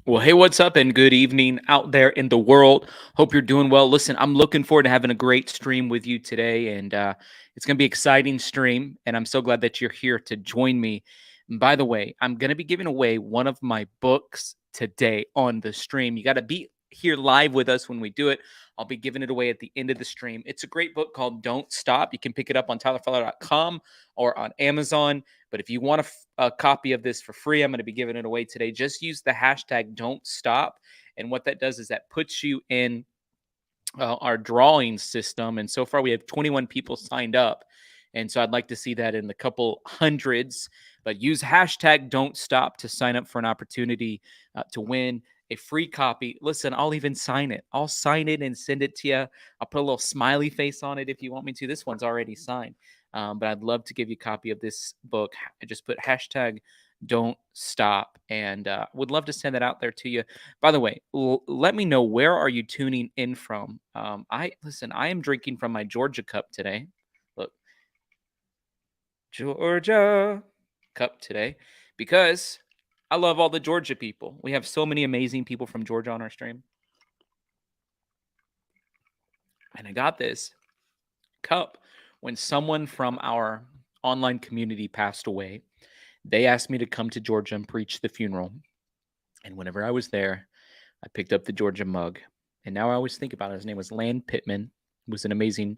Well, hey, what's up, and good evening out there in the world. Hope you're doing well. Listen, I'm looking forward to having a great stream with you today, and it's going to be an exciting stream. And I'm so glad that you're here to join me. And by the way, I'm going to be giving away one of my books today on the stream. You got to be here live with us when we do it. I'll be giving it away at the end of the stream. It's a great book called Don't Stop. You can pick it up on tylerfeller.com or on Amazon. But if you want a copy of this for free, I'm going to be giving it away today. Just use the hashtag Don't Stop. And what that does is that puts you in our drawing system. And so far, we have 21 people signed up. And so I'd like to see that in the couple hundreds. But use hashtag Don't Stop to sign up for an opportunity to win a free copy. Listen, I'll even sign it. I'll sign it and send it to you. I'll put a little smiley face on it if you want me to. This one's already signed. But I'd love to give you a copy of this book. I just put hashtag Don't Stop, and would love to send that out there to you. By the way, let me know, where are you tuning in from? I am drinking from my Georgia cup today. Look, Georgia cup today, because I love all the Georgia people. We have so many amazing people from Georgia on our stream. And I got this cup when someone from our online community passed away. They asked me to come to Georgia and preach the funeral. And whenever I was there, I picked up the Georgia mug. And now I always think about it. His name was Land Pittman. He was an amazing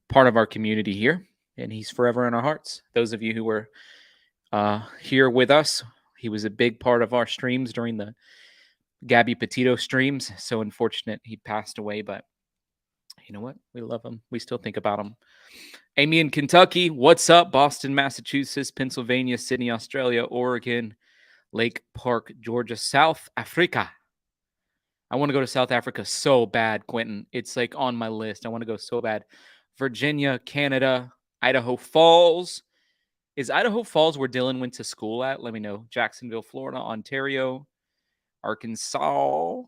part of our community here, and he's forever in our hearts. Those of you who were here with us, he was a big part of our streams during the Gabby Petito streams. So unfortunate he passed away, but you know what? We love him. We still think about him. Amy in Kentucky, what's up? Boston, Massachusetts, Pennsylvania, Sydney, Australia, Oregon, Lake Park, Georgia, South Africa. I want to go to South Africa so bad, Quentin. It's like on my list. I want to go so bad. Virginia, Canada, Idaho Falls. Is Idaho Falls where Dylan went to school at? Let me know. Jacksonville, Florida, Ontario, Arkansas,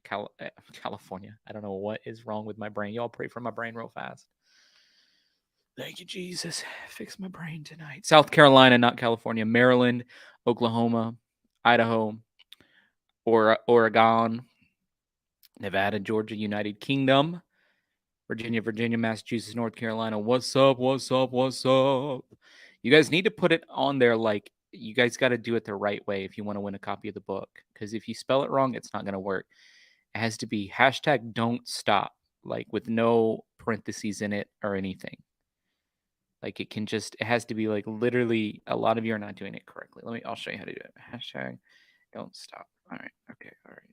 California. I don't know what is wrong with my brain. Y'all pray for my brain real fast. Thank you, Jesus. Fix my brain tonight. South Carolina, not California. Maryland, Oklahoma, Idaho, Oregon, Nevada, Georgia, United Kingdom, Virginia, Massachusetts, North Carolina. What's up? What's up? What's up? You guys need to put it on there. Like, you guys got to do it the right way if you want to win a copy of the book. Because if you spell it wrong, it's not going to work. It has to be hashtag Don't Stop, like with no parentheses in it or anything. Like, it has to be like literally, a lot of you are not doing it correctly. I'll show you how to do it. Hashtag Don't Stop. All right. Okay. All right.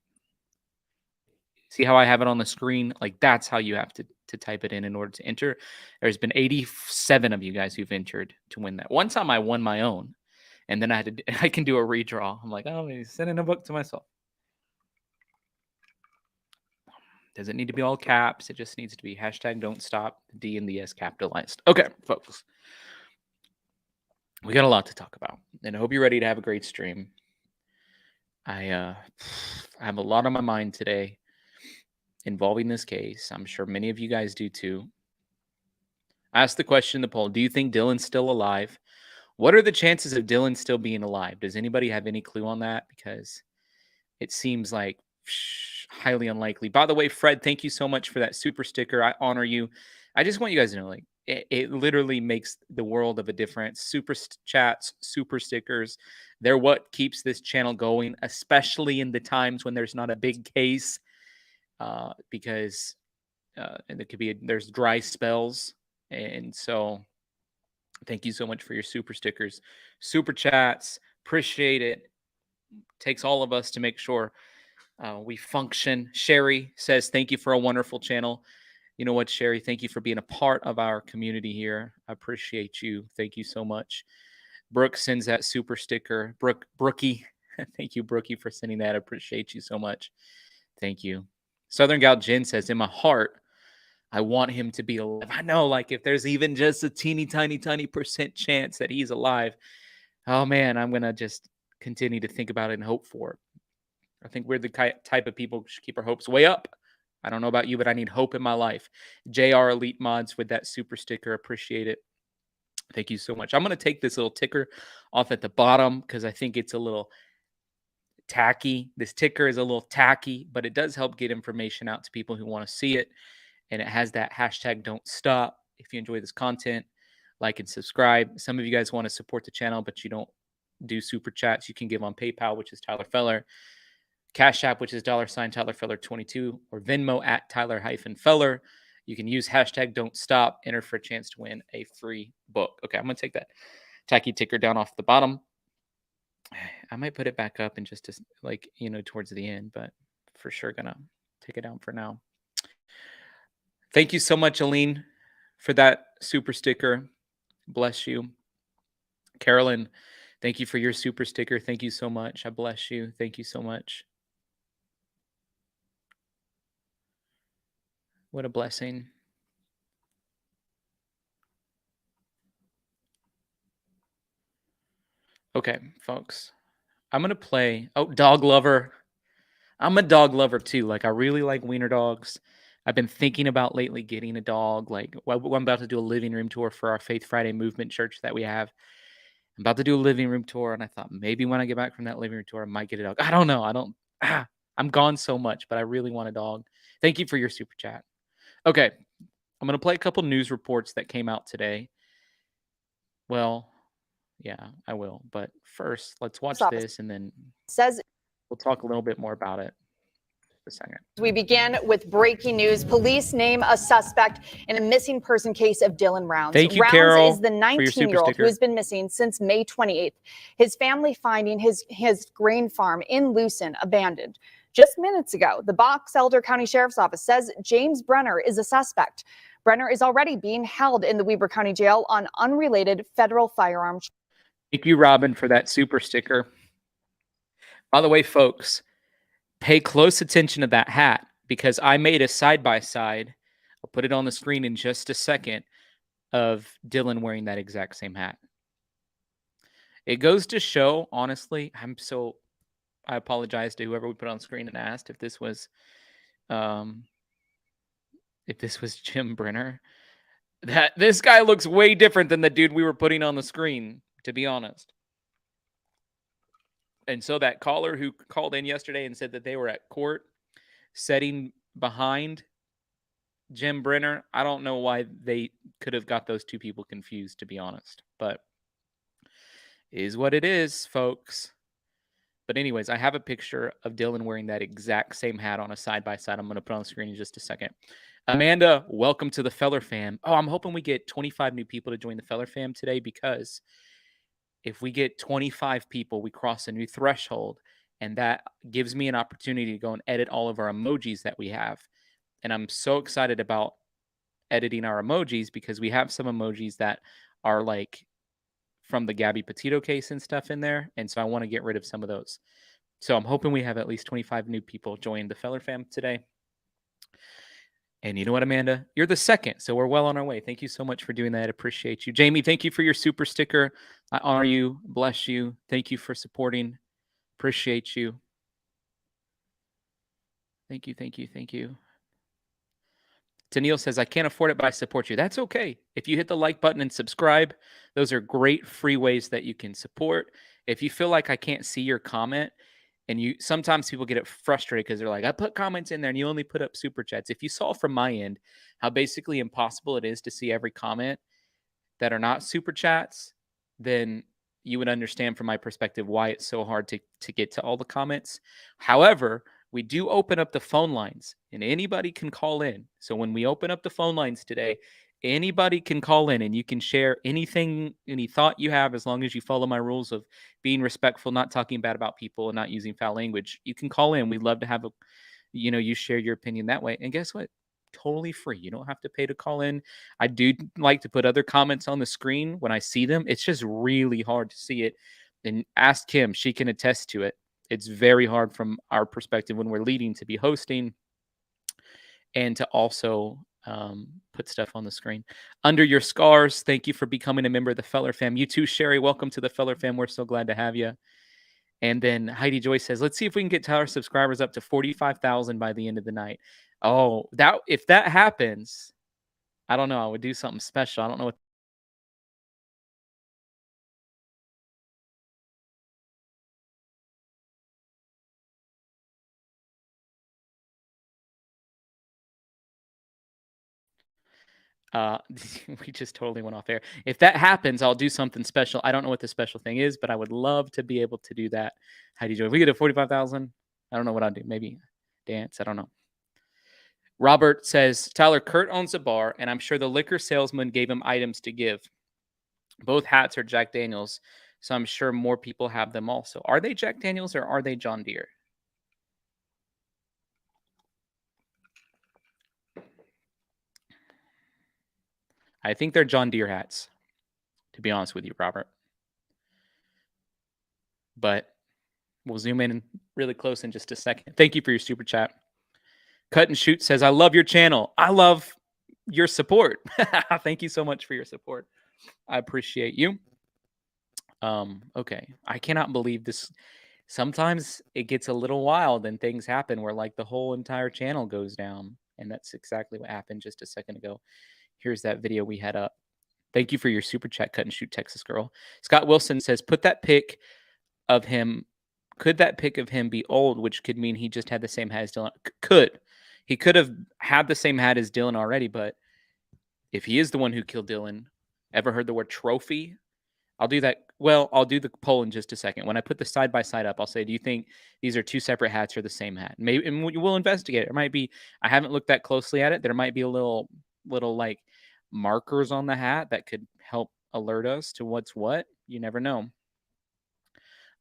See how I have it on the screen? Like, that's how you have to type it in order to enter. There's been 87 of you guys who've entered to win that. One time I won my own, and then I can do a redraw. I'm like, oh, maybe sending a book to myself. Does it need to be all caps? It just needs to be hashtag Don't Stop, D and the S capitalized. Okay, folks. We got a lot to talk about, and I hope you're ready to have a great stream. I have a lot on my mind today involving this case. I'm sure many of you guys do too. I asked the question in the poll, do you think Dylan's still alive? What are the chances of Dylan still being alive? Does anybody have any clue on that? Because it seems like highly unlikely. By the way, Fred, thank you so much for that super sticker. I honor you. I just want you guys to know, like, it literally makes the world of a difference. Super chats, super stickers, they're what keeps this channel going, especially in the times when there's not a big case, because and it could be there's dry spells. And so thank you so much for your super stickers, super chats. Appreciate it. Takes all of us to make sure we function. Sherry says, thank you for a wonderful channel. You know what, Sherry? Thank you for being a part of our community here. I appreciate you. Thank you so much. Brooke sends that super sticker. Brookie. Thank you, Brookie, for sending that. I appreciate you so much. Thank you. Southern Gal Jen says, in my heart, I want him to be alive. I know, like, if there's even just a teeny tiny percent chance that he's alive, oh man, I'm going to just continue to think about it and hope for it. I think we're the type of people who should keep our hopes way up. I don't know about you, but I need hope in my life. JR Elite Mods with that super sticker. Appreciate it. Thank you so much. I'm going to take this little ticker off at the bottom because I think it's a little tacky. This ticker is a little tacky, but it does help get information out to people who want to see it. And it has that hashtag don't stop. If you enjoy this content, like and subscribe. Some of you guys want to support the channel, but you don't do super chats. You can give on PayPal, which is Tyler Feller. CashApp, which is $ Tyler Feller 22, or Venmo at Tyler-Feller. You can use hashtag don't stop, enter for a chance to win a free book. Okay, I'm going to take that tacky ticker down off the bottom. I might put it back up in just towards the end, but for sure going to take it down for now. Thank you so much, Aline, for that super sticker. Bless you. Carolyn, thank you for your super sticker. Thank you so much. I bless you. Thank you so much. What a blessing. Okay, folks. I'm going to play. Oh, dog lover. I'm a dog lover too. Like, I really like wiener dogs. I've been thinking about lately getting a dog. Like, I'm about to do a living room tour for our Faith Friday movement church that we have. I'm about to do a living room tour, and I thought maybe when I get back from that living room tour, I might get a dog. I don't know. I'm gone so much, but I really want a dog. Thank you for your super chat. Okay, I'm going to play a couple news reports that came out today. Well, yeah, I will. But first, let's watch this, and then we'll talk a little bit more about it. A second. We begin with breaking news. Police name a suspect in a missing person case of Dylan Rounds. Thank you, Carol, Rounds is the 19-year-old who has been missing since May 28th. His family finding his grain farm in Lucin abandoned just minutes ago. The Box Elder County Sheriff's Office says James Brenner is a suspect. Brenner is already being held in the Weber County Jail on unrelated federal firearms. Thank you, Robin, for that super sticker. By the way, folks, pay close attention to that hat because I made a side-by-side. I'll put it on the screen in just a second of Dylan wearing that exact same hat. It goes to show, honestly, I apologize to whoever we put on screen and asked if this was Jim Brenner. That this guy looks way different than the dude we were putting on the screen, to be honest. And so that caller who called in yesterday and said that they were at court sitting behind Jim Brenner, I don't know why they could have got those two people confused, to be honest. But it is what it is, folks. But anyways, I have a picture of Dylan wearing that exact same hat on a side-by-side. I'm going to put on the screen in just a second. Amanda, welcome to the Feller fam. Oh, I'm hoping we get 25 new people to join the Feller fam today because if we get 25 people, we cross a new threshold, and that gives me an opportunity to go and edit all of our emojis that we have. And I'm so excited about editing our emojis because we have some emojis that are like from the Gabby Petito case and stuff in there. And so I want to get rid of some of those. So I'm hoping we have at least 25 new people join the Feller fam today. And you know what, Amanda? You're the second, so we're well on our way. Thank you so much for doing that. I appreciate you. Jamie, thank you for your super sticker. I honor you. Bless you. Thank you for supporting. Appreciate you. Thank you, thank you, thank you. Tennille says, I can't afford it, but I support you. That's okay. If you hit the like button and subscribe, those are great free ways that you can support. If you feel like I can't see your comment, And sometimes people get frustrated because they're like, I put comments in there and you only put up super chats. If you saw from my end how basically impossible it is to see every comment that are not super chats, then you would understand from my perspective why it's so hard to get to all the comments. However, we do open up the phone lines and anybody can call in. So when we open up the phone lines today, anybody can call in and you can share anything, any thought you have, as long as you follow my rules of being respectful, not talking bad about people, and not using foul language. You can call in. We'd love to have you share your opinion that way. And guess what? Totally free. You don't have to pay to call in. I do like to put other comments on the screen when I see them. It's just really hard to see it. And ask Kim, she can attest to it. It's very hard from our perspective when we're leading to be hosting and to also put stuff on the screen. Under Your Scars, thank you for becoming a member of the Feller Fam. You too, Sherry. Welcome to the Feller Fam. We're so glad to have you. And then Heidi Joy says, let's see if we can get our subscribers up to 45,000 by the end of the night. Oh, if that happens, I don't know. I would do something special. I don't know what. We just totally went off air. If that happens, I'll do something special. I don't know what the special thing is, but I would love to be able to do that. Heidi Joy, if we get to 45,000, I don't know what I'll do. Maybe dance. I don't know. Robert says, Tyler, Kurt owns a bar, and I'm sure the liquor salesman gave him items to give. Both hats are Jack Daniels, so I'm sure more people have them also. Are they Jack Daniels or are they John Deere? I think they're John Deere hats, to be honest with you, Robert. But we'll zoom in really close in just a second. Thank you for your super chat. Cut and Shoot says, I love your channel. I love your support. Thank you so much for your support. I appreciate you. Okay. I cannot believe this. Sometimes it gets a little wild and things happen where like the whole entire channel goes down. And that's exactly what happened just a second ago. Here's that video we had up. Thank you for your super chat, Cut and Shoot Texas Girl. Scott Wilson says, put that pic of him. Could that pic of him be old, which could mean he just had the same hat as Dylan? Could. He could have had the same hat as Dylan already, but if he is the one who killed Dylan, ever heard the word trophy? I'll do that. Well, I'll do the poll in just a second. When I put the side-by-side up, I'll say, do you think these are two separate hats or the same hat? Maybe, and we'll investigate. It might be, I haven't looked that closely at it. There might be a little like markers on the hat that could help alert us to what's what. You never know.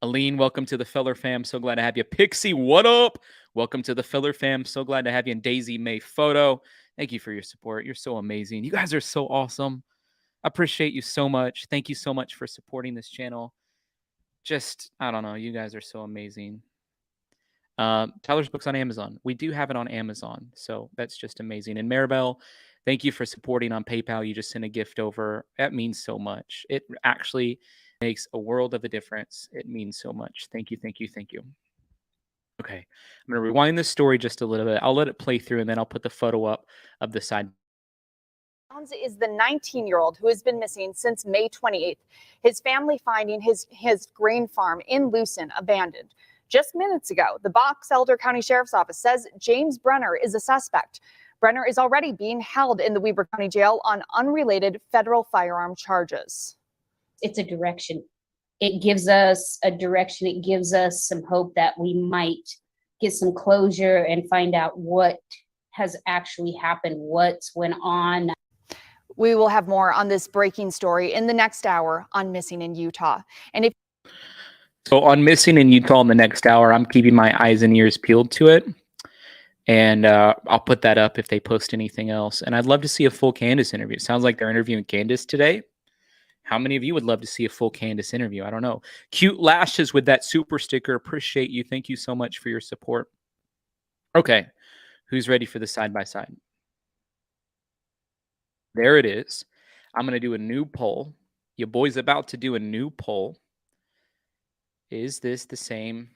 Aline, welcome to the Feller Fam. So glad to have you. Pixie, what up? Welcome to the Feller Fam. So glad to have you. And Daisy May Photo, thank you for your support. You're so amazing. You guys are so awesome. I appreciate you so much. Thank you so much for supporting this channel. Just, I don't know. You guys are so amazing. Tyler's Books on Amazon. We do have it on Amazon. So that's just amazing. And Maribel, thank you for supporting on PayPal. You just sent a gift over. That means so much. It actually makes a world of a difference. It means so much. Thank you, thank you, thank you. Okay, I'm going to rewind this story just a little bit. I'll let it play through, and then I'll put the photo up of the side. Is the 19-year-old who has been missing since May 28th. His family finding his grain farm in Lucin abandoned. Just minutes ago, the Box Elder County Sheriff's Office says James Brenner is a suspect. Brenner is already being held in the Weber County Jail on unrelated federal firearm charges. It's a direction. It gives us a direction. It gives us some hope that we might get some closure and find out what has actually happened, what's went on. We will have more on this breaking story in the next hour on Missing in Utah. And so on Missing in Utah in the next hour, I'm keeping my eyes and ears peeled to it. And I'll put that up if they post anything else. And I'd love to see a full Candace interview. It sounds like they're interviewing Candace today. How many of you would love to see a full Candace interview? I don't know. Cute Lashes with that super sticker. Appreciate you. Thank you so much for your support. Okay. Who's ready for the side-by-side? There it is. I'm going to do a new poll. Your boy's about to do a new poll. Is this the same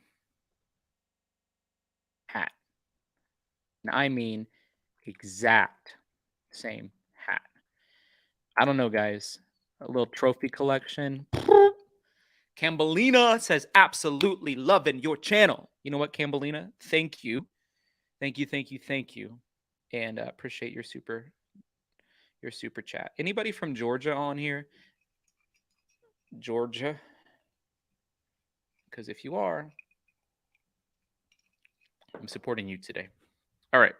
hat? And I mean exact same hat. I don't know, guys. A little trophy collection. Cambolina says, absolutely loving your channel. You know what, Cambolina? Thank you. Thank you, thank you, thank you. And appreciate your super chat. Anybody from Georgia on here? Georgia? Because if you are, I'm supporting you today. All right.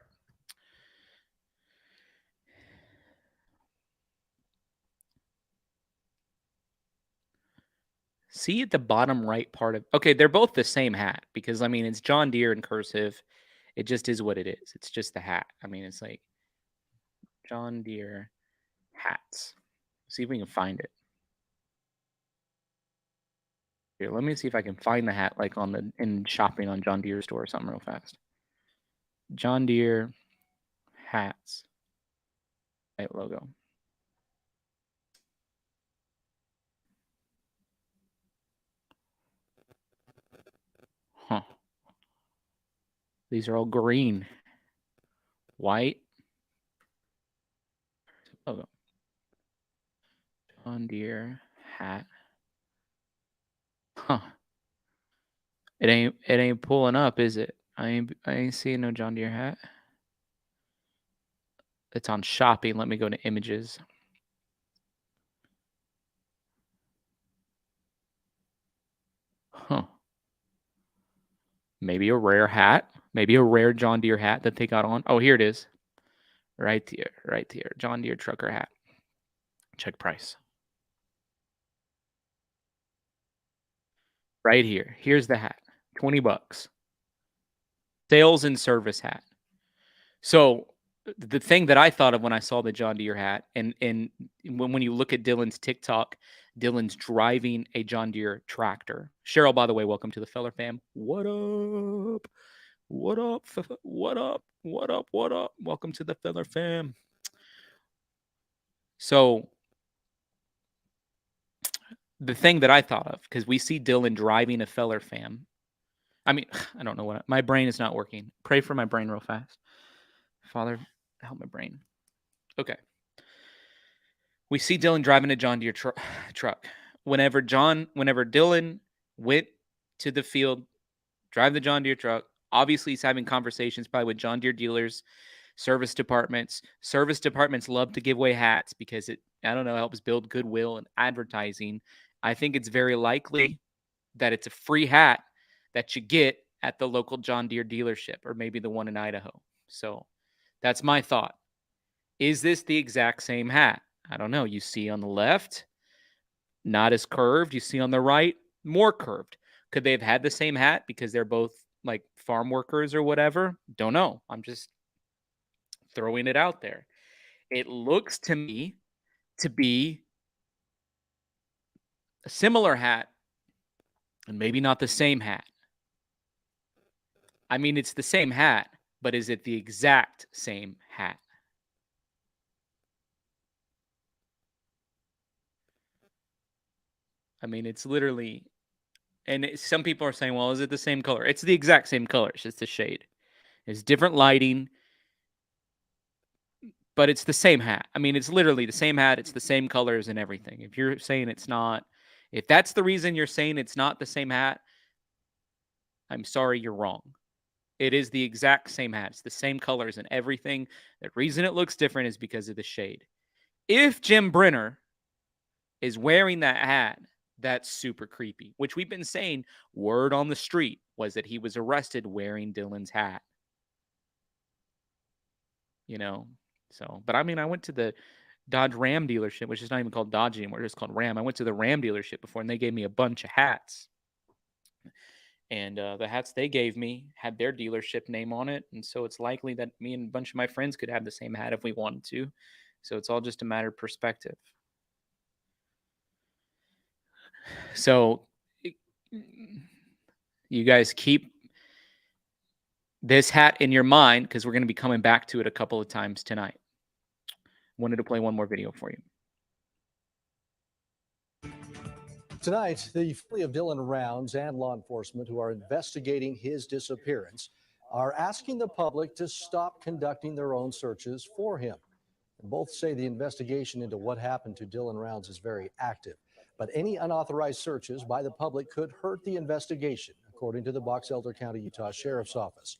See at the bottom right part of, okay, they're both the same hat because, I mean, it's John Deere in cursive. It just is what it is. It's just the hat. I mean, it's like John Deere hats. See if we can find it. Here, let me see if I can find the hat like in shopping on John Deere store or something real fast. John Deere hats. Right logo. Huh. These are all green. White. Logo. John Deere hat. Huh. It ain't pulling up, is it? I ain't seeing no John Deere hat. It's on shopping. Let me go to images. Huh. Maybe a rare hat. Maybe a rare John Deere hat that they got on. Oh, here it is. Right here. Right here. John Deere trucker hat. Check price. Right here. Here's the hat. 20 bucks. Sales and service hat. So the thing that I thought of when I saw the John Deere hat, and when you look at Dylan's TikTok, Dylan's driving a John Deere tractor. Cheryl, by the way, welcome to the Feller fam. What up? What up? What up? What up? What up? Welcome to the Feller fam. So the thing that I thought of, because we see Dylan driving a Feller fam. I mean, I don't know what, my brain is not working. Pray for my brain real fast. Father, help my brain. Okay. We see Dylan driving a John Deere truck. Whenever Dylan went to the field, drive the John Deere truck, obviously he's having conversations probably with John Deere dealers, service departments. Service departments love to give away hats because it, I don't know, helps build goodwill and advertising. I think it's very likely that it's a free hat that you get at the local John Deere dealership or maybe the one in Idaho. So that's my thought. Is this the exact same hat? I don't know. You see on the left, not as curved. You see on the right, more curved. Could they have had the same hat because they're both like farm workers or whatever? Don't know. I'm just throwing it out there. It looks to me to be a similar hat and maybe not the same hat. I mean, it's the same hat, but is it the exact same hat? I mean, it's literally, and some people are saying, well, is it the same color? It's the exact same color. It's just the shade. It's different lighting, but it's the same hat. I mean, it's literally the same hat. It's the same colors and everything. If you're saying it's not, if that's the reason you're saying it's not the same hat, I'm sorry, you're wrong. It is the exact same hat. It's the same colors and everything. The reason it looks different is because of the shade. If Jim Brenner is wearing that hat, that's super creepy, which we've been saying, word on the street was that he was arrested wearing Dylan's hat. You know, so, but I mean, I went to the Dodge Ram dealership, which is not even called Dodge anymore. It's called Ram. I went to the Ram dealership before and they gave me a bunch of hats. And the hats they gave me had their dealership name on it. And so it's likely that me and a bunch of my friends could have the same hat if we wanted to. So it's all just a matter of perspective. So you guys keep this hat in your mind because we're going to be coming back to it a couple of times tonight. Wanted to play one more video for you. Tonight, the family of Dylan Rounds and law enforcement who are investigating his disappearance are asking the public to stop conducting their own searches for him. And both say the investigation into what happened to Dylan Rounds is very active. But any unauthorized searches by the public could hurt the investigation, according to the Box Elder County, Utah Sheriff's Office.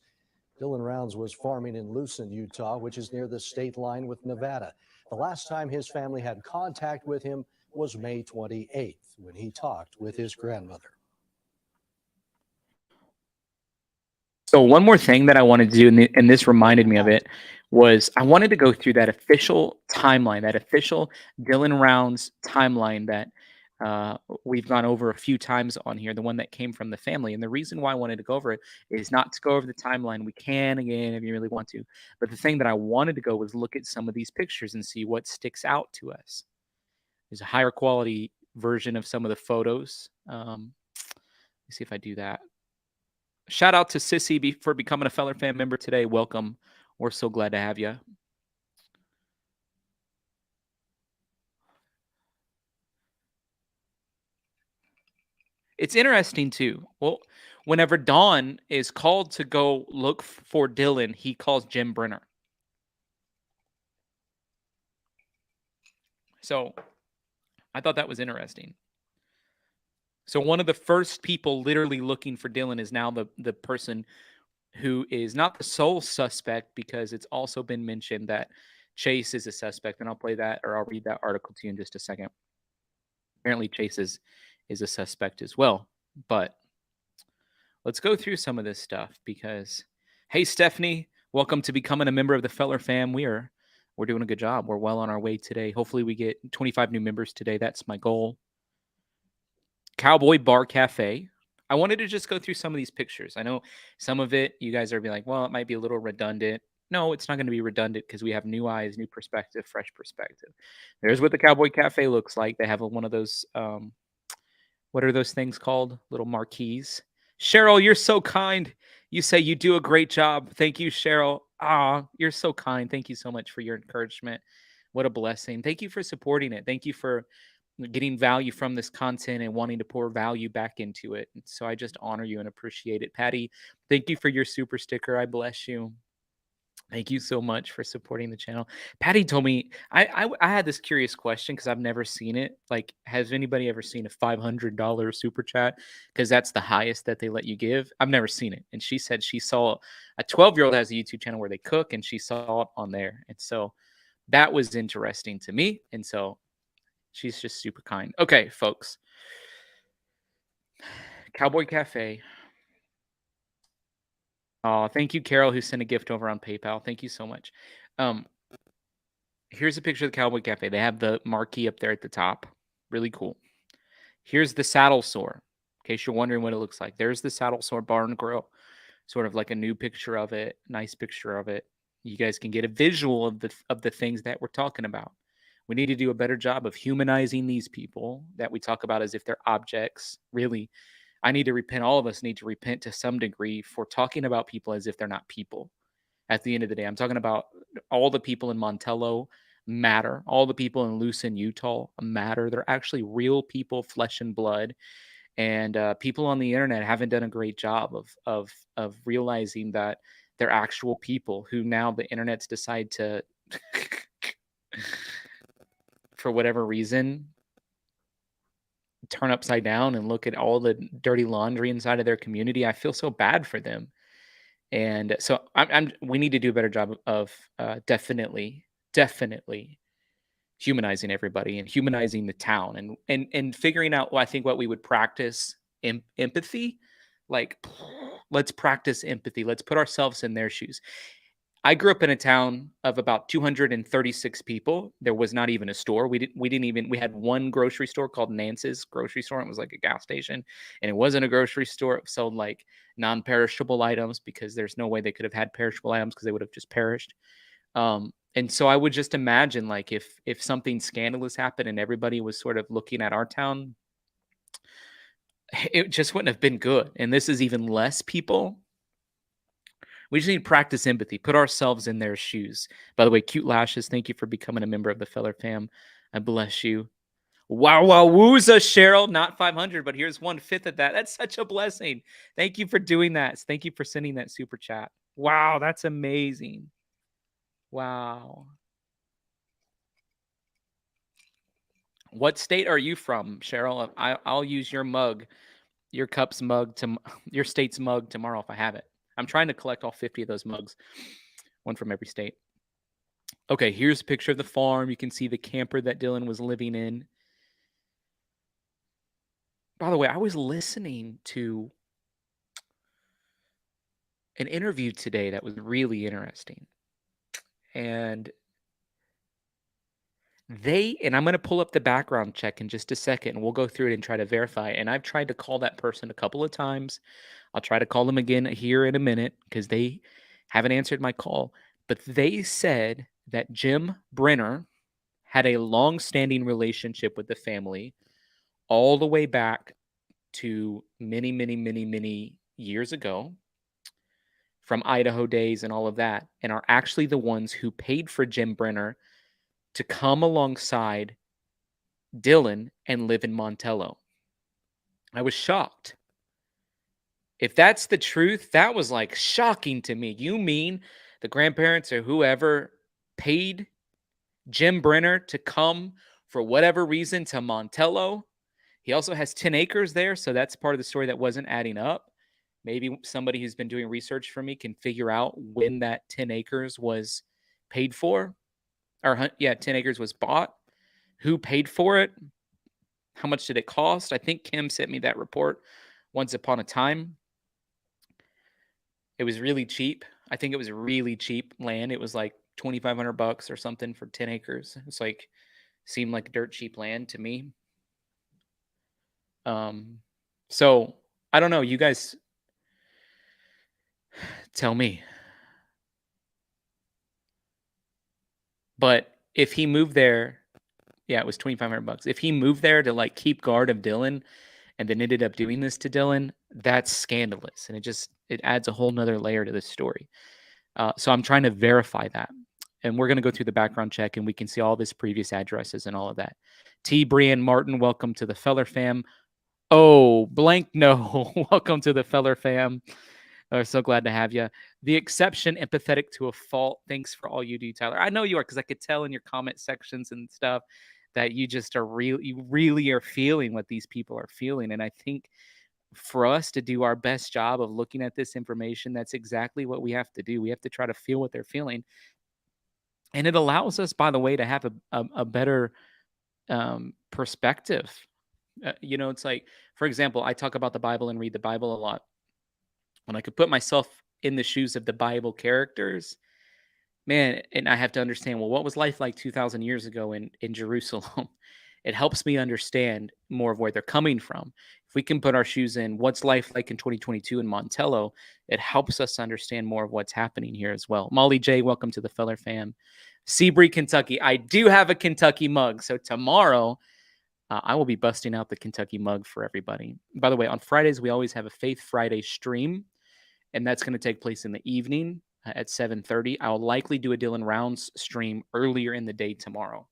Dylan Rounds was farming in Lucin, Utah, which is near the state line with Nevada. The last time his family had contact with him was May 28th, when he talked with his grandmother. So one more thing that I wanted to do, and this reminded me of it, was I wanted to go through that official timeline, that official Dylan Rounds timeline that we've gone over a few times on here, the one that came from the family. And the reason why I wanted to go over it is not to go over the timeline. We can, again, if you really want to. But the thing that I wanted to go was look at some of these pictures and see what sticks out to us. There's a higher quality version of some of the photos. Let me see if I do that. Shout out to Sissy for becoming a Feller Fan member today. Welcome. We're so glad to have you. It's interesting, too. Well, whenever Don is called to go look for Dylan, he calls Jim Brenner. So I thought that was interesting. So one of the first people literally looking for Dylan is now the person who is not the sole suspect, because it's also been mentioned that Chase is a suspect. And I'll play that, or I'll read that article to you in just a second. Apparently Chase is a suspect as well. But let's go through some of this stuff, because, hey, Stephanie, welcome to becoming a member of the Feller Fam. We're doing a good job. We're well on our way today. Hopefully we get 25 new members today. That's my goal. Cowboy Bar Cafe. I wanted to just go through some of these pictures. I know some of it, you guys are be like, well, it might be a little redundant. No, it's not going to be redundant, because we have new eyes, new perspective, fresh perspective. There's what the Cowboy Cafe looks like. They have one of those, what are those things called? Little marquees. Cheryl, you're so kind. You say you do a great job. Thank you, Cheryl. You're so kind. Thank you so much for your encouragement. What a blessing. Thank you for supporting it. Thank you for getting value from this content and wanting to pour value back into it. So I just honor you and appreciate it. Patty, thank you for your super sticker. I bless you. Thank you so much for supporting the channel. Patty told me, I had this curious question, because I've never seen it. Like, has anybody ever seen a $500 super chat? Because that's the highest that they let you give. I've never seen it. And she said she saw a 12-year-old has a YouTube channel where they cook, and she saw it on there. And so that was interesting to me. And so she's just super kind. Okay, folks. Cowboy Cafe. Oh, thank you, Carol, who sent a gift over on PayPal. Thank you so much. Here's a picture of the Cowboy Cafe. They have the marquee up there at the top. Really cool. Here's the Saddle Sore, in case you're wondering what it looks like. There's the Saddle Sore Bar and Grill. Sort of like a new picture of it. Nice picture of it. You guys can get a visual of the things that we're talking about. We need to do a better job of humanizing these people that we talk about as if they're objects. Really, I need to repent. All of us need to repent to some degree for talking about people as if they're not people. At the end of the day, I'm talking about all the people in Montello matter. All the people in Lucin, Utah matter. They're actually real people, flesh and blood. And people on the internet haven't done a great job of realizing that they're actual people who now the internet's decide to for whatever reason, turn upside down and look at all the dirty laundry inside of their community. I feel so bad for them. And so we need to do a better job of definitely humanizing everybody and humanizing the town and figuring out, I think, what we would practice empathy. Like, let's practice empathy. Let's put ourselves in their shoes. I grew up in a town of about 236 people. There was not even a store. We had one grocery store called Nance's grocery store. It was like a gas station, and it wasn't a grocery store. It sold like non-perishable items, because there's no way they could have had perishable items, because they would have just perished. And so I would just imagine, like, if something scandalous happened and everybody was sort of looking at our town, it just wouldn't have been good. And this is even less people. We just need to practice empathy, put ourselves in their shoes. By the way, Cute Lashes, thank you for becoming a member of the Feller Fam. I bless you. Wow, wowza, Cheryl. Not 500, but here's 1/5 of that. That's such a blessing. Thank you for doing that. Thank you for sending that super chat. Wow, that's amazing. Wow. What state are you from, Cheryl? I'll use your mug, your cup's mug, to your state's mug tomorrow if I have it. I'm trying to collect all 50 of those mugs, one from every state. Okay, here's a picture of the farm. You can see the camper that Dylan was living in. By the way, I was listening to an interview today that was really interesting. And I'm going to pull up the background check in just a second, and we'll go through it and try to verify. And I've tried to call that person a couple of times. I'll try to call them again here in a minute because they haven't answered my call. But they said that Jim Brenner had a long-standing relationship with the family all the way back to many, many, many, many years ago, from Idaho days and all of that, and are actually the ones who paid for Jim Brenner to come alongside Dylan and live in Montello. I was shocked. If that's the truth, that was like shocking to me. You mean the grandparents or whoever paid Jim Brenner to come for whatever reason to Montello? He also has 10 acres there, so that's part of the story that wasn't adding up. Maybe somebody who's been doing research for me can figure out when that 10 acres was paid for. Or, 10 acres was bought. Who paid for it? How much did it cost? I think Kim sent me that report once upon a time. It was really cheap. I think it was really cheap land. It was like $2,500 or something for 10 acres. It's like, seemed like dirt cheap land to me. So I don't know. You guys tell me. But if he moved there, yeah, it was $2,500. If he moved there to like keep guard of Dylan and then ended up doing this to Dylan, that's scandalous. And it adds a whole nother layer to this story. So I'm trying to verify that. And we're going to go through the background check and we can see all of his previous addresses and all of that. T. Brian Martin, welcome to the Feller fam. Oh, blank no. Welcome to the Feller fam. We're so glad to have you. The exception, empathetic to a fault. Thanks for all you do, Tyler. I know you are, because I could tell in your comment sections and stuff that you just are you really are feeling what these people are feeling. And I think for us to do our best job of looking at this information, that's exactly what we have to do. We have to try to feel what they're feeling. And it allows us, by the way, to have a better perspective. It's like, for example, I talk about the Bible and read the Bible a lot. When I could put myself in the shoes of the Bible characters, man, and I have to understand, well, what was life like 2,000 years ago in Jerusalem? It helps me understand more of where they're coming from. If we can put our shoes in what's life like in 2022 in Montello, it helps us understand more of what's happening here as well. Molly J, welcome to the Feller fam. Seabury, Kentucky. I do have a Kentucky mug. So tomorrow, I will be busting out the Kentucky mug for everybody. By the way, on Fridays, we always have a Faith Friday stream, and that's going to take place in the evening at 7:30. I'll likely do a Dylan Rounds stream earlier in the day tomorrow.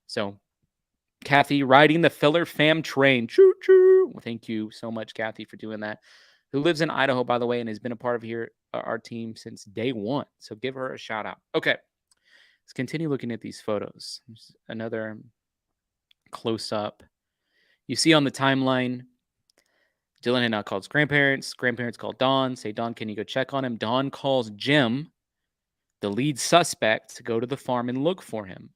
So, Kathy, riding the Feller fam train. Choo choo. Well, thank you so much, Kathy, for doing that. Who lives in Idaho, by the way, and has been a part of our team since day one. So give her a shout out. Okay, let's continue looking at these photos. There's another close up. You see on the timeline, Dylan had not called his grandparents. Grandparents called Dawn, say, Dawn, can you go check on him? Dawn calls Jim, the lead suspect, to go to the farm and look for him.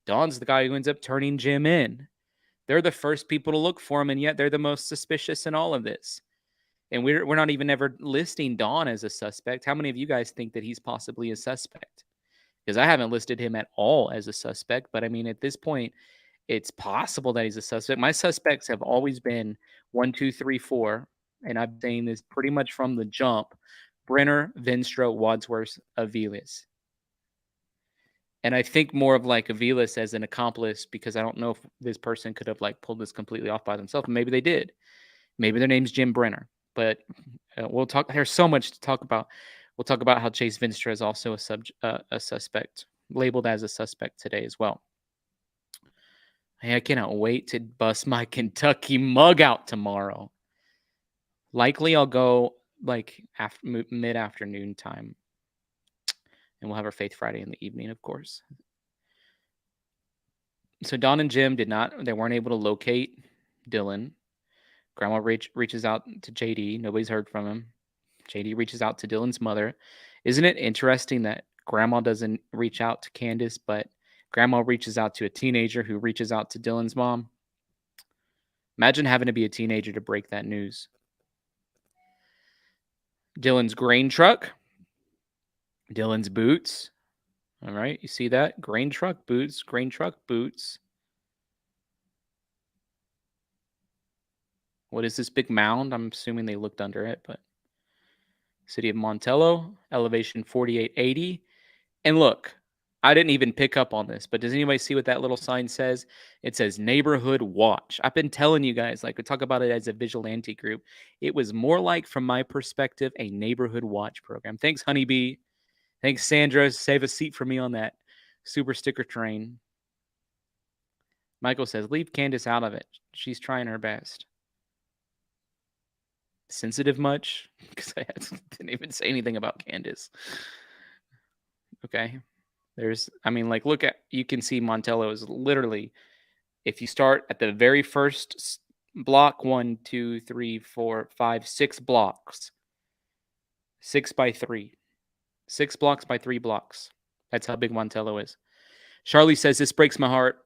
Dawn's the guy who ends up turning Jim in. They're the first people to look for him, and yet they're the most suspicious in all of this. And we're not even ever listing Dawn as a suspect. How many of you guys think that he's possibly a suspect? Because I haven't listed him at all as a suspect. But I mean, at this point, it's possible that he's a suspect. My suspects have always been 1, 2, 3, 4. And I'm saying this pretty much from the jump. Brenner, Venstra, Wadsworth, Aviles. And I think more of like Aviles as an accomplice, because I don't know if this person could have like pulled this completely off by themselves. Maybe they did. Maybe their name's Jim Brenner. But we'll talk. There's so much to talk about. We'll talk about how Chase Venstra is also a suspect, labeled as a suspect today as well. Hey, I cannot wait to bust my Kentucky mug out tomorrow. Likely I'll go like mid-afternoon time. And we'll have our Faith Friday in the evening, of course. So Don and Jim they weren't able to locate Dylan. Grandma reaches out to JD. Nobody's heard from him. JD reaches out to Dylan's mother. Isn't it interesting that Grandma doesn't reach out to Candace, but Grandma reaches out to a teenager who reaches out to Dylan's mom? Imagine having to be a teenager to break that news. Dylan's grain truck. Dylan's boots. All right, you see that? Grain truck boots. Grain truck boots. What is this big mound? I'm assuming they looked under it, but City of Montello, elevation 4880. And look, I didn't even pick up on this, but does anybody see what that little sign says? It says Neighborhood Watch. I've been telling you guys, like we talk about it as a vigilante group. It was more like, from my perspective, a Neighborhood Watch program. Thanks, Honeybee. Thanks, Sandra. Save a seat for me on that super sticker train. Michael says, leave Candace out of it. She's trying her best. Sensitive much? Because I didn't even say anything about Candace. Okay. Look at, you can see Montello is literally, if you start at the very first block, 1, 2, 3, 4, 5, 6 blocks, 6 by 3, 6 blocks by 3 blocks. That's how big Montello is. Charlie says, this breaks my heart.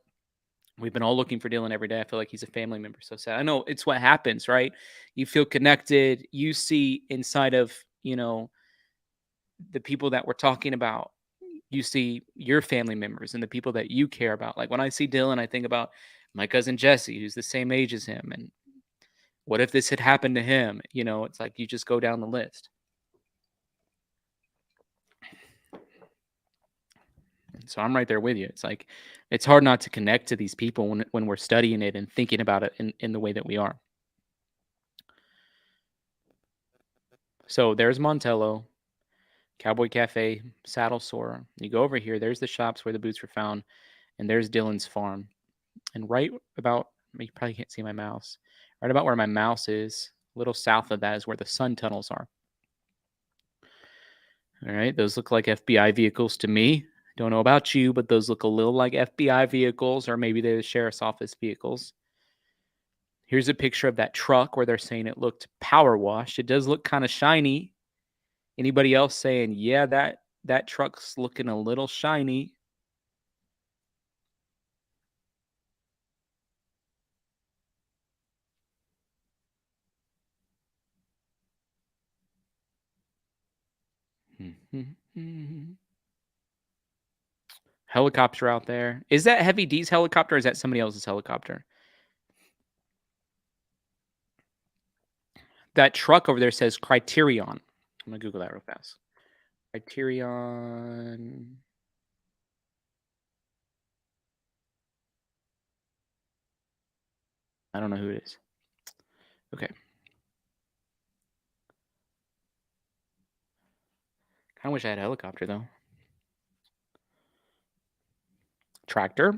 We've been all looking for Dylan every day. I feel like he's a family member. So sad. I know it's what happens, right? You feel connected. You see inside of, the people that we're talking about. You see your family members and the people that you care about. Like when I see Dylan, I think about my cousin Jesse, who's the same age as him. And what if this had happened to him? It's like you just go down the list. So I'm right there with you. It's like, it's hard not to connect to these people when we're studying it and thinking about it in the way that we are. So there's Montello, Cowboy Cafe, Saddle Sore. You go over here, there's the shops where the boots were found, and there's Dylan's farm. And right about, you probably can't see my mouse, right about where my mouse is, a little south of that is where the sun tunnels are. All right, those look like FBI vehicles to me. Don't know about you, but those look a little like FBI vehicles, or maybe they're the sheriff's office vehicles. Here's a picture of that truck where they're saying it looked power washed. It does look kind of shiny. Anybody else saying, yeah, that truck's looking a little shiny? Helicopter out there. Is that Heavy D's helicopter or is that somebody else's helicopter? That truck over there says Criterion. I'm going to Google that real fast. Criterion. I don't know who it is. Okay. Kind of wish I had a helicopter, though. Tractor.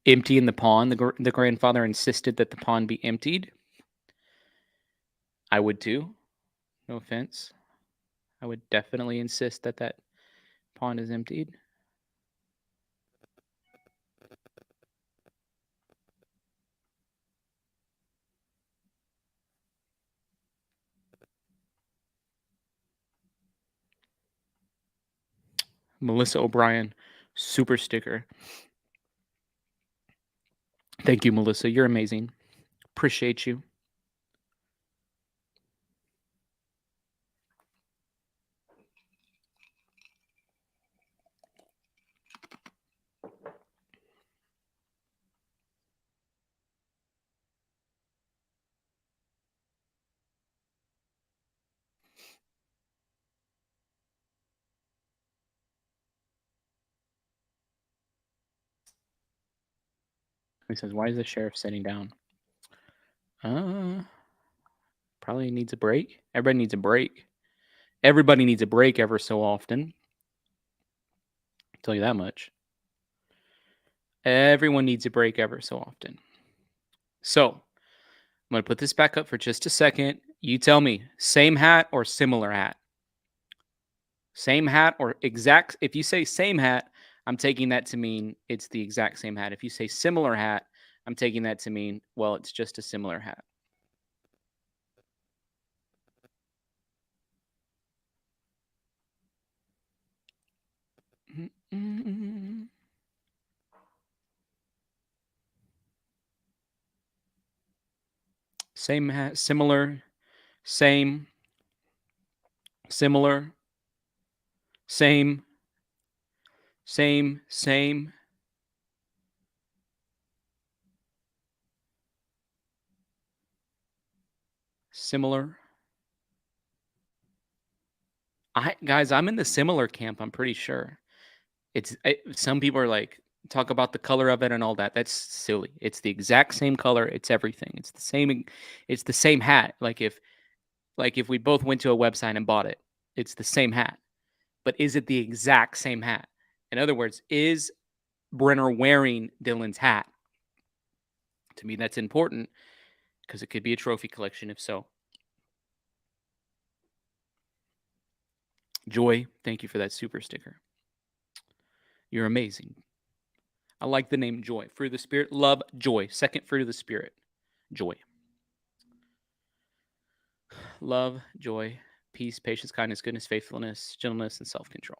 Empty in the pond. The grandfather insisted that the pond be emptied. I would too. No offense. I would definitely insist that that pond is emptied. Melissa O'Brien, super sticker. Thank you, Melissa. You're amazing. Appreciate you. He says, why is the sheriff sitting down? Probably needs a break. Everybody needs a break. Everybody needs a break ever so often. I'll tell you that much. Everyone needs a break ever so often. So, I'm going to put this back up for just a second. You tell me, same hat or similar hat? Same hat or exact? If you say same hat, I'm taking that to mean it's the exact same hat. If you say similar hat, I'm taking that to mean, well, it's just a similar hat. Same hat, similar, same, similar, same, same, same. Similar. Guys, I'm in the similar camp, I'm pretty sure. Some people are like, talk about the color of it and all that. That's silly. It's the exact same color. It's everything. It's the same hat. Like if we both went to a website and bought it, it's the same hat. But is it the exact same hat? In other words, is Brenner wearing Dylan's hat? To me, that's important because it could be a trophy collection if so. Joy, thank you for that super sticker. You're amazing. I like the name Joy. Fruit of the Spirit, love, joy. Second fruit of the Spirit, joy. Love, joy, peace, patience, kindness, goodness, faithfulness, gentleness, and self-control.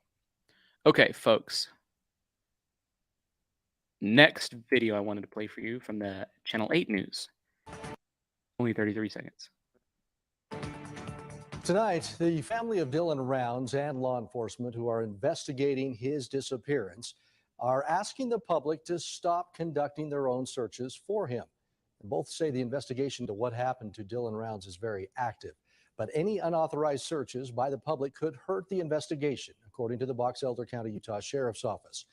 Okay, folks. Next video I wanted to play for you from the Channel 8 News. Only 33 seconds. Tonight, the family of Dylan Rounds and law enforcement who are investigating his disappearance are asking the public to stop conducting their own searches for him. And both say the investigation into what happened to Dylan Rounds is very active, but any unauthorized searches by the public could hurt the investigation, according to the Box Elder County, Utah Sheriff's Office.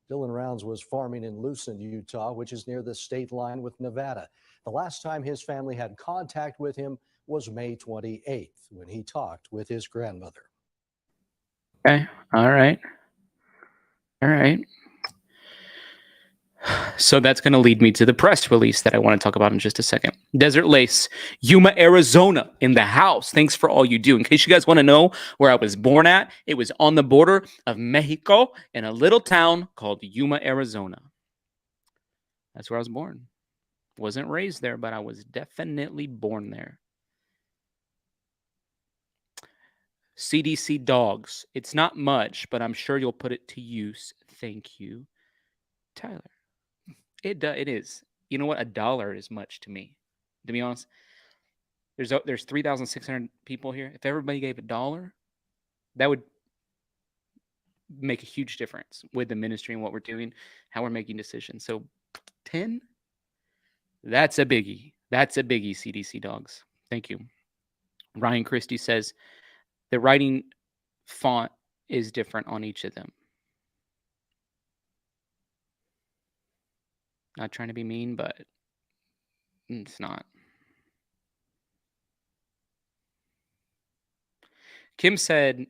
Dylan Rounds was farming in Lucin, Utah, which is near the state line with Nevada. The last time his family had contact with him was May 28th, when he talked with his grandmother. Okay, all right. So that's going to lead me to the press release that I want to talk about in just a second. Desert Lace, Yuma, Arizona, in the house. Thanks for all you do. In case you guys want to know where I was born at, it was on the border of Mexico in a little town called Yuma, Arizona. That's where I was born. Wasn't raised there, but I was definitely born there. CDC dogs. It's not much, but I'm sure you'll put it to use. Thank you, Tyler. It is. You know what? $1 is much to me. To be honest, there's 3,600 people here. If everybody gave $1, that would make a huge difference with the ministry and what we're doing, how we're making decisions. So 10, that's a biggie. That's a biggie, CDC dogs. Thank you. Ryan Christie says the writing font is different on each of them. Not trying to be mean, but it's not. Kim said,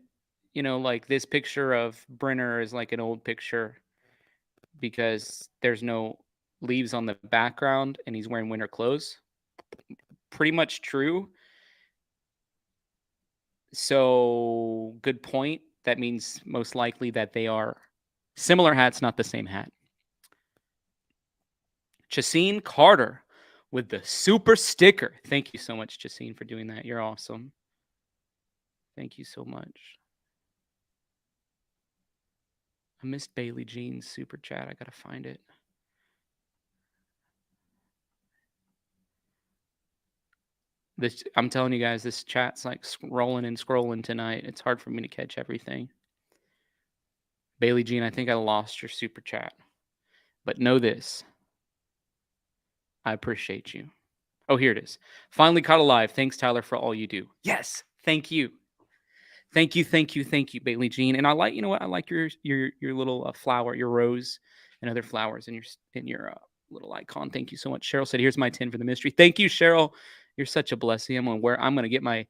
like this picture of Brenner is like an old picture because there's no leaves on the background and he's wearing winter clothes. Pretty much true. So good point. That means most likely that they are similar hats, not the same hat. Chasine Carter with the super sticker. Thank you so much, Chasine, for doing that. You're awesome. Thank you so much. I missed Bailey Jean's super chat. I got to find it. I'm telling you guys, this chat's like scrolling and scrolling tonight. It's hard for me to catch everything. Bailey Jean, I think I lost your super chat. But know this. I appreciate you. Oh, here it is. Finally caught alive. Thanks, Tyler, for all you do. Yes. Thank you. Thank you, Bailey Jean. And I like, I like your little flower, your rose, and other flowers in your little icon. Thank you so much. Cheryl said, "Here's my 10 for the mystery." Thank you, Cheryl. You're such a blessing. I'm gonna get my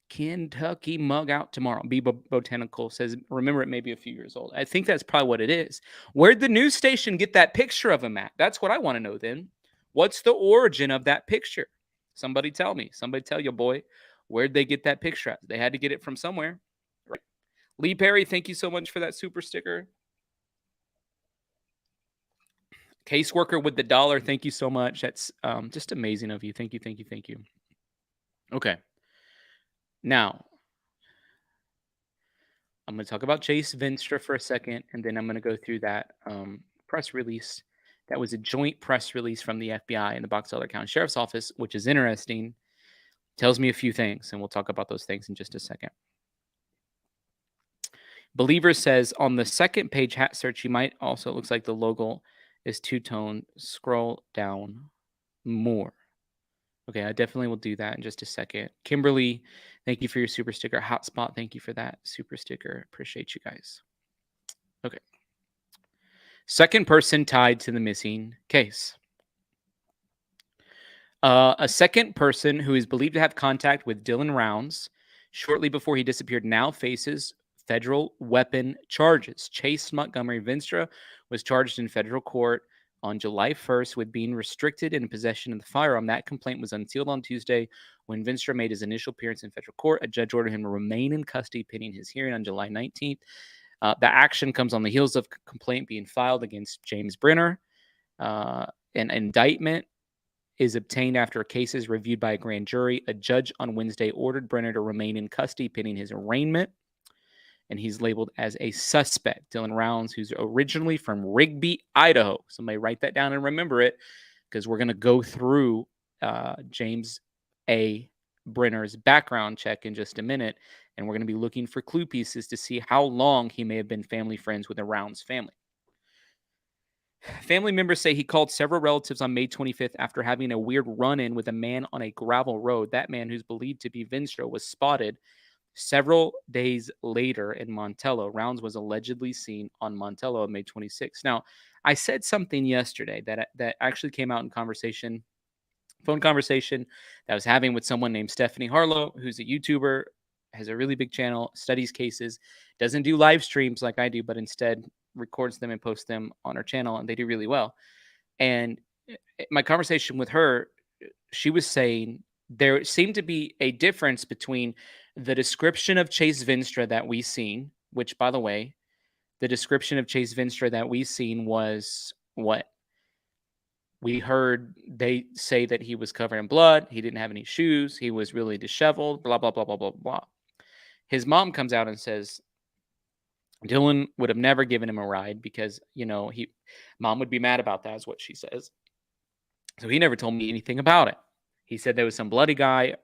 Kentucky mug out tomorrow. B Botanical says, "Remember, it may be a few years old." I think that's probably what it is. Where'd the news station get that picture of him at? That's what I want to know. Then, what's the origin of that picture? Somebody tell me. Somebody tell your boy. Where'd they get that picture at? They had to get it from somewhere. Right? Lee Perry, thank you so much for that super sticker. Caseworker with the $1, thank you so much. That's just amazing of you. Thank you, thank you, thank you. Okay. Now, I'm going to talk about Chase Vinstra for a second, and then I'm going to go through that press release. That was a joint press release from the FBI and the Box Elder County Sheriff's Office, which is interesting. Tells me a few things, and we'll talk about those things in just a second. Believer says on the second page hat search, you might also, it looks like the logo is two-tone. Scroll down more. Okay, I definitely will do that in just a second. Kimberly, thank you for your super sticker. Hotspot, thank you for that super sticker. Appreciate you guys. Okay. Second person tied to the missing case. A second person who is believed to have contact with Dylan Rounds shortly before he disappeared now faces federal weapon charges. Chase Montgomery Vinstra was charged in federal court on July 1st with being restricted in possession of the firearm. That complaint was unsealed on Tuesday when Vinstra made his initial appearance in federal court. A judge ordered him to remain in custody pending his hearing on July 19th. The action comes on the heels of a complaint being filed against James Brenner. An indictment is obtained after a case is reviewed by a grand jury. A judge on Wednesday ordered Brenner to remain in custody pending his arraignment, and he's labeled as a suspect. Dylan Rounds, who's originally from Rigby, Idaho. Somebody write that down and remember it, because we're going to go through James A. Brenner's background check in just a minute, and we're going to be looking for clue pieces to see how long he may have been family friends with the Rounds family. Family members say he called several relatives on May 25th after having a weird run-in with a man on a gravel road. That man, who's believed to be Vinstra, was spotted several days later in Montello. Rounds was allegedly seen on Montello on May 26th. Now, I said something yesterday that actually came out in phone conversation that I was having with someone named Stephanie Harlow, who's a YouTuber, has a really big channel, studies cases, doesn't do live streams like I do, but instead records them and posts them on her channel, and they do really well. And my conversation with her, she was saying there seemed to be a difference between the description of Chase Vinstra that we seen, which, by the way, the description of Chase Vinstra that we seen was what? We heard they say that he was covered in blood. He didn't have any shoes. He was really disheveled, blah, blah, blah, blah, blah, blah. His mom comes out and says Dylan would have never given him a ride because, mom would be mad about that, is what she says. So he never told me anything about it. He said there was some bloody guy,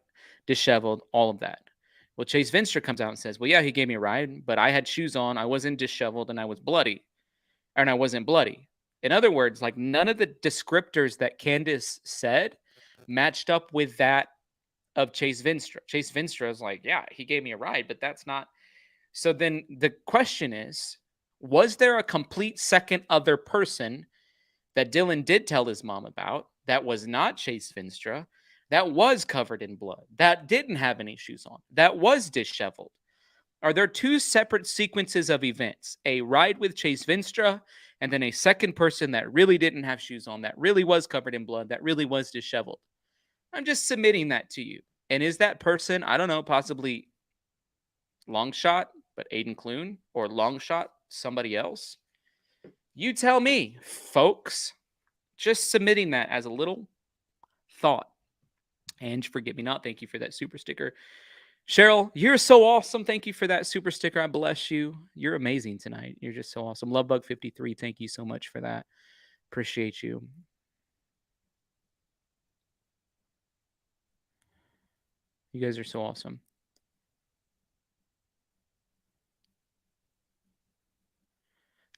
disheveled, all of that. Well, Chase Vinstra comes out and says, well, yeah, he gave me a ride, but I had shoes on. I wasn't disheveled and I was bloody. And I wasn't bloody. In other words, like, none of the descriptors that Candace said matched up with that of Chase Vinstra. Chase Vinstra is like, yeah, he gave me a ride, but that's not. So then the question is, was there a complete second other person that Dylan did tell his mom about that was not Chase Vinstra, that was covered in blood, that didn't have any shoes on, that was disheveled? Are there two separate sequences of events? A ride with Chase Vinstra, and then a second person that really didn't have shoes on, that really was covered in blood, that really was disheveled? I'm just submitting that to you. And is that person, I don't know, possibly long shot, but Aiden Clune, or long shot, somebody else? You tell me, folks. Just submitting that as a little thought. And forget me not, thank you for that super sticker. Cheryl, you're so awesome. Thank you for that super sticker. I bless you. You're amazing tonight. You're just so awesome. Lovebug53, thank you so much for that. Appreciate you. You guys are so awesome.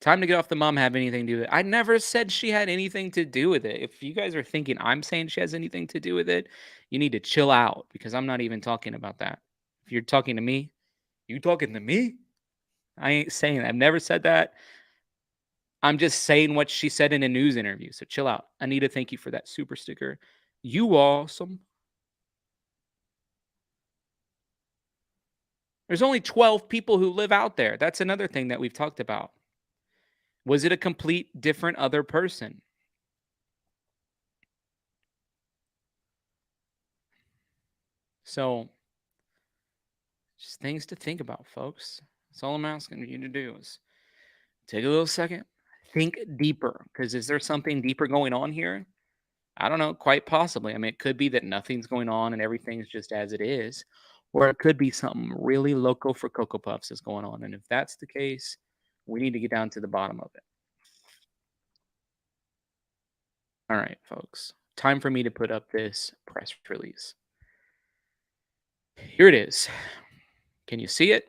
Time to get off the mom have anything to do with it. I never said she had anything to do with it. If you guys are thinking I'm saying she has anything to do with it, you need to chill out, because I'm not even talking about that. If you're talking to me, you talking to me? I ain't saying that. I've never said that. I'm just saying what she said in a news interview. So chill out. Anita, thank you for that super sticker. You awesome. There's only 12 people who live out there. That's another thing that we've talked about. Was it a complete different other person? So, just things to think about, folks. That's all I'm asking you to do is take a little second, think deeper, because is there something deeper going on here? I don't know, quite possibly. I mean, it could be that nothing's going on and everything's just as it is, or it could be something really loco for Cocoa Puffs is going on. And if that's the case, we need to get down to the bottom of it. All right, folks, time for me to put up this press release. Here it is. Can you see it?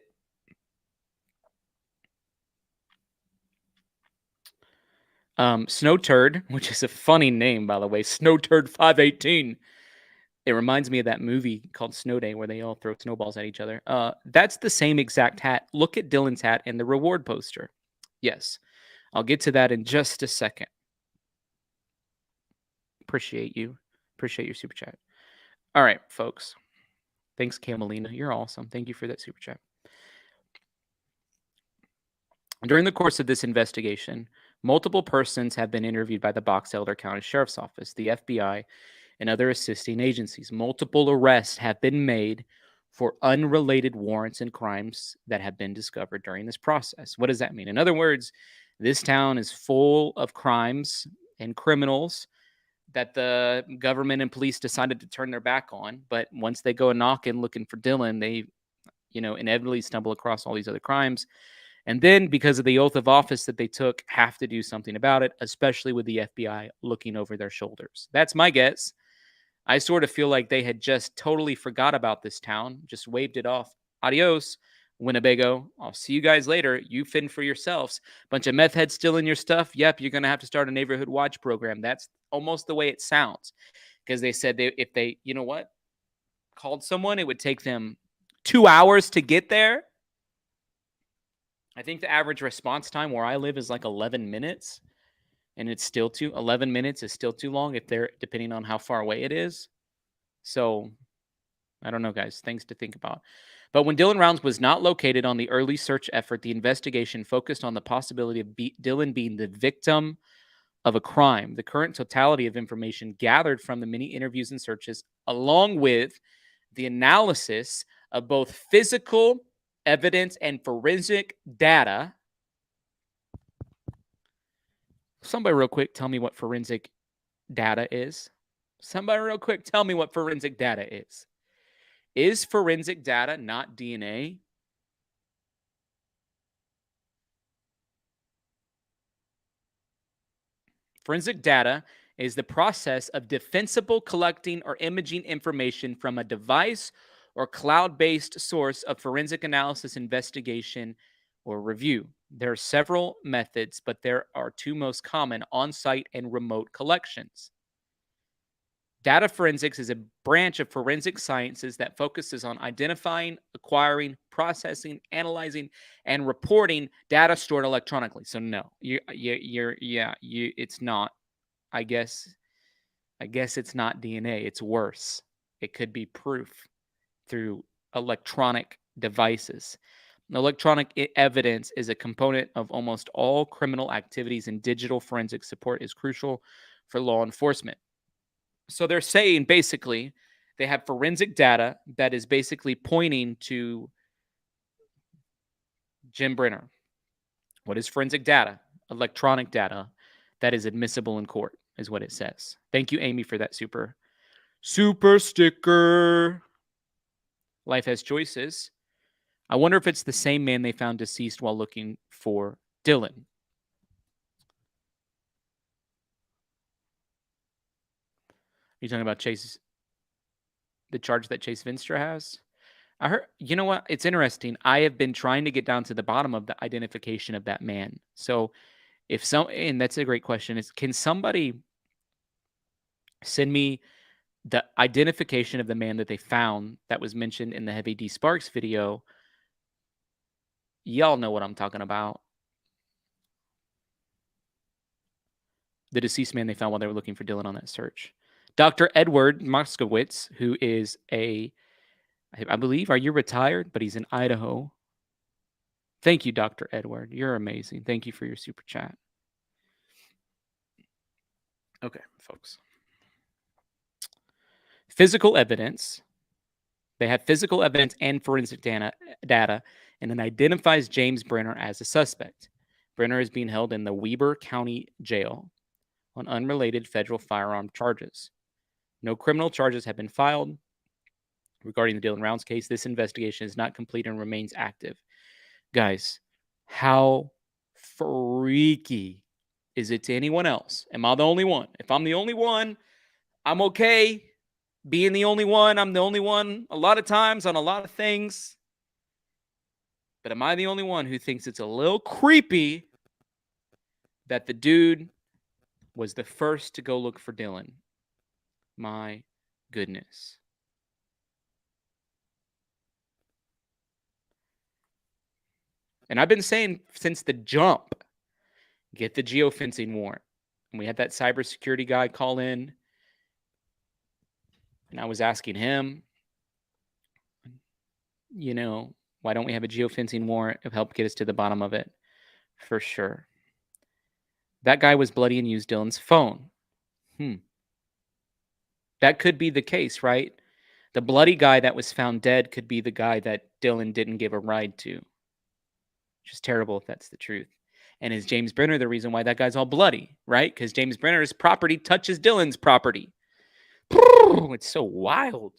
Snow Turd, which is a funny name, by the way, Snow Turd 518. It reminds me of that movie called Snow Day where they all throw snowballs at each other. That's the same exact hat. Look at Dylan's hat and the reward poster. Yes, I'll get to that in just a second. Appreciate you. Appreciate your super chat. All right, folks. Thanks, Camelina. You're awesome. Thank you for that super chat. During the course of this investigation, multiple persons have been interviewed by the Box Elder County Sheriff's Office, the FBI, and other assisting agencies. Multiple arrests have been made for unrelated warrants and crimes that have been discovered during this process. What does that mean? In other words, this town is full of crimes and criminals that the government and police decided to turn their back on. But once they go knocking looking for Dylan, they, inevitably stumble across all these other crimes. And then, because of the oath of office that they took, have to do something about it, especially with the FBI looking over their shoulders. That's my guess. I sort of feel like they had just totally forgot about this town, just waved it off. Adios, Winnebago. I'll see you guys later. You fend for yourselves. Bunch of meth heads still in your stuff. Yep, you're going to have to start a neighborhood watch program. That's almost the way it sounds. Because they said if they, called someone, it would take them 2 hours to get there. I think the average response time where I live is like 11 minutes. And it's still 11 minutes is still too long depending on how far away it is. So I don't know, guys. Things to think about. But when Dylan Rounds was not located on the early search effort, the investigation focused on the possibility of Dylan being the victim of a crime. The current totality of information gathered from the many interviews and searches, along with the analysis of both physical evidence and forensic data. Somebody real quick, tell me what forensic data is. Somebody real quick, tell me what forensic data is. Is forensic data not DNA? Forensic data is the process of defensible collecting or imaging information from a device or cloud-based source of forensic analysis, investigation, or review. There are several methods, but there are two most common: on-site and remote collections. Data forensics is a branch of forensic sciences that focuses on identifying, acquiring, processing, analyzing, and reporting data stored electronically. So no, it's not. I guess it's not DNA. It's worse. It could be proof through electronic devices. Electronic evidence is a component of almost all criminal activities, and digital forensic support is crucial for law enforcement. So they're saying basically they have forensic data that is basically pointing to Jim Brenner. What is forensic data? Electronic data that is admissible in court is what it says. Thank you, Amy, for that super sticker. Life has choices. I wonder if it's the same man they found deceased while looking for Dylan. Are you talking about the charge that Chase Vinstra has? I heard, you know what? It's interesting. I have been trying to get down to the bottom of the identification of that man. So and that's a great question, can somebody send me the identification of the man that they found that was mentioned in the Heavy D Sparks video? Y'all know what I'm talking about. The deceased man they found while they were looking for Dylan on that search. Dr. Edward Moskowitz, who is I believe, are you retired? But he's in Idaho. Thank you, Dr. Edward. You're amazing. Thank you for your super chat. Okay, folks. Physical evidence They have physical evidence and forensic data, and it identifies James Brenner as a suspect. Brenner is being held in the Weber County Jail on unrelated federal firearm charges. No criminal charges have been filed regarding the Dylan Rounds case. This investigation is not complete and remains active. Guys, how freaky is it to anyone else? Am I the only one? If I'm the only one, I'm okay being the only one. I'm the only one a lot of times on a lot of things. But am I the only one who thinks it's a little creepy that the dude was the first to go look for Dylan? My goodness. And I've been saying since the jump, get the geofencing warrant. And we had that cybersecurity guy call in. And I was asking him, you know, why don't we have a geofencing warrant to help get us to the bottom of it? For sure. That guy was bloody and used Dylan's phone. That could be the case, right? The bloody guy that was found dead could be the guy that Dylan didn't give a ride to. Just terrible if that's the truth. And is James Brenner the reason why that guy's all bloody, right? Because James Brenner's property touches Dylan's property. It's so wild.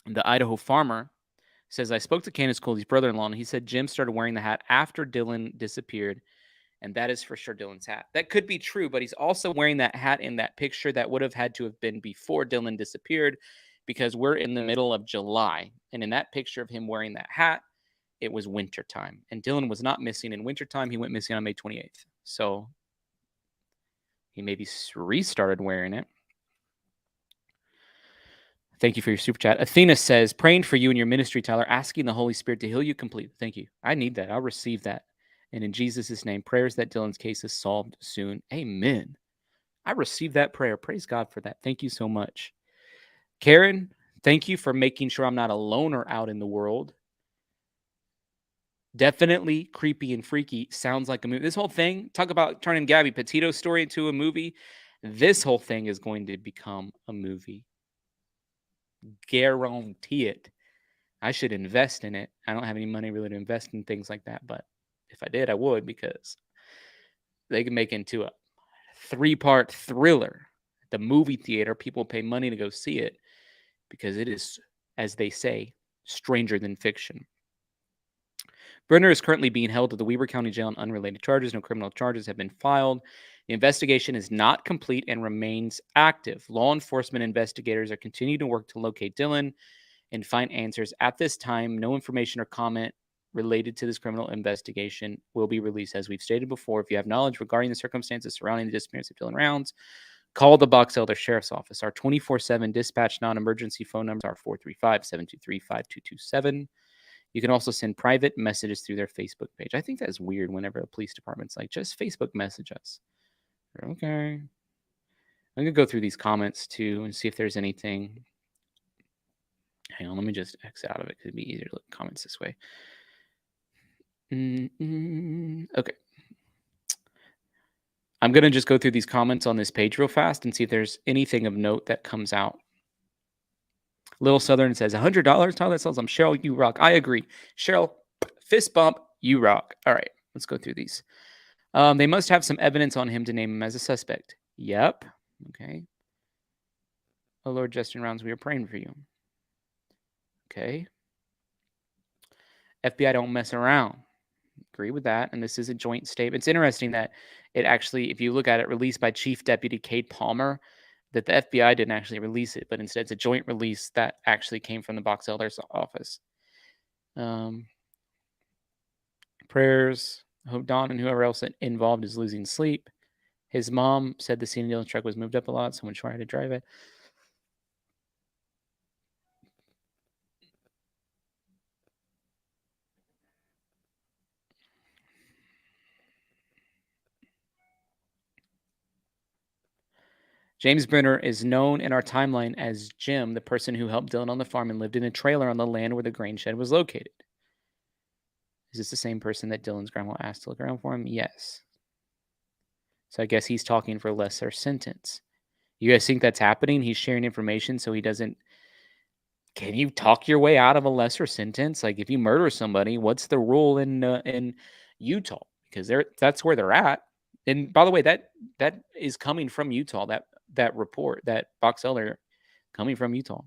The Idaho farmer says, I spoke to Candace Cooley's brother-in-law, and he said Jim started wearing the hat after Dylan disappeared, and that is for sure Dylan's hat. That could be true, but he's also wearing that hat in that picture that would have had to have been before Dylan disappeared, because we're in the middle of July, and in that picture of him wearing that hat, it was wintertime, and Dylan was not missing in wintertime. He went missing on May 28th, so he maybe restarted wearing it. Thank you for your super chat. Athena says, praying for you and your ministry, Tyler, asking the Holy Spirit to heal you completely. Thank you. I need that. I'll receive that. And in Jesus' name, prayers that Dylan's case is solved soon. Amen. I received that prayer. Praise God for that. Thank you so much. Karen, thank you for making sure I'm not a loner out in the world. Definitely creepy and freaky. Sounds like a movie. This whole thing, talk about turning Gabby Petito's story into a movie. This whole thing is going to become a movie. Guarantee it. I should invest in it. I don't have any money really to invest in things like that, but if I did, I would, because they can make it into a 3-part thriller. At the movie theater, people pay money to go see it because it is, as they say, stranger than fiction. Brenner is currently being held at the Weber County Jail on unrelated charges. No criminal charges have been filed. The investigation is not complete and remains active. Law enforcement investigators are continuing to work to locate Dylan and find answers. At this time, no information or comment related to this criminal investigation will be released. As we've stated before, if you have knowledge regarding the circumstances surrounding the disappearance of Dylan Rounds, call the Box Elder Sheriff's Office. Our 24/7 dispatch non-emergency phone numbers are 435-723-5227. You can also send private messages through their Facebook page. I think that's weird whenever a police department's like, just Facebook message us. Okay. I'm going to go through these comments too and see if there's anything. Hang on, let me just X out of it because it'd be easier to look at comments this way. Okay. I'm going to just go through these comments on this page real fast and see if there's anything of note that comes out. Little Southern says, $100, Tyler, that sells. I'm Cheryl, you rock. I agree. Cheryl, fist bump, you rock. All right, let's go through these. They must have some evidence on him to name him as a suspect. Yep. Okay. Oh, Lord Justin Rounds, we are praying for you. Okay. FBI don't mess around. Agree with that. And this is a joint statement. It's interesting that it actually, if you look at it, released by Chief Deputy Cade Palmer, that the FBI didn't actually release it, but instead it's a joint release that actually came from the Box Elder's office. Prayers. I hope Don and whoever else involved is losing sleep. His mom said the scene in Dylan's truck was moved up a lot. Someone tried to drive it. James Brenner is known in our timeline as Jim, the person who helped Dylan on the farm and lived in a trailer on the land where the grain shed was located. Is this the same person that Dylan's grandma asked to look around for him? Yes. So I guess he's talking for a lesser sentence. You guys think that's happening? He's sharing information so he doesn't can you talk your way out of a lesser sentence? Like if you murder somebody, what's the rule in Utah? Because that's where they're at. And by the way, that is coming from Utah. That report, that Box Elder, coming from Utah.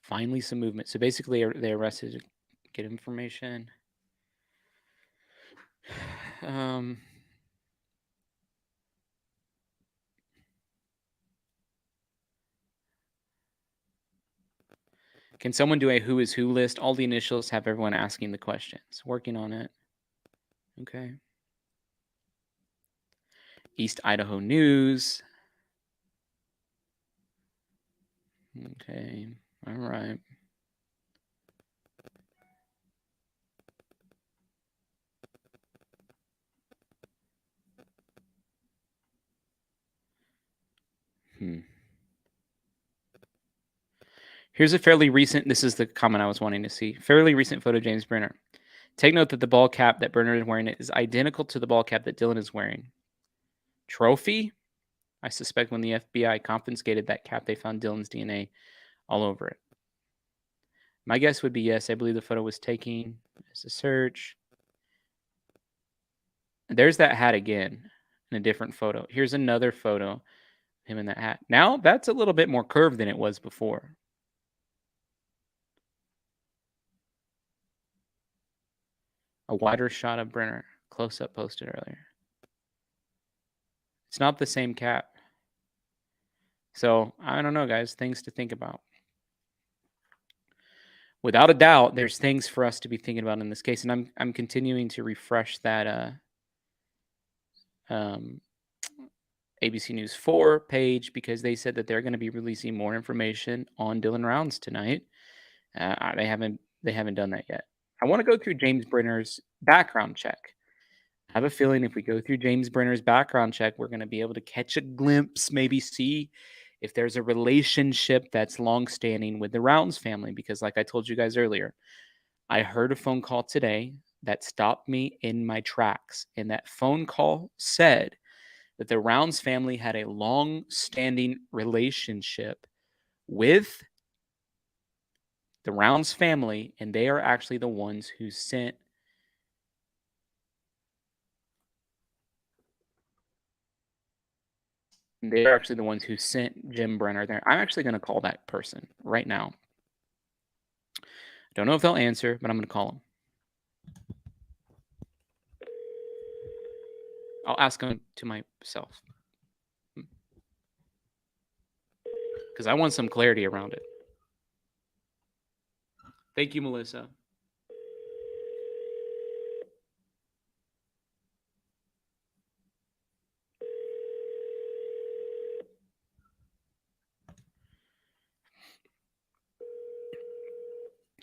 Finally, some movement. So basically, they arrested, get information. Can someone do a who is who list? All the initials, have everyone asking the questions. Working on it. Okay. East Idaho News. Okay. All right. Here's a fairly recent, this is the comment I was wanting to see. Fairly recent photo, James Brenner. Take note that the ball cap that Brenner is wearing is identical to the ball cap that Dylan is wearing. Trophy? I suspect when the FBI confiscated that cap, they found Dylan's DNA all over it. My guess would be yes. I believe the photo was taken as a search. There's that hat again in a different photo. Here's another photo, him in that hat. Now that's a little bit more curved than it was before. A wider shot of Brenner, close-up posted earlier. It's not the same cap. So, I don't know, guys. Things to think about. Without a doubt, there's things for us to be thinking about in this case. And I'm continuing to refresh that ABC News 4 page because they said that they're going to be releasing more information on Dylan Rounds tonight. They haven't done that yet. I want to go through James Brenner's background check. I have a feeling if we go through James Brenner's background check, we're going to be able to catch a glimpse, maybe see if there's a relationship that's longstanding with the Rounds family. Because like I told you guys earlier, I heard a phone call today that stopped me in my tracks. And that phone call said that the Rounds family had a long-standing relationship with the Rounds family, and they are actually the ones who sent Jim Brenner there. I'm actually going to call that person right now. Don't know if they'll answer, but I'm going to call them. I'll ask them to myself because I want some clarity around it. Thank you, Melissa.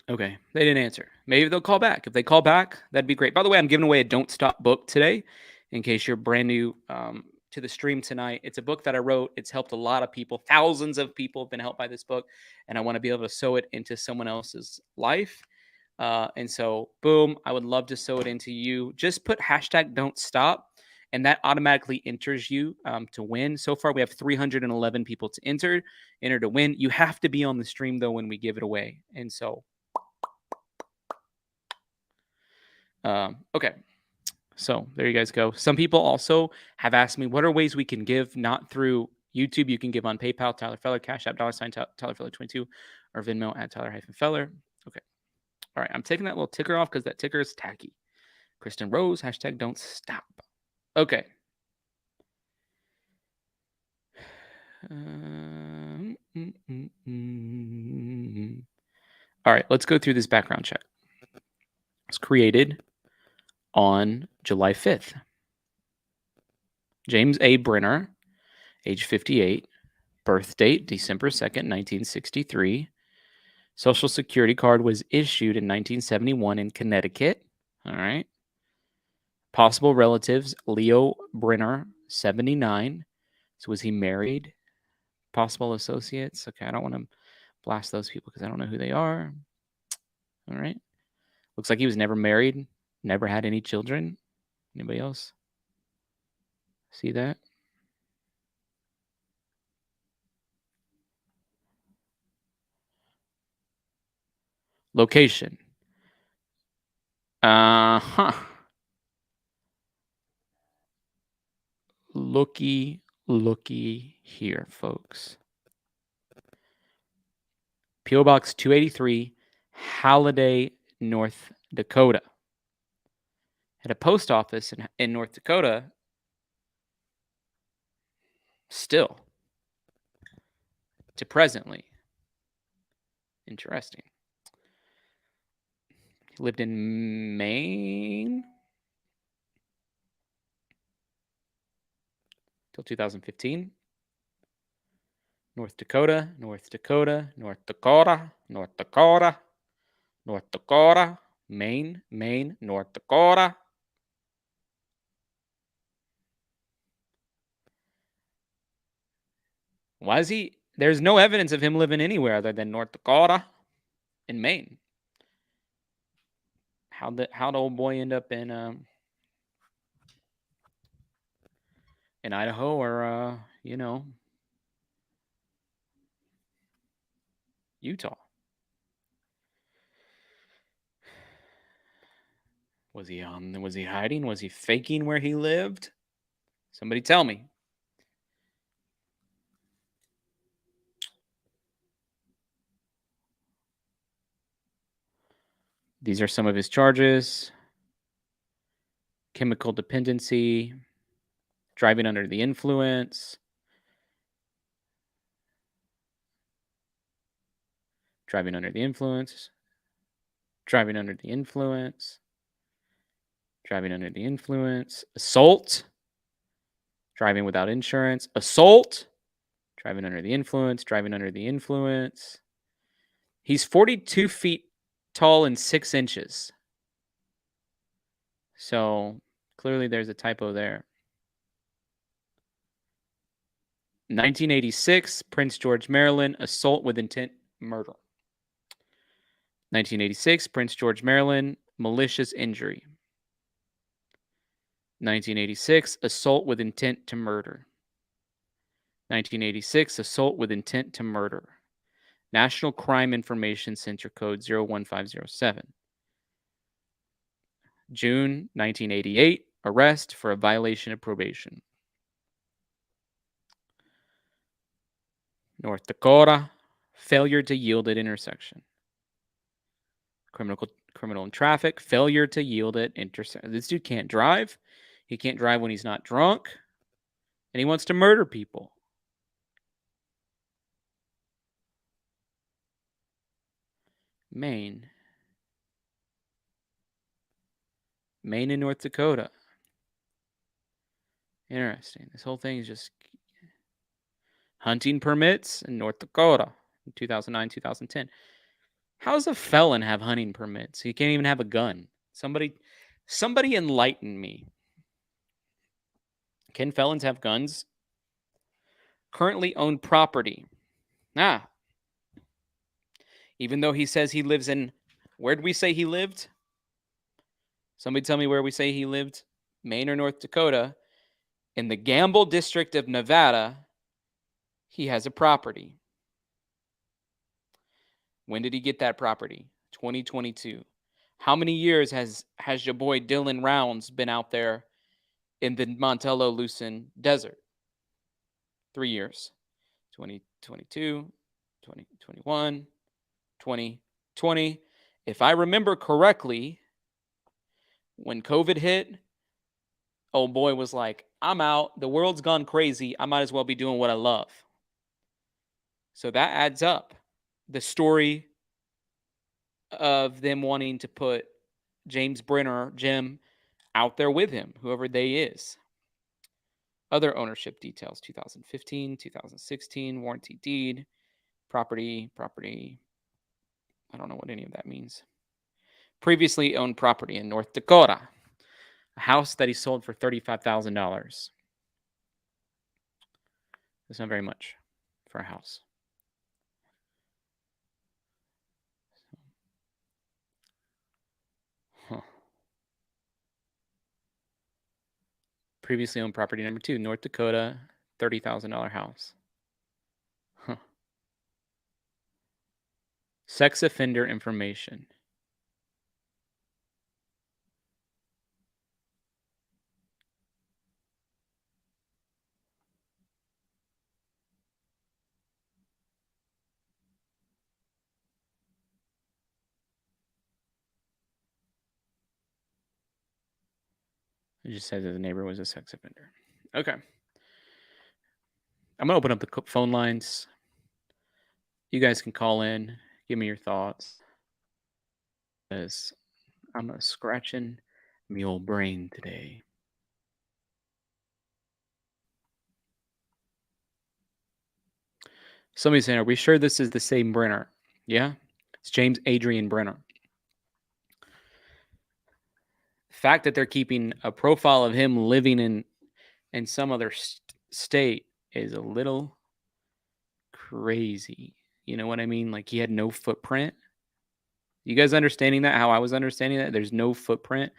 Okay, they didn't answer. Maybe they'll call back. If they call back, that'd be great. By the way, I'm giving away a Don't Stop book today in case you're brand new to the stream tonight. It's a book that I wrote. It's helped a lot of people. Thousands of people have been helped by this book, and I want to be able to sew it into someone else's life. And so, boom, I would love to sew it into you. Just put hashtag Don't Stop, and that automatically enters you to win. So far, we have 311 people to enter to win. You have to be on the stream, though, when we give it away. And so, okay. So there you guys go. Some people also have asked me, what are ways we can give, not through YouTube? You can give on PayPal, Tyler Feller, CashApp, $, Tyler Feller 22, or Venmo at Tyler-Feller. Okay. All right. I'm taking that little ticker off because that ticker is tacky. Kristen Rose, hashtag Don't Stop. Okay. All right. Let's go through this background check. It's created on July 5th. James A. Brenner, age 58, birth date December 2nd, 1963. Social Security card was issued in 1971 in Connecticut. All right. Possible relatives, Leo Brenner, 79. So was he married? Possible associates. Okay, I don't want to blast those people because I don't know who they are. All right. Looks like he was never married, never had any children. Anybody else see that? Location. Looky here, folks. P.O. Box 283, Halliday, North Dakota. At a post office in North Dakota, still, to presently. Interesting. He lived in Maine till 2015. North Dakota, North Dakota, North Dakota, North Dakota, North Dakota, Maine, Maine, North Dakota. Why is he? There's no evidence of him living anywhere other than North Dakota and Maine. How'd the old boy end up in Idaho or Utah? Was he hiding? Was he faking where he lived? Somebody tell me. These are some of his charges. Chemical dependency, driving under the influence, driving under the influence, driving under the influence, driving under the influence, assault, driving without insurance, assault, driving under the influence, driving under the influence. He's 42 feet tall and 6 inches. So clearly there's a typo there. 1986, Prince George, Maryland, assault with intent, murder. 1986, Prince George, Maryland, malicious injury. 1986, assault with intent to murder. 1986, assault with intent to murder. National Crime Information Center Code 01507. June 1988, arrest for a violation of probation. North Dakota, failure to yield at intersection. Criminal and traffic, failure to yield at intersection. This dude can't drive. He can't drive when he's not drunk. And he wants to murder people. Maine and North Dakota. Interesting. This whole thing is just hunting permits in North Dakota in 2009, 2010. How does a felon have hunting permits? He can't even have a gun. Somebody enlighten me. Can felons have guns? Currently owned property. Even though he says he lives in, where did we say he lived? Somebody tell me where we say he lived. Maine or North Dakota. In the Gamble district of Nevada, he has a property. When did he get that property? 2022. How many years has your boy Dylan Rounds been out there in the Montello-Lucin desert? 3 years. 2022, 2021, 2020. If I remember correctly, when COVID hit, old boy was like, I'm out. The world's gone crazy. I might as well be doing what I love. So that adds up. The story of them wanting to put James Brenner, Jim, out there with him, whoever they is. Other ownership details, 2015, 2016, warranty deed, property. I don't know what any of that means. Previously owned property in North Dakota. A house that he sold for $35,000. That's not very much for a house. Previously owned property number 2, North Dakota, $30,000 house. Sex offender information. It just says that the neighbor was a sex offender. Okay. I'm going to open up the phone lines. You guys can call in, give me your thoughts. Because I'm scratching my old brain today. Somebody's saying, are we sure this is the same Brenner? Yeah, it's James Adrian Brenner. The fact that they're keeping a profile of him living in some other state is a little crazy. You know what I mean? Like, he had no footprint. You guys understanding that? How I was understanding that? There's no footprint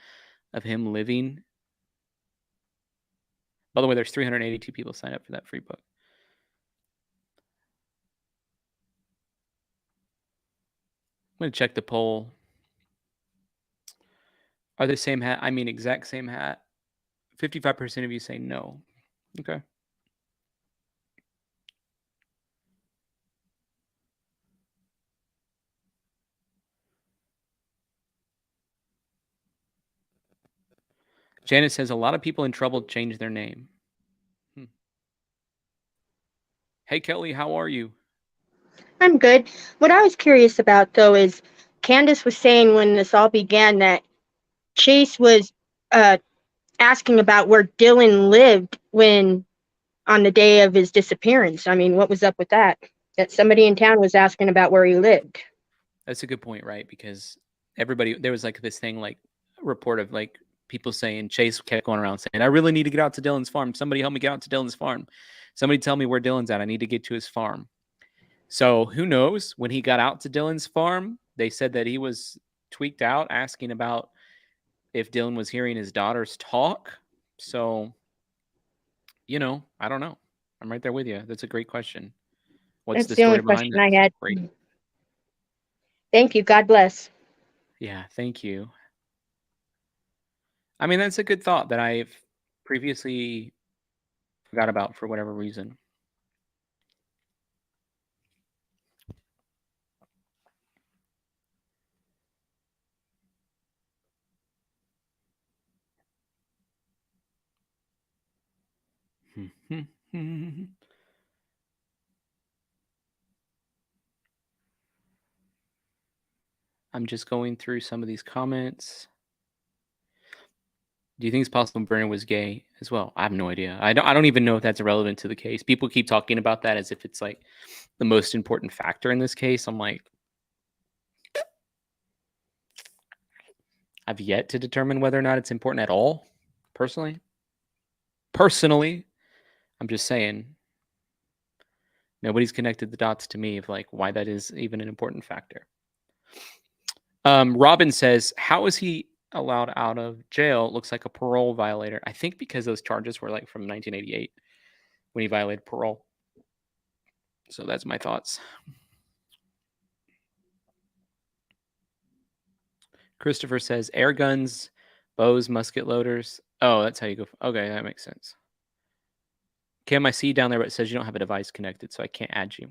of him living. By the way, there's 382 people signed up for that free book. I'm going to check the poll. Are they the same hat? I mean, exact same hat. 55% of you say no. Okay. Janice says a lot of people in trouble change their name. Hey, Kelly, how are you? I'm good. What I was curious about, though, is Candace was saying when this all began that Chase was asking about where Dylan lived on the day of his disappearance. I mean, what was up with that? That somebody in town was asking about where he lived. That's a good point, right? Because there was like this thing, like report of like people saying, Chase kept going around saying, I really need to get out to Dylan's farm. Somebody help me get out to Dylan's farm. Somebody tell me where Dylan's at. I need to get to his farm. So who knows? When he got out to Dylan's farm, they said that he was tweaked out, asking about if Dylan was hearing his daughters talk. So, I don't know. I'm right there with you. That's a great question. What's That's the only question I had. Great. Thank you. God bless. Yeah, thank you. I mean, that's a good thought that I've previously forgot about for whatever reason. I'm just going through some of these comments. Do you think it's possible Brenner was gay as well? I have no idea. I don't even know if that's relevant to the case. People keep talking about that as if it's like the most important factor in this case. I'm like, I've yet to determine whether or not it's important at all, personally. I'm just saying, nobody's connected the dots to me of like why that is even an important factor. Robin says, how is he allowed out of jail? Looks like a parole violator. I think because those charges were like from 1988 when he violated parole. So that's my thoughts. Christopher says, air guns, bows, musket loaders. Oh, that's how you go. Okay, that makes sense. Kim, I see you down there, but it says you don't have a device connected, so I can't add you.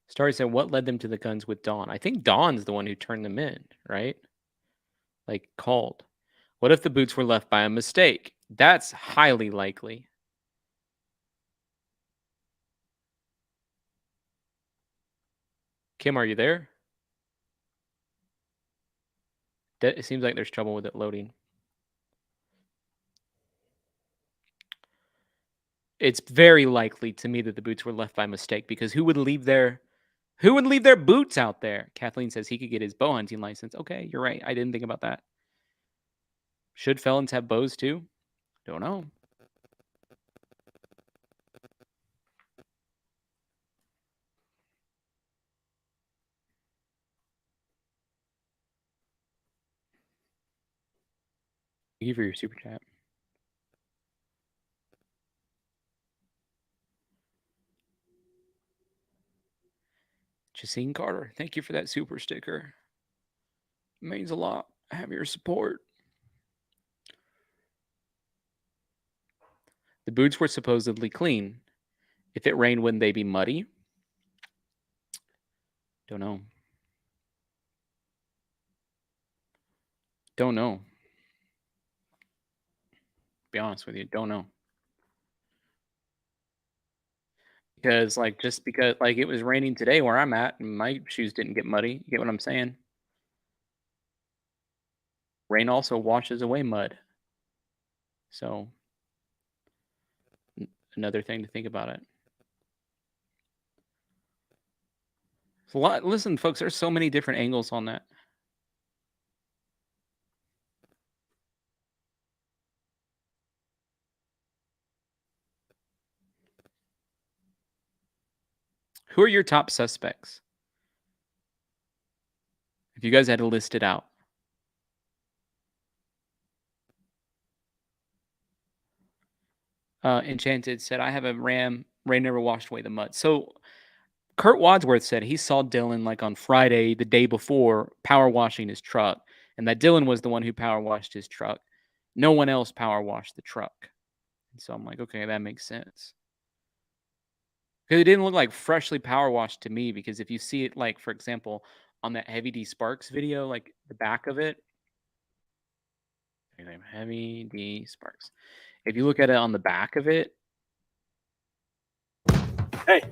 Starry said, what led them to the guns with Dawn? I think Dawn's the one who turned them in, right? Like, called. What if the boots were left by a mistake? That's highly likely. Kim, are you there? It seems like there's trouble with it loading. It's very likely to me that the boots were left by mistake, because who would leave their boots out there? Kathleen says he could get his bow hunting license. Okay, you're right. I didn't think about that. Should felons have bows too? Don't know. Thank you for your super chat. Jacine Carter, thank you for that super sticker. It means a lot. I have your support. The boots were supposedly clean. If it rained, wouldn't they be muddy? Don't know. Don't know. Be honest with you, don't know. Because just because it was raining today where I'm at, and my shoes didn't get muddy. You get what I'm saying? Rain also washes away mud. So another thing to think about it. It's a lot. Listen, folks, there's so many different angles on that. Who are your top suspects? If you guys had to list it out. Enchanted said, I have a Ram. Rain never washed away the mud. So Kurt Wadsworth said he saw Dylan on Friday, the day before, power washing his truck. And that Dylan was the one who power washed his truck. No one else power washed the truck. And so I'm like, okay, that makes sense. Because it didn't look like freshly power washed to me. Because if you see it, for example, on that Heavy D Sparks video, the back of it. Heavy D Sparks. If you look at it on the back of it. Hey.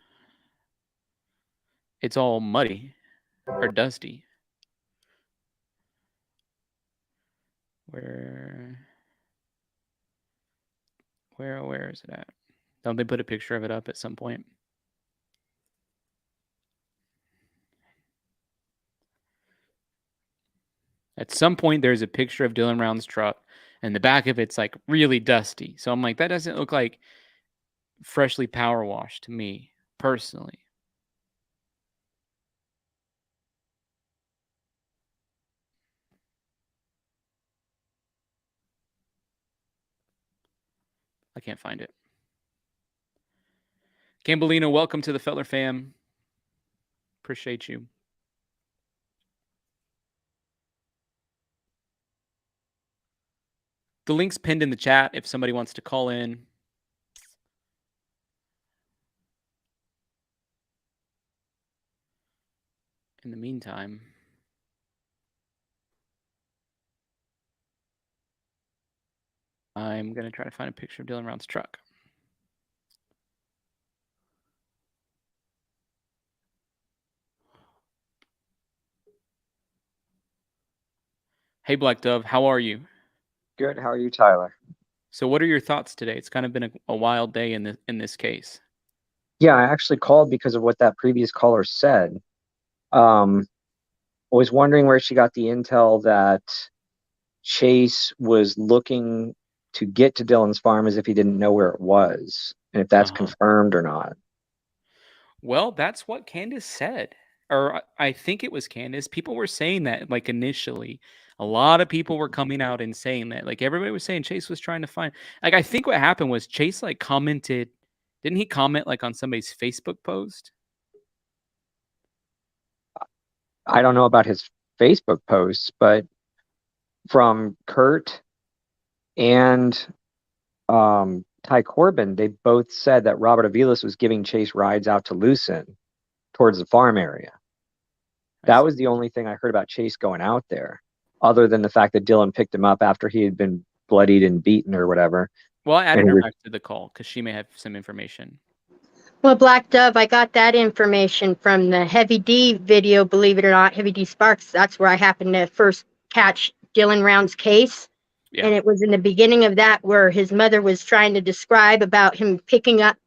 It's all muddy or dusty. Where is it at? Don't they put a picture of it up at some point? At some point, there's a picture of Dylan Round's truck, and the back of it's really dusty. So I'm like, that doesn't look like freshly power washed to me, personally. I can't find it. Cambolino, welcome to the Feller fam. Appreciate you. The link's pinned in the chat if somebody wants to call in. In the meantime, I'm going to try to find a picture of Dylan Round's truck. Hey, Black Dove, how are you? Good. How are you, Tyler? So what are your thoughts today? It's kind of been a wild day in this case. Yeah, I actually called because of what that previous caller said. I was wondering where she got the intel that Chase was looking to get to Dylan's farm as if he didn't know where it was, and if that's confirmed or not. Well, that's what Candace said. Or I think it was Candace. People were saying that initially. A lot of people were coming out and saying that. Everybody was saying Chase was trying to find. I think what happened was Chase commented. Didn't he comment on somebody's Facebook post? I don't know about his Facebook posts, but from Kurt and Ty Corbin, they both said that Robert Aviles was giving Chase rides out to Lucin towards the farm area. That was the only thing I heard about Chase going out there, other than the fact that Dylan picked him up after he had been bloodied and beaten or whatever. Well, I added her back to the call because she may have some information. Well, Black Dove, I got that information from the Heavy D video, believe it or not, Heavy D Sparks. That's where I happened to first catch Dylan Round's case. Yeah. And it was in the beginning of that where his mother was trying to describe about him picking up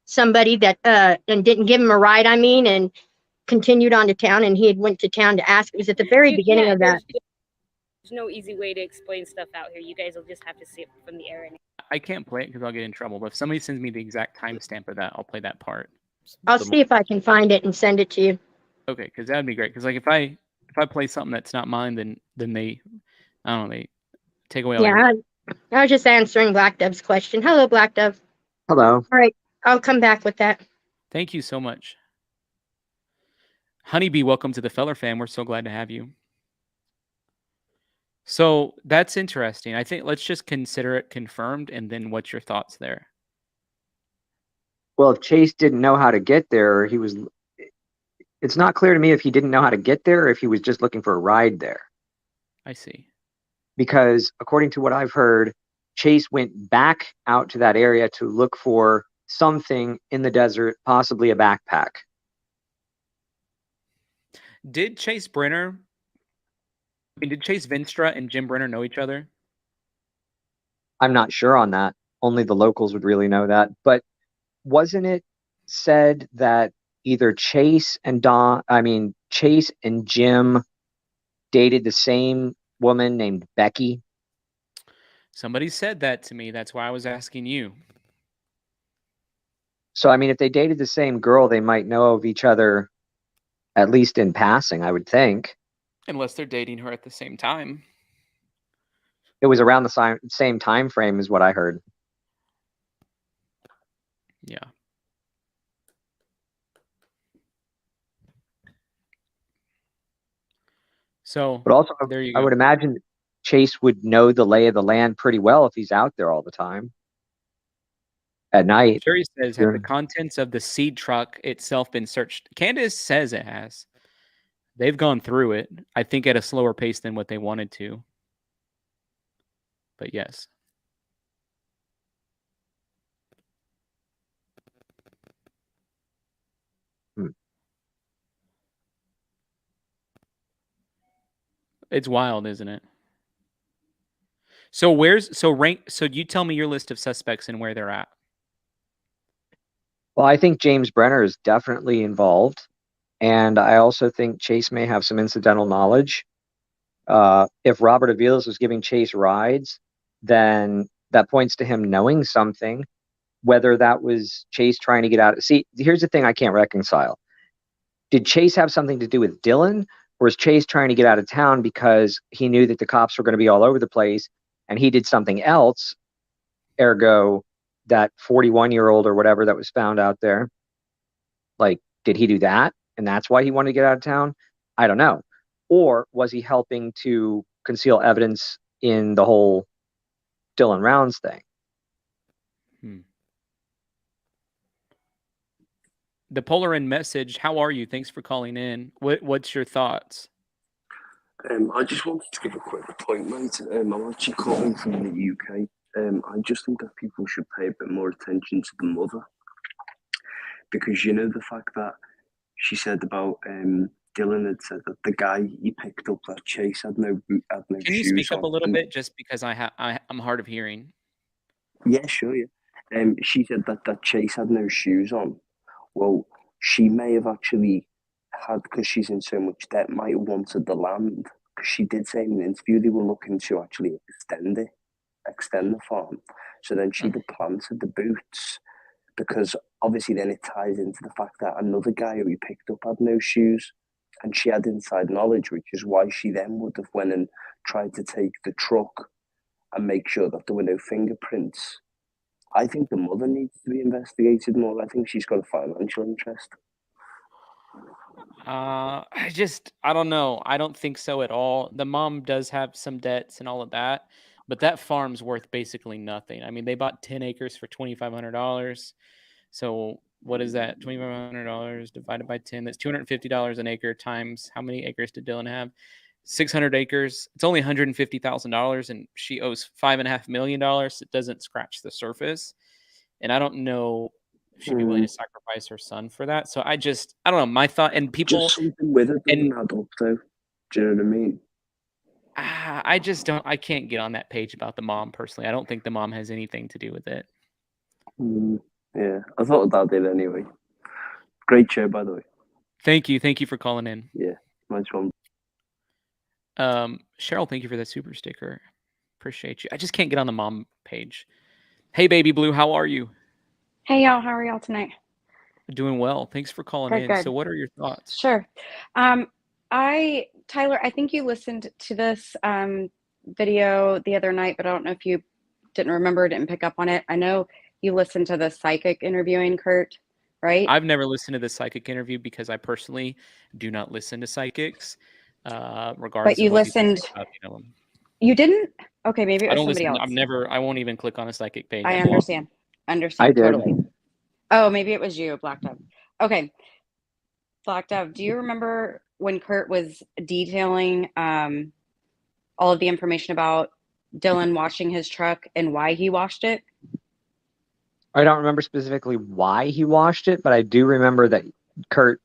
somebody that and didn't give him a ride, and continued on to town, and he had went to town to ask. It was at the very beginning of that. There's no easy way to explain stuff out here. You guys will just have to see it from the air. I can't play it because I'll get in trouble. But if somebody sends me the exact timestamp of that, I'll play that part. I'll see if I can find it and send it to you. Okay, because that'd be great. Because if I play something that's not mine, then they, I don't know, they Take away. All your- Yeah, I was just answering Black Dove's question. Hello, Black Dove. Hello. All right, I'll come back with that. Thank you so much. Honeybee, welcome to the Feller fam. We're so glad to have you. So that's interesting. I think let's just consider it confirmed, and then what's your thoughts there? Well, if Chase didn't know how to get there, it's not clear to me if he didn't know how to get there or if he was just looking for a ride there. I see. Because according to what I've heard, Chase went back out to that area to look for something in the desert, possibly a backpack. Did Chase Brenner, did Chase Vinstra and Jim Brenner know each other? I'm not sure on that. Only the locals would really know that. But wasn't it said that either Chase and Jim dated the same woman named Becky? Somebody said that to me. That's why I was asking you. So, I mean, if they dated the same girl, they might know of each other, at least in passing, I would think. Unless they're dating her at the same time. It was around the same time frame is what I heard. Yeah. So, but also, there you go. I would imagine Chase would know the lay of the land pretty well if he's out there all the time at night. Sherry says, have the contents of the seed truck itself been searched? Candace says it has. They've gone through it, I think at a slower pace than what they wanted to. But yes. It's wild, isn't it? So so you tell me your list of suspects and where they're at. Well, I think James Brenner is definitely involved. And I also think Chase may have some incidental knowledge. If Robert Aviles was giving Chase rides, then that points to him knowing something, whether that was Chase trying to get out. See, here's the thing I can't reconcile. Did Chase have something to do with Dylan, or was Chase trying to get out of town because he knew that the cops were going to be all over the place and he did something else, ergo that 41-year-old or whatever that was found out there? Like, did he do that? And that's why he wanted to get out of town? I don't know. Or was he helping to conceal evidence in the whole Dylan Rounds thing? The Polar End message, how are you? Thanks for calling in. What's your thoughts? I just wanted to give a quick point, mate. I'm actually calling from the UK. I just think that people should pay a bit more attention to the mother. Because you know the fact that she said about Dylan had said that the guy he picked up that Chase had no shoes on. Can you speak up a little bit, just because I'm hard of hearing? Yeah, sure. Yeah. She said that Chase had no shoes on. Well, she may have actually had, because she's in so much debt, might have wanted the land. Because she did say in an interview they were looking to actually extend the farm. So then she'd have planted the boots, because obviously then it ties into the fact that another guy who he picked up had no shoes, and she had inside knowledge, which is why she then would have went and tried to take the truck and make sure that there were no fingerprints. I think the mother needs to be investigated more. I think she's got a financial interest. I don't know. I don't think so at all. The mom does have some debts and all of that, but that farm's worth basically nothing. I mean, they bought 10 acres for $2,500. So what is that? $2,500 divided by 10. That's $250 an acre times how many acres did Dylan have? 600 acres. It's only $150,000, and she owes $5.5 million. It doesn't scratch the surface. And I don't know if she'd be willing to sacrifice her son for that. So I don't know. My thought, and people just something with it doesn't add up, though. Do you know what I mean? I can't get on that page about the mom personally. I don't think the mom has anything to do with it. Yeah, I thought that did anyway. Great show, by the way. Thank you for calling in. Yeah, nice one. Cheryl, thank you for that super sticker. Appreciate you. I just can't get on the mom page. Hey, baby blue, how are you? Hey, y'all. How are y'all tonight? Doing well. Thanks for calling in. Good. So what are your thoughts? Sure. Tyler, I think you listened to this video the other night, but I don't know if you didn't pick up on it. I know you listened to the psychic interviewing Kurt, right? I've never listened to the psychic interview because I personally do not listen to psychics, regardless But you of what people listened. say about, You didn't? Okay, maybe it I was don't somebody listen. else. I won't even click on a psychic page. I I'm lost. understand I did. totally. Oh, maybe it was you, Black Dove. Okay, Black Dove, do you remember when Kurt was detailing all of the information about Dylan washing his truck and why he washed it? I don't remember specifically why he washed it, but I do remember that Kurt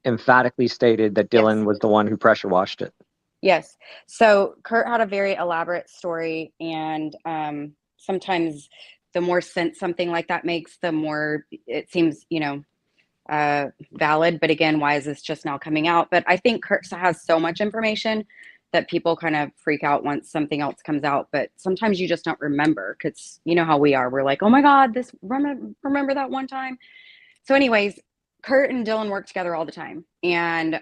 emphatically stated that Dylan Yes. was the one who pressure washed it. Yes. So Kurt had a very elaborate story, and sometimes the more sense something like that makes, the more it seems, valid. But again, why is this just now coming out? But I think Kurt has so much information that people kind of freak out once something else comes out. But sometimes you just don't remember, because you know how we are. We're like, oh my God, remember that one time. So anyways, Kurt and Dylan work together all the time. And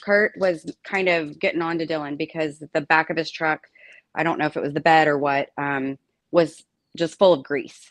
Kurt was kind of getting on to Dylan because the back of his truck, I don't know if it was the bed or what, was just full of grease.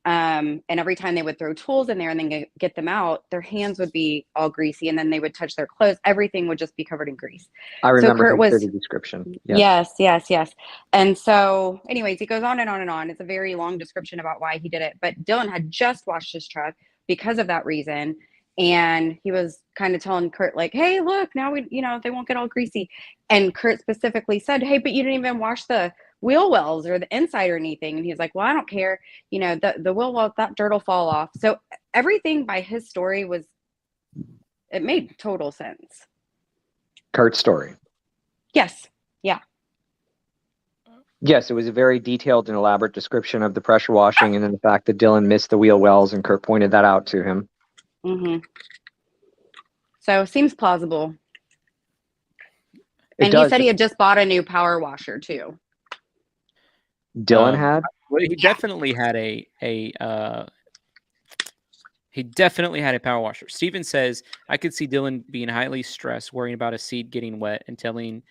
And every time they would throw tools in there and then get them out, their hands would be all greasy, and then they would touch their clothes. Everything would just be covered in grease. I remember Kurt was, the description. Yes. Yes. And so anyways, he goes on and on and on. It's a very long description about why he did it. But Dylan had just washed his truck because of that reason. And he was kind of telling Kurt, like, hey, look, now they won't get all greasy. And Kurt specifically said, hey, but you didn't even wash the wheel wells or the inside or anything. And he's like, well, I don't care. The wheel well, that dirt will fall off. So everything by his story it made total sense. Kurt's story. Yes. Yeah. Yes, it was a very detailed and elaborate description of the pressure washing, and then the fact that Dylan missed the wheel wells, and Kurt pointed that out to him. Mm-hmm. So seems plausible. And he said he had just bought a new power washer too. Dylan had? Well, he definitely had a power washer. Steven says, I could see Dylan being highly stressed, worrying about a seed getting wet and telling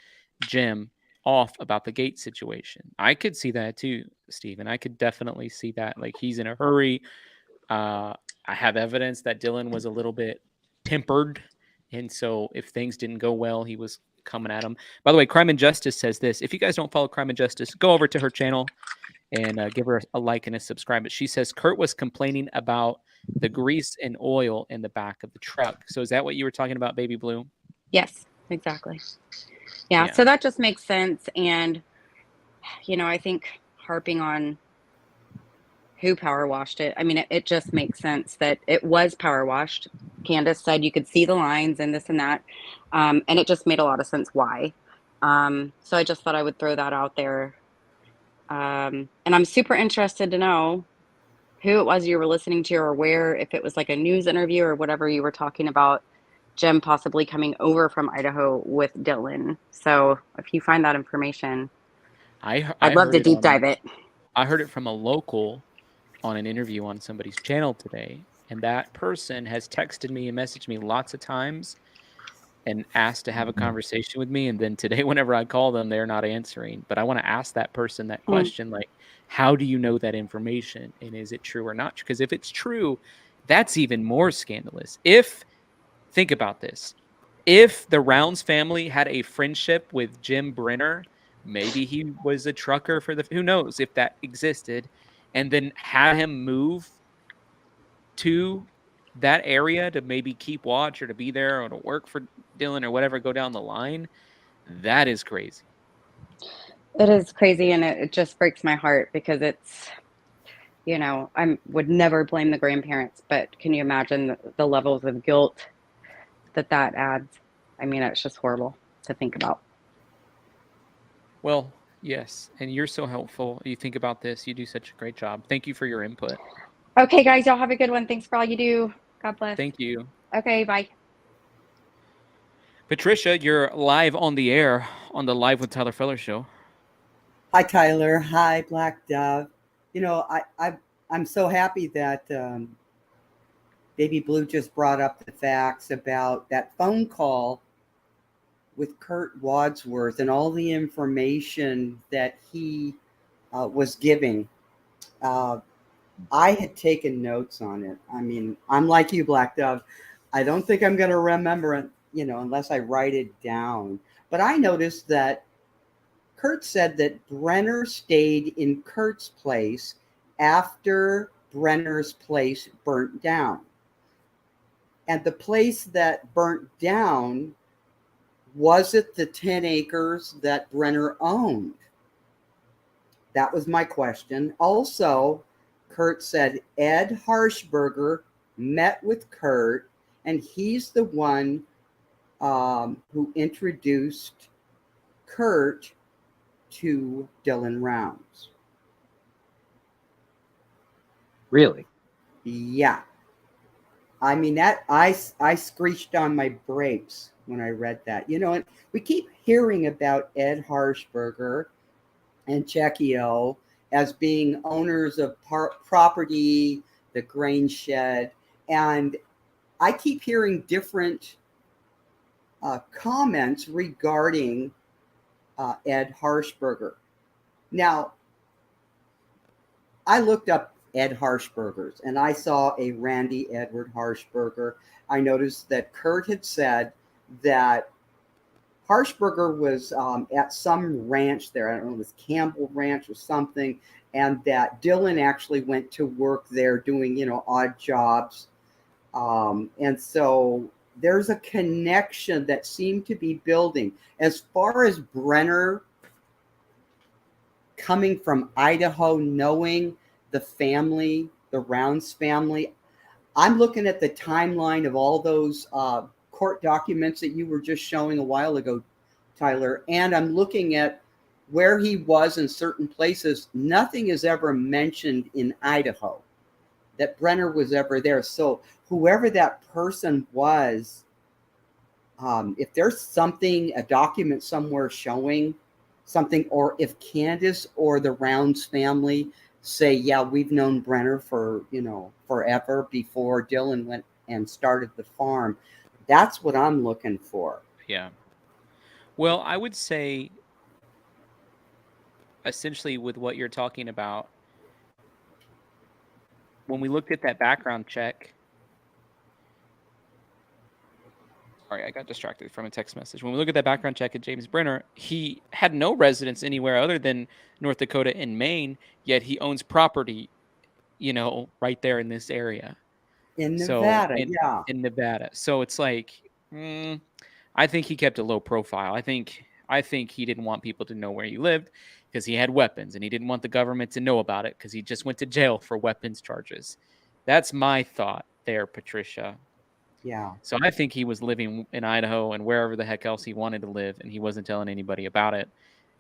Jim off about the gate situation. I could see that too, Steven. I could definitely see that. Like, he's in a hurry. I have evidence that Dylan was a little bit tempered. And so if things didn't go well, he was coming at him. By the way, Crime and Justice says this. If you guys don't follow Crime and Justice, go over to her channel and give her a like and a subscribe. But she says Kurt was complaining about the grease and oil in the back of the truck. So is that what you were talking about, Baby Blue? Yes, exactly. Yeah. So that just makes sense. And, I think harping on who power washed it, I mean, it just makes sense that it was power washed. Candace said you could see the lines and this and that. And it just made a lot of sense why. So I just thought I would throw that out there. And I'm super interested to know who it was you were listening to, or where, if it was like a news interview or whatever you were talking about, Jim possibly coming over from Idaho with Dylan. So if you find that information, I'd love to deep dive it. I heard it from a local on an interview on somebody's channel today. And that person has texted me and messaged me lots of times and asked to have a conversation with me. And then today, whenever I call them, they're not answering. But I want to ask that person that question, like, how do you know that information? And is it true or not? Because if it's true, that's even more scandalous. Think about this. If the Rounds family had a friendship with Jim Brenner, maybe he was a trucker who knows if that existed, and then had him move to that area to maybe keep watch or to be there or to work for Dylan or whatever, go down the line. That is crazy. It is crazy. And it just breaks my heart because it's, I would never blame the grandparents, but can you imagine the levels of guilt that adds? I mean, it's just horrible to think about. Well, yes. And you're so helpful. You think about this. You do such a great job. Thank you for your input. Okay, guys, y'all have a good one. Thanks for all you do. God bless. Thank you. Okay, bye. Patricia, you're live on the air on the Live with Tyler Feller show. Hi, Tyler. Hi, Black Dove. I'm so happy that Baby Blue just brought up the facts about that phone call with Kurt Wadsworth and all the information that he was giving. I had taken notes on it. I mean, I'm like you, Black Dove. I don't think I'm going to remember it, unless I write it down. But I noticed that Kurt said that Brenner stayed in Kurt's place after Brenner's place burnt down. And the place that burnt down, was it the 10 acres that Brenner owned? That was my question. Also, Kurt said Ed Harshberger met with Kurt, and he's the one who introduced Kurt to Dylan Rounds. Really? Yeah. I mean, that I screeched on my brakes when I read that. And we keep hearing about Ed Harshberger and Checchio as being owners of property, the grain shed. And I keep hearing different comments regarding Ed Harshberger. Now, I looked up Ed Harshberger's and I saw a Randy Edward Harshberger. I noticed that Kurt had said that Harshberger was at some ranch there. I don't know, it was Campbell Ranch or something. And that Dylan actually went to work there doing, odd jobs. And so there's a connection that seemed to be building. As far as Brenner coming from Idaho, knowing the family, the Rounds family, I'm looking at the timeline of all those court documents that you were just showing a while ago, Tyler, and I'm looking at where he was in certain places. Nothing is ever mentioned in Idaho that Brenner was ever there. So whoever that person was, if there's something, a document somewhere showing something, or if Candace or the Rounds family say, yeah, we've known Brenner for, forever before Dylan went and started the farm, that's what I'm looking for. Yeah. Well, I would say essentially with what you're talking about, when we looked at that background check, sorry, I got distracted from a text message. When we look at that background check at James Brenner, he had no residence anywhere other than North Dakota and Maine, yet he owns property, right there in this area. In Nevada, in Nevada. So it's like, I think he kept a low profile. I think he didn't want people to know where he lived because he had weapons, and he didn't want the government to know about it because he just went to jail for weapons charges. That's my thought there, Patricia. Yeah. So I think he was living in Idaho and wherever the heck else he wanted to live, and he wasn't telling anybody about it.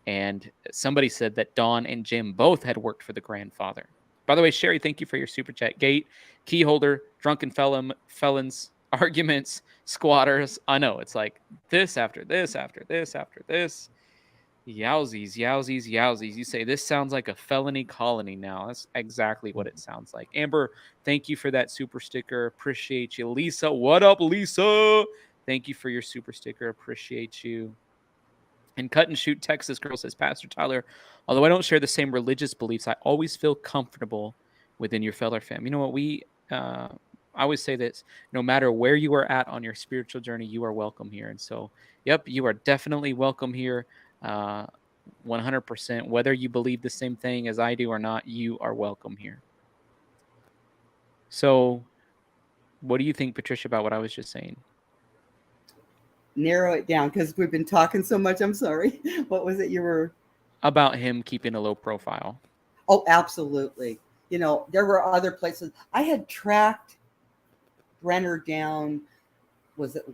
And somebody said that Dawn and Jim both had worked for the grandfather. By the way, Sherry, thank you for your super chat. Gate, key holder, drunken felons, arguments, squatters. I know, it's like this after this after this after this. Yowzies, yowzies, yowzies. You say this sounds like a felony colony now. That's exactly what it sounds like. Amber, thank you for that super sticker. Appreciate you. Lisa, what up, Lisa? Thank you for your super sticker. Appreciate you. And Cut and Shoot Texas Girl says, Pastor Tyler, although I don't share the same religious beliefs, I always feel comfortable within your fellow fam. You know what? I always say this, no matter where you are at on your spiritual journey, you are welcome here. And so, yep, you are definitely welcome here. 100%. Whether you believe the same thing as I do or not, you are welcome here. So what do you think, Patricia, about what I was just saying? Narrow it down because we've been talking so much. I'm sorry. What was it you were about him keeping a low profile? Oh, absolutely. There were other places. I had tracked Brenner down, was it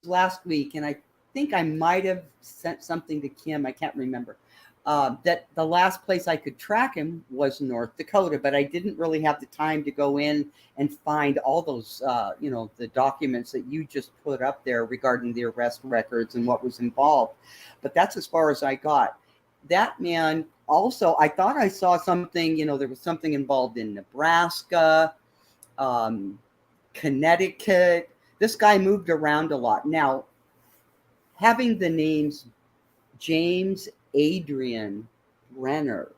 last week, and I think I might have sent something to Kim. I can't remember. That the last place I could track him was North Dakota, but I didn't really have the time to go in and find all those, the documents that you just put up there regarding the arrest records and what was involved. But that's as far as I got. That man also, I thought I saw something, there was something involved in Nebraska, Connecticut. This guy moved around a lot. Now, having the names James Adrian Brenner,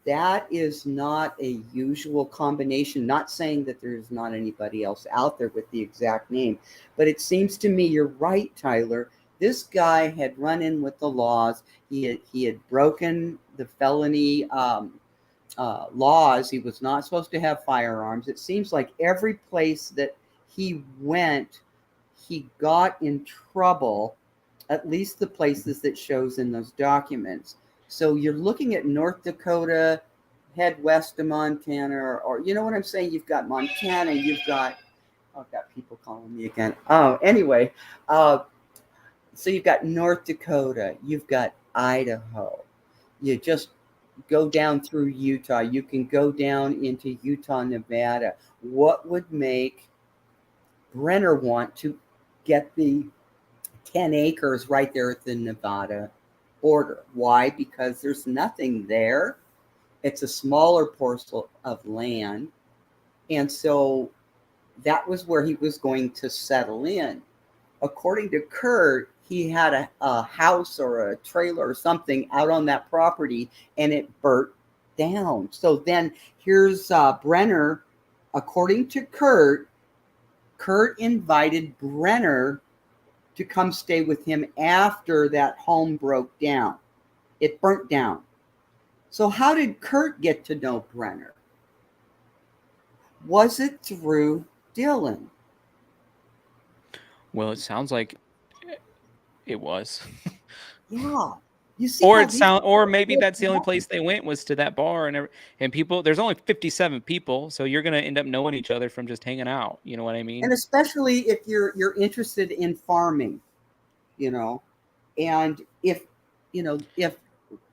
that is not a usual combination. Not saying that there's not anybody else out there with the exact name, but it seems to me, you're right, Tyler. This guy had run in with the laws. He had broken the felony laws. He was not supposed to have firearms. It seems like every place that he went, he got in trouble, at least the places that shows in those documents. So you're looking at North Dakota, head west of Montana, or you know what I'm saying? You've got Montana, you've got, I've got people calling me again. Oh, anyway, so you've got North Dakota, you've got Idaho. You just go down through Utah. You can go down into Utah, Nevada. What would make Brenner want to get the 10 acres right there at the Nevada border? Why? Because there's nothing there. It's a smaller parcel of land. And so that was where he was going to settle in. According to Kurt, he had a house or a trailer or something out on that property, and it burnt down. So then here's Brenner. According to Kurt invited Brenner to come stay with him after that home broke down. It burnt down. So how did Kurt get to know Brenner? Was it through Dylan? Well, it sounds like it was. Yeah. You see, or maybe that's the only place they went was to that bar, and people. There's only 57 people, so you're gonna end up knowing each other from just hanging out. You know what I mean? And especially if you're interested in farming, you know, and if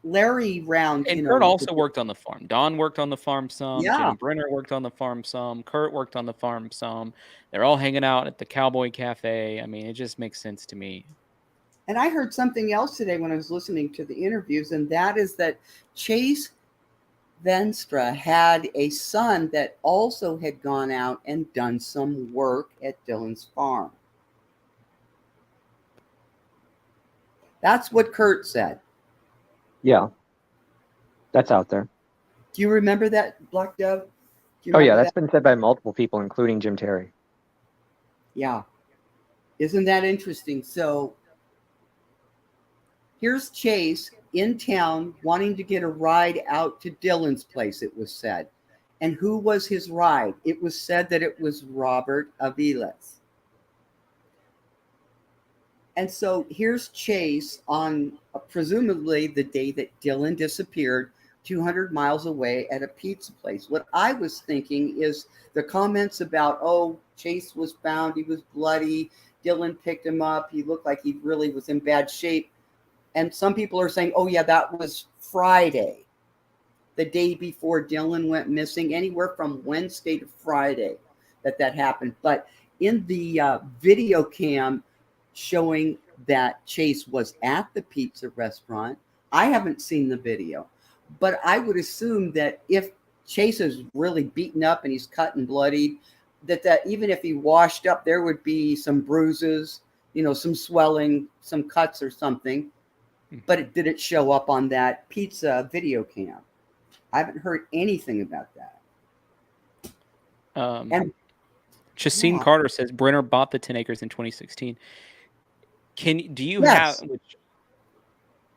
Larry Round, and Kurt also worked on the farm. Don worked on the farm some. Yeah. Jim Brenner worked on the farm some. Kurt worked on the farm some. They're all hanging out at the Cowboy Cafe. I mean, it just makes sense to me. And I heard something else today when I was listening to the interviews, and that is that Chase Venstra had a son that also had gone out and done some work at Dylan's farm. That's what Kurt said. Yeah, that's out there. Do you remember that, Black Dove? Oh, yeah, that's been said by multiple people, including Jim Terry. Yeah. Isn't that interesting? So here's Chase in town wanting to get a ride out to Dylan's place, it was said. And who was his ride? It was said that it was Robert Aviles. And so here's Chase on presumably the day that Dylan disappeared, 200 miles away at a pizza place. What I was thinking is the comments about, oh, Chase was found, he was bloody, Dylan picked him up, he looked like he really was in bad shape. And some people are saying, oh, yeah, that was Friday, the day before Dylan went missing, anywhere from Wednesday to Friday that happened. But in the video cam showing that Chase was at the pizza restaurant, I haven't seen the video, but I would assume that if Chase is really beaten up and he's cut and bloodied, that even if he washed up, there would be some bruises, some swelling, some cuts or something. But it didn't show up on that pizza video cam. I haven't heard anything about that. And Chasine Carter says Brenner bought the 10 acres in 2016. Do you have?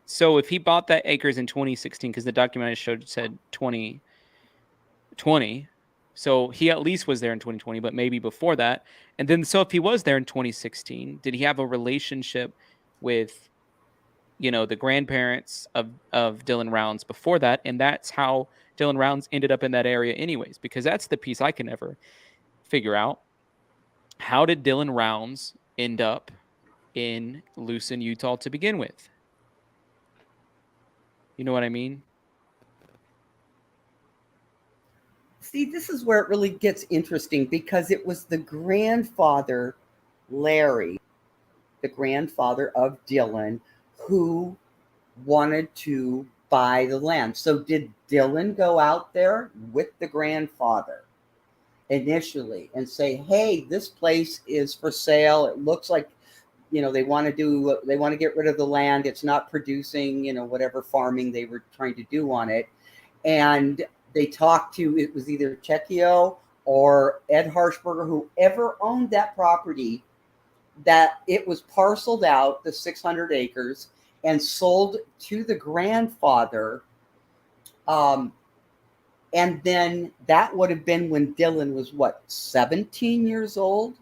So if he bought that acres in 2016, because the document I showed said 2020, so he at least was there in 2020, but maybe before that. And then, so if he was there in 2016, did he have a relationship with, the grandparents of Dylan Rounds before that? And that's how Dylan Rounds ended up in that area anyways, because that's the piece I can never figure out. How did Dylan Rounds end up in Lucin, Utah to begin with? You know what I mean? See, this is where it really gets interesting, because it was the grandfather, Larry, the grandfather of Dylan, who wanted to buy the land. So did Dylan go out there with the grandfather initially and say, hey, this place is for sale. It looks like they want to get rid of the land. It's not producing, whatever farming they were trying to do on it. And they talked to, it was either Checchio or Ed Harshberger, whoever owned that property, that it was parceled out, the 600 acres, and sold to the grandfather. And then that would have been when Dylan was, 17 years old?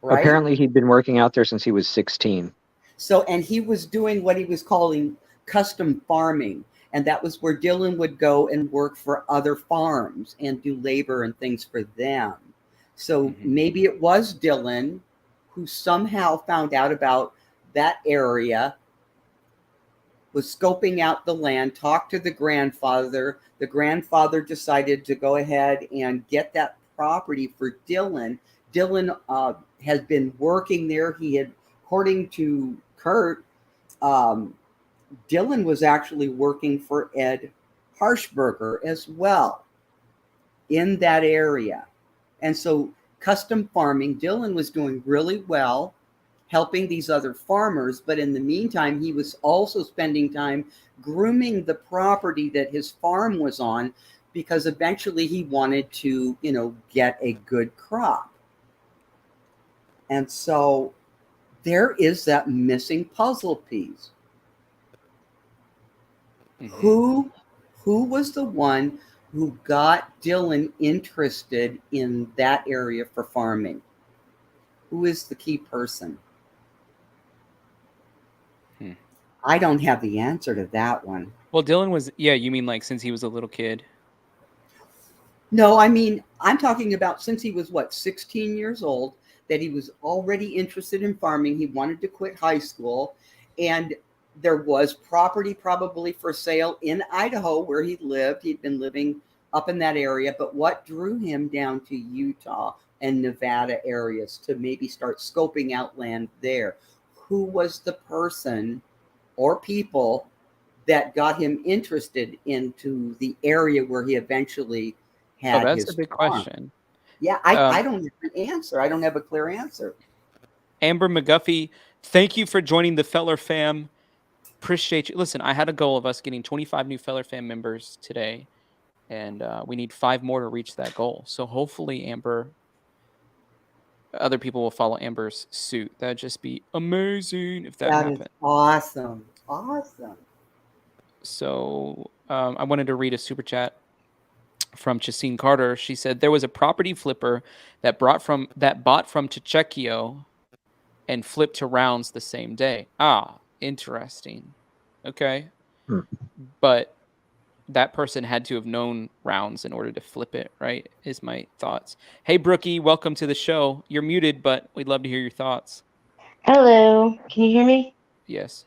Right? Apparently, he'd been working out there since he was 16. So, and he was doing what he was calling custom farming. And that was where Dylan would go and work for other farms and do labor and things for them. So maybe it was Dylan who somehow found out about that area, was scoping out the land, talked to the grandfather. The grandfather decided to go ahead and get that property for Dylan. Dylan has been working there. He had, according to Kurt, Dylan was actually working for Ed Harshberger as well in that area. And so custom farming, Dylan was doing really well, helping these other farmers. But in the meantime, he was also spending time grooming the property that his farm was on, because eventually he wanted to, get a good crop. And so there is that missing puzzle piece. Who was the one who got Dylan interested in that area for farming? Who is the key person? I don't have the answer to that one. Well, Dylan was, you mean like since he was a little kid? No, I mean, I'm talking about since he was 16 years old, that he was already interested in farming. He wanted to quit high school, and there was property probably for sale in Idaho where he lived. He'd been living up in that area, but what drew him down to Utah and Nevada areas to maybe start scoping out land there? Who was the person or people that got him interested into the area where he eventually had his that's a big farm? question. Yeah, I don't have an answer. I don't have a clear answer. Amber McGuffey, thank you for joining the Feller fam. Appreciate you. Listen, I had a goal of us getting 25 new Feller fam members today, and we need 5 more to reach that goal. So hopefully, Amber, other people will follow Amber's suit. That'd just be amazing if that happened. Is awesome. Awesome. So I wanted to read a super chat from Chasine Carter. She said there was a property flipper that bought from Checchio and flipped to Rounds the same day. Interesting. Okay. But that person had to have known Rounds in order to flip it, right? Is my thoughts. Hey, Brookie, welcome to the show. You're muted, but we'd love to hear your thoughts. Hello. Can you hear me? Yes.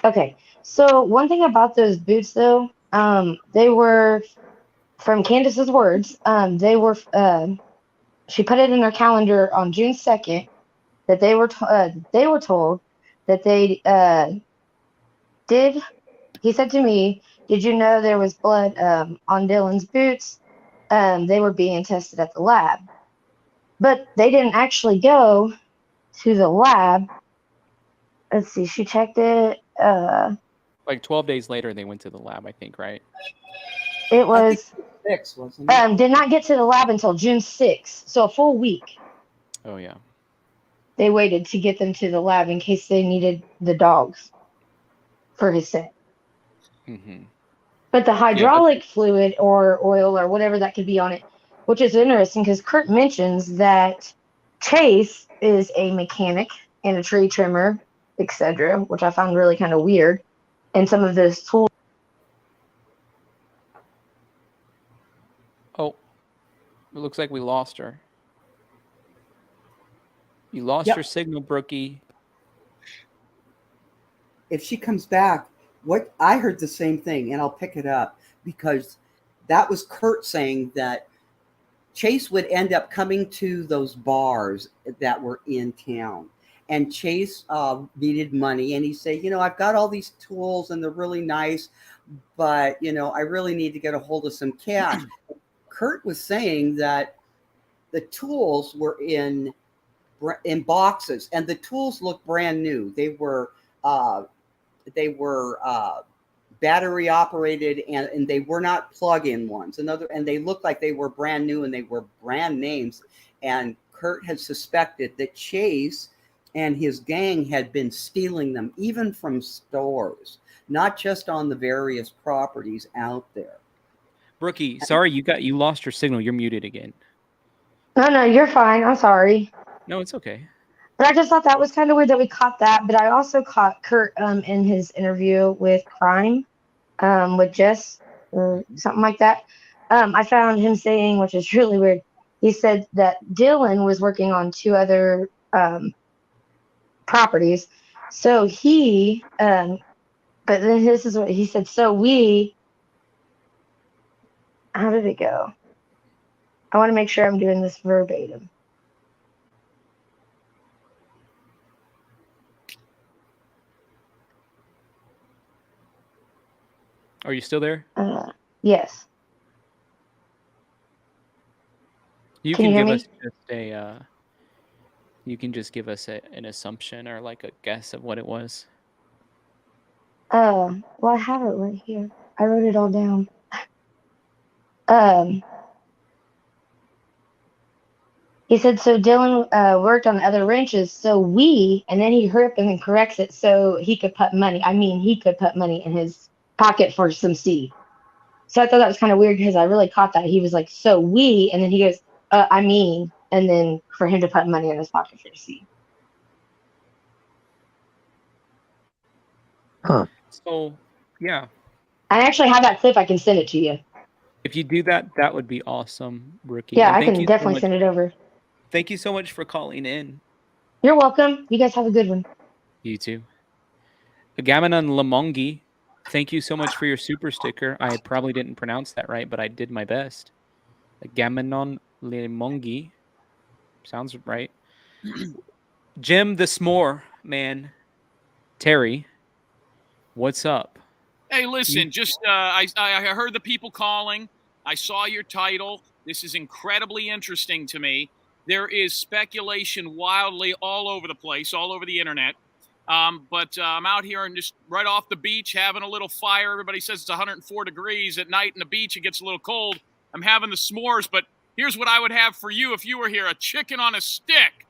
Okay. So one thing about those boots, though, they were, from Candace's words, they were, she put it in her calendar on June 2nd that they were told that they did. He said to me, "Did you know there was blood on Dylan's boots? They were being tested at the lab." But they didn't actually go to the lab. Let's see, she checked it. Like 12 days later, they went to the lab, I think, right? It was 6, wasn't it? did not get to the lab until June 6th, so a full week. Oh, yeah. They waited to get them to the lab in case they needed the dogs for his set. But the hydraulic fluid or oil or whatever that could be on it, which is interesting because Kurt mentions that Chase is a mechanic and a tree trimmer, etc., which I found really kind of weird. And some of those tools. Oh, it looks like we lost her. You lost your signal, Brookie. If she comes back, what I heard the same thing, and I'll pick it up, because that was Kurt saying that Chase would end up coming to those bars that were in town. And Chase needed money, and he said, I've got all these tools and they're really nice, but, I really need to get a hold of some cash. Kurt was saying that the tools were in in boxes, and the tools looked brand new. They were battery operated, and they were not plug-in ones. And they looked like they were brand new, and they were brand names. And Kurt had suspected that Chase and his gang had been stealing them, even from stores, not just on the various properties out there. Brookie, sorry, you lost your signal. You're muted again. No, you're fine. I'm sorry. No, it's okay. But I just thought that was kind of weird that we caught that. But I also caught Kurt in his interview with Crime, with Jess or something like that. I found him saying, which is really weird, he said that Dylan was working on 2 other properties. So he, but then this is what he said. So how did it go? I want to make sure I'm doing this verbatim. Are you still there? Yes. You Can you hear give me? us just a. You can just give us an assumption or like a guess of what it was. Well, I have it right here. I wrote it all down. He said, so Dylan worked on other ranches, and then he hurried up and then corrects it so he could put money. I mean, he could put money in his pocket for some seed. So I thought that was kind of weird because I really caught that. He was like, and then he goes, and then for him to put money in his pocket for seed. Huh. So, yeah. I actually have that clip. I can send it to you. If you do that, that would be awesome, Rookie. Yeah, And I can definitely send it over. Thank you so much for calling in. You're welcome. You guys have a good one. You too. Gamanon Lamongi, thank you so much for your super sticker. I probably didn't pronounce that right, but I did my best. Gamanon Lamongi. Sounds right. Jim the S'more, man. Terry, what's up? Hey, listen, I heard the people calling. I saw your title. This is incredibly interesting to me. There is speculation wildly all over the place, all over the internet. But I'm out here and just right off the beach having a little fire. Everybody says it's 104 degrees at night in the beach. It gets a little cold. I'm having the s'mores, but here's what I would have for you if you were here: a chicken on a stick.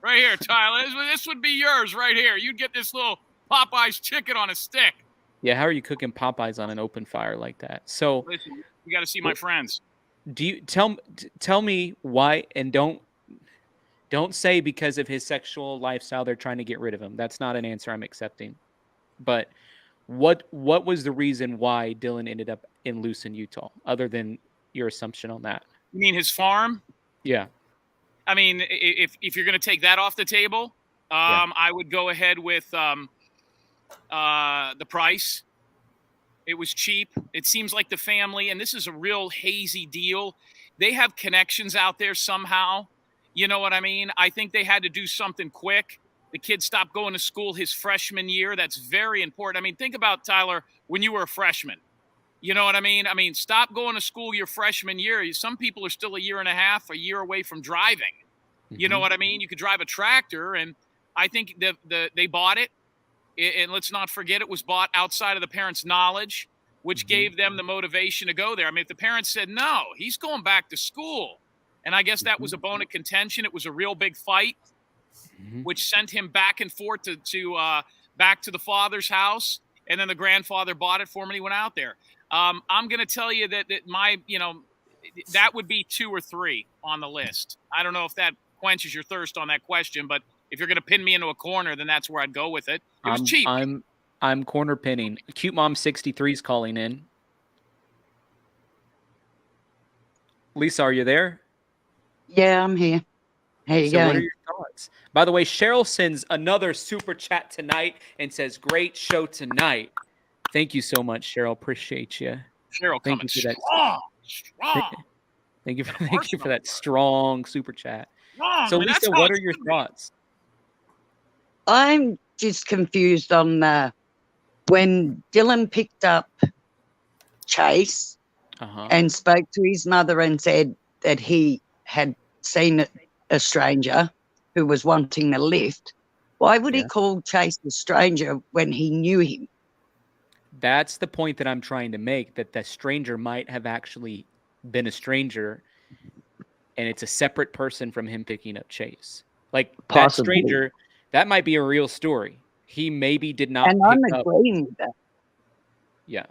Right here, Tyler. This would be yours right here. You'd get this little Popeye's chicken on a stick. Yeah, how are you cooking Popeyes on an open fire like that? So, listen, you got to see my friends. Do you tell me why, and don't say because of his sexual lifestyle they're trying to get rid of him. That's not an answer I'm accepting. But what was the reason why Dylan ended up in Lucin, Utah, other than your assumption on that? You mean his farm? Yeah. I mean, if you're going to take that off the table, I would go ahead with the price. It was cheap. It seems like the family, and this is a real hazy deal, they have connections out there somehow. You know what I mean? I think they had to do something quick. The kid stopped going to school his freshman year. That's very important. I mean, think about, Tyler, when you were a freshman. You know what I mean? I mean, stop going to school your freshman year. Some people are still a year and a half, a year away from driving. You know what I mean? You could drive a tractor, and I think they bought it. And let's not forget, it was bought outside of the parents' knowledge, which gave them the motivation to go there. I mean, if the parents said, no, he's going back to school. And I guess that was a bone of contention. It was a real big fight, which sent him back and forth to back to the father's house. And then the grandfather bought it for him and he went out there. I'm going to tell you that that would be 2 or 3 on the list. I don't know if that quenches your thirst on that question, but if you're going to pin me into a corner, then that's where I'd go with it. It was cheap. I'm corner pinning. Cute Mom 63 is calling in. Lisa, are you there? Yeah, I'm here. How you going? What are your thoughts? By the way, Cheryl sends another super chat tonight and says, "Great show tonight." Thank you so much, Cheryl. Appreciate you. Cheryl, thank you for that. Strong. Thank you for that strong super chat. So, Lisa, what are your thoughts? I'm just confused on when Dylan picked up Chase and spoke to his mother and said that he had seen a stranger. who was wanting a lift, why would he call Chase a stranger when he knew him? That's the point that I'm trying to make, that the stranger might have actually been a stranger and it's a separate person from him picking up Chase. Like that stranger, that might be a real story. He maybe did not and pick I'm up. agreeing with that. Yeah.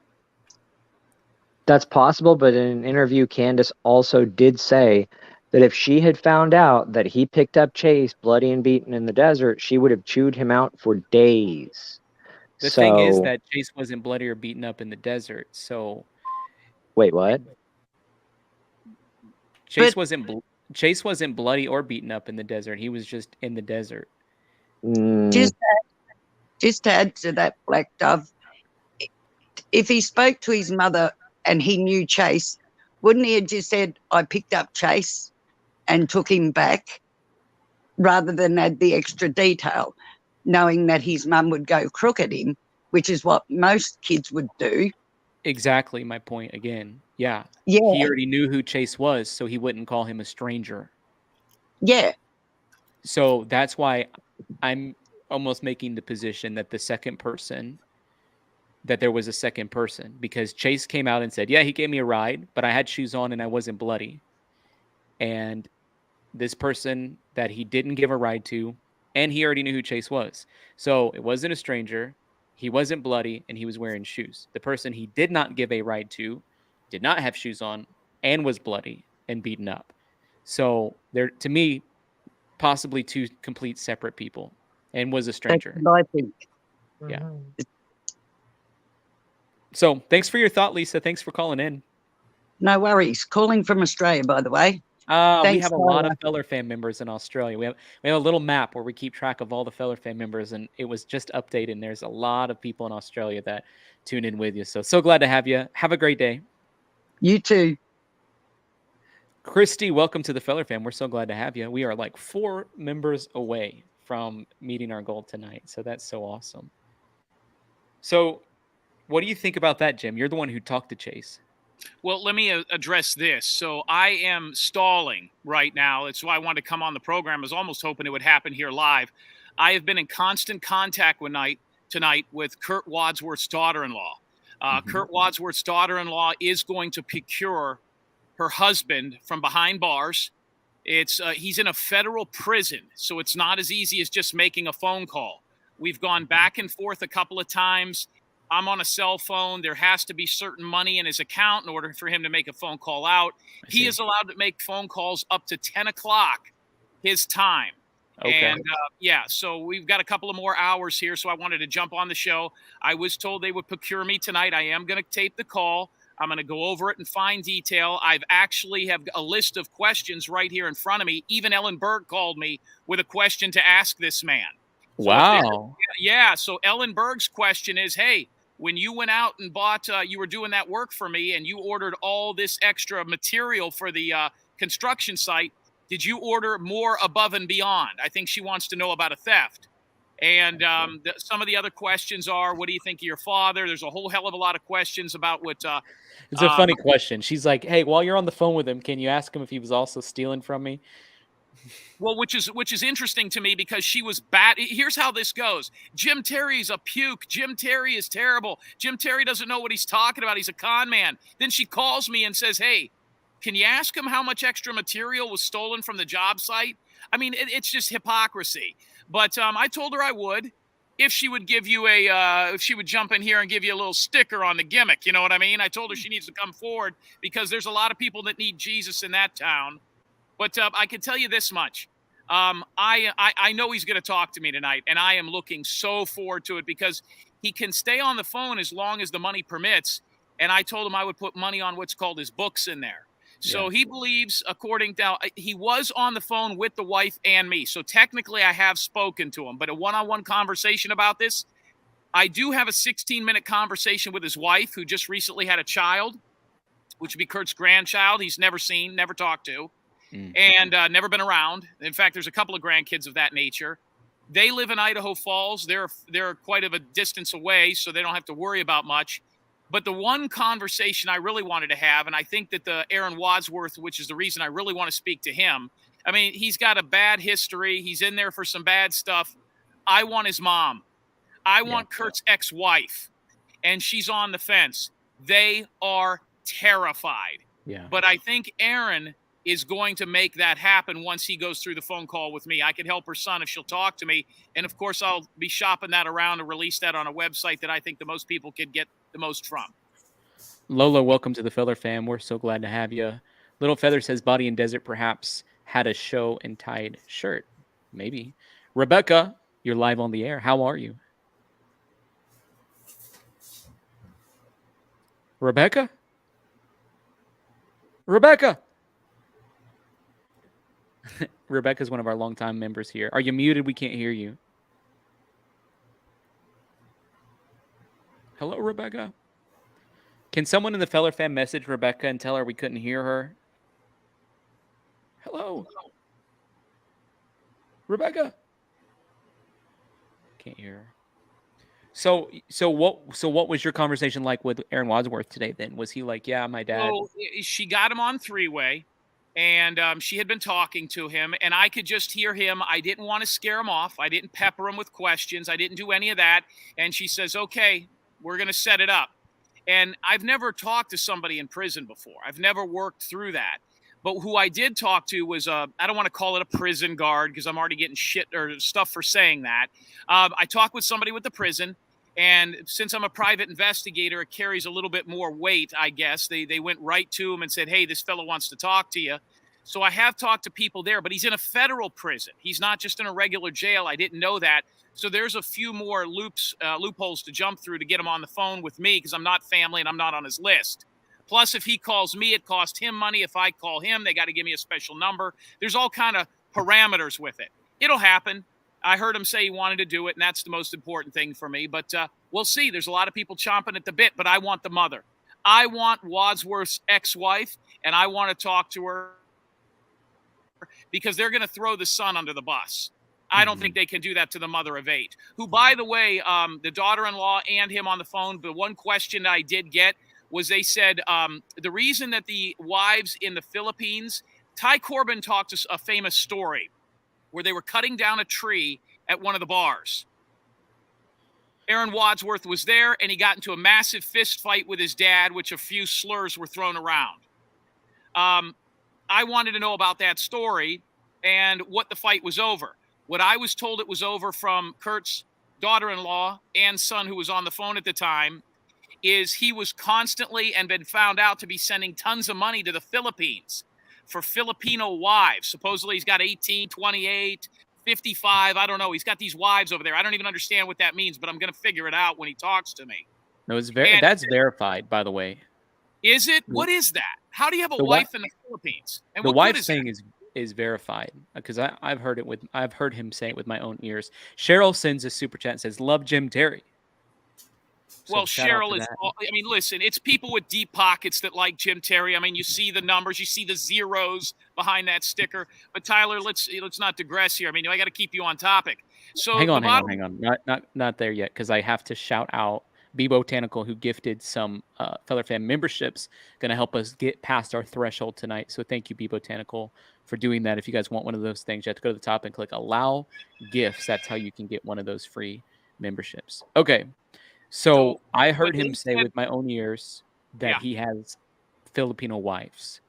That's possible, but in an interview, Candace also did say that if she had found out that he picked up Chase bloody and beaten in the desert, she would have chewed him out for days. The thing is that Chase wasn't bloody or beaten up in the desert. So wait, what? Chase wasn't bloody or beaten up in the desert. He was just in the desert. Just to add to that, Black Dove, if he spoke to his mother and he knew Chase, wouldn't he have just said, I picked up Chase and took him back, rather than add the extra detail, knowing that his mum would go crook at him, which is what most kids would do? Exactly my point again. Yeah. Yeah. He already knew who Chase was, so he wouldn't call him a stranger. Yeah. So that's why I'm almost making the position that there was a second person, because Chase came out and said, yeah, he gave me a ride, but I had shoes on and I wasn't bloody. And this person that he didn't give a ride to, and he already knew who Chase was. So it wasn't a stranger. He wasn't bloody and he was wearing shoes. The person he did not give a ride to did not have shoes on and was bloody and beaten up. So they're, to me, possibly two complete separate people, and was a stranger. That's what I think. Yeah. So thanks for your thought, Lisa. Thanks for calling in. No worries. Calling from Australia, by the way. We have a lot of Feller fan members in Australia. We have a little map where we keep track of all the Feller fan members, and it was just updated. And there's a lot of people in Australia that tune in with you. So glad to have you. Have a great day. You too. Christy, welcome to the Feller fam. We're so glad to have you. We are like 4 members away from meeting our goal tonight. So that's so awesome. So what do you think about that, Jim? You're the one who talked to Chase. Well, let me address this. So I am stalling right now. That's why I wanted to come on the program. I was almost hoping it would happen here live. I have been in constant contact tonight with Kurt Wadsworth's daughter-in-law. Kurt Wadsworth's daughter-in-law is going to procure her husband from behind bars. He's in a federal prison, so it's not as easy as just making a phone call. We've gone back and forth a couple of times. I'm on a cell phone. There has to be certain money in his account in order for him to make a phone call out. He is allowed to make phone calls up to 10 o'clock his time. Okay. And so we've got a couple of more hours here, so I wanted to jump on the show. I was told they would procure me tonight. I am going to tape the call. I'm going to go over it in fine detail. I've actually have a list of questions right here in front of me. Even Ellen Berg called me with a question to ask this man. Wow. So Ellen Berg's question is, hey, when you went out and bought, you were doing that work for me and you ordered all this extra material for the construction site, did you order more above and beyond? I think she wants to know about a theft. And some of the other questions are, what do you think of your father? There's a whole hell of a lot of questions about what... it's a funny question. She's like, hey, while you're on the phone with him, can you ask him if he was also stealing from me? Well, which is interesting to me because she was bad. Here's how this goes. Jim Terry's a puke. Jim Terry is terrible. Jim Terry doesn't know what he's talking about. He's a con man. Then she calls me and says, hey, can you ask him how much extra material was stolen from the job site? I mean, it's just hypocrisy. But I told her I would if she would give you if she would jump in here and give you a little sticker on the gimmick. You know what I mean? I told her she needs to come forward because there's a lot of people that need Jesus in that town. But I can tell you this much. I know he's going to talk to me tonight, and I am looking so forward to it because he can stay on the phone as long as the money permits. And I told him I would put money on what's called his books in there. So he believes, according to, he was on the phone with the wife and me. So technically I have spoken to him, but a one-on-one conversation about this, I do have a 16-minute conversation with his wife who just recently had a child, which would be Kurt's grandchild. He's never seen, never talked to, and never been around. In fact, there's a couple of grandkids of that nature. They live in Idaho Falls. They're quite of a distance away, so they don't have to worry about much. But the one conversation I really wanted to have, and I think that the Aaron Wadsworth, which is the reason I really want to speak to him, I mean, he's got a bad history. He's in there for some bad stuff. I want his mom. I want Kurt's ex-wife, and she's on the fence. They are terrified. Yeah. But I think Aaron is going to make that happen once he goes through the phone call with me. I can help her son if she'll talk to me. And, of course, I'll be shopping that around to release that on a website that I think the most people could get the most from. Lola, welcome to the Feather Fam. We're so glad to have you. Little Feather says Body and Desert perhaps had a show and tied shirt. Maybe. Rebecca, you're live on the air. How are you? Rebecca? Rebecca! Rebecca's one of our longtime members here. Are you muted? We can't hear you. Hello, Rebecca? Can someone in the Feller Fam message Rebecca and tell her we couldn't hear her? Hello? Rebecca? Can't hear her. So what was your conversation like with Aaron Wadsworth today then? Was he like, yeah, my dad? Well, she got him on three-way, and she had been talking to him, and I could just hear him. I didn't want to scare him off. I didn't pepper him with questions. I didn't do any of that. And she says, okay, we're going to set it up. And I've never talked to somebody in prison before. I've never worked through that. But who I did talk to was, I don't want to call it a prison guard because I'm already getting shit or stuff for saying that. I talked with somebody with the prison. And since I'm a private investigator, it carries a little bit more weight, I guess. They went right to him and said, hey, this fellow wants to talk to you. So I have talked to people there, but he's in a federal prison. He's not just in a regular jail. I didn't know that. So there's a few more loopholes to jump through to get him on the phone with me because I'm not family and I'm not on his list. Plus, if he calls me, it costs him money. If I call him, they got to give me a special number. There's all kind of parameters with it. It'll happen. I heard him say he wanted to do it, and that's the most important thing for me. But we'll see. There's a lot of people chomping at the bit, but I want the mother. I want Wadsworth's ex-wife, and I want to talk to her because they're going to throw the son under the bus. I don't think they can do that to the mother of 8, who, by the way, the daughter-in-law and him on the phone, the one question I did get was they said the reason that the wives in the Philippines, Ty Corbin talked us a famous story where they were cutting down a tree at one of the bars. Aaron Wadsworth was there, and he got into a massive fist fight with his dad, which a few slurs were thrown around. I wanted to know about that story and what the fight was over. What I was told it was over from Kurt's daughter-in-law and son, who was on the phone at the time, is he was constantly and been found out to be sending tons of money to the Philippines for Filipino wives. Supposedly he's got 18, 28, 55. I don't know. He's got these wives over there. I don't even understand what that means, but I'm going to figure it out when he talks to me. No, that's verified, by the way. Is it? What is that? How do you have a wife in the Philippines? And the wife thing is verified because I've heard him say it with my own ears. Cheryl sends a super chat and says, "Love Jim Terry." So well, Cheryl is, I mean, listen, it's people with deep pockets that like Jim Terry. I mean, you see the numbers, you see the zeros behind that sticker. But Tyler, let's not digress here. I mean, I got to keep you on topic. So hang on. Not there yet, because I have to shout out Be Botanical, who gifted some Feather Fan memberships, going to help us get past our threshold tonight. So thank you, Be Botanical, for doing that. If you guys want one of those things, you have to go to the top and click Allow Gifts. That's how you can get one of those free memberships. Okay. So I heard him say with my own ears that he has Filipino wives.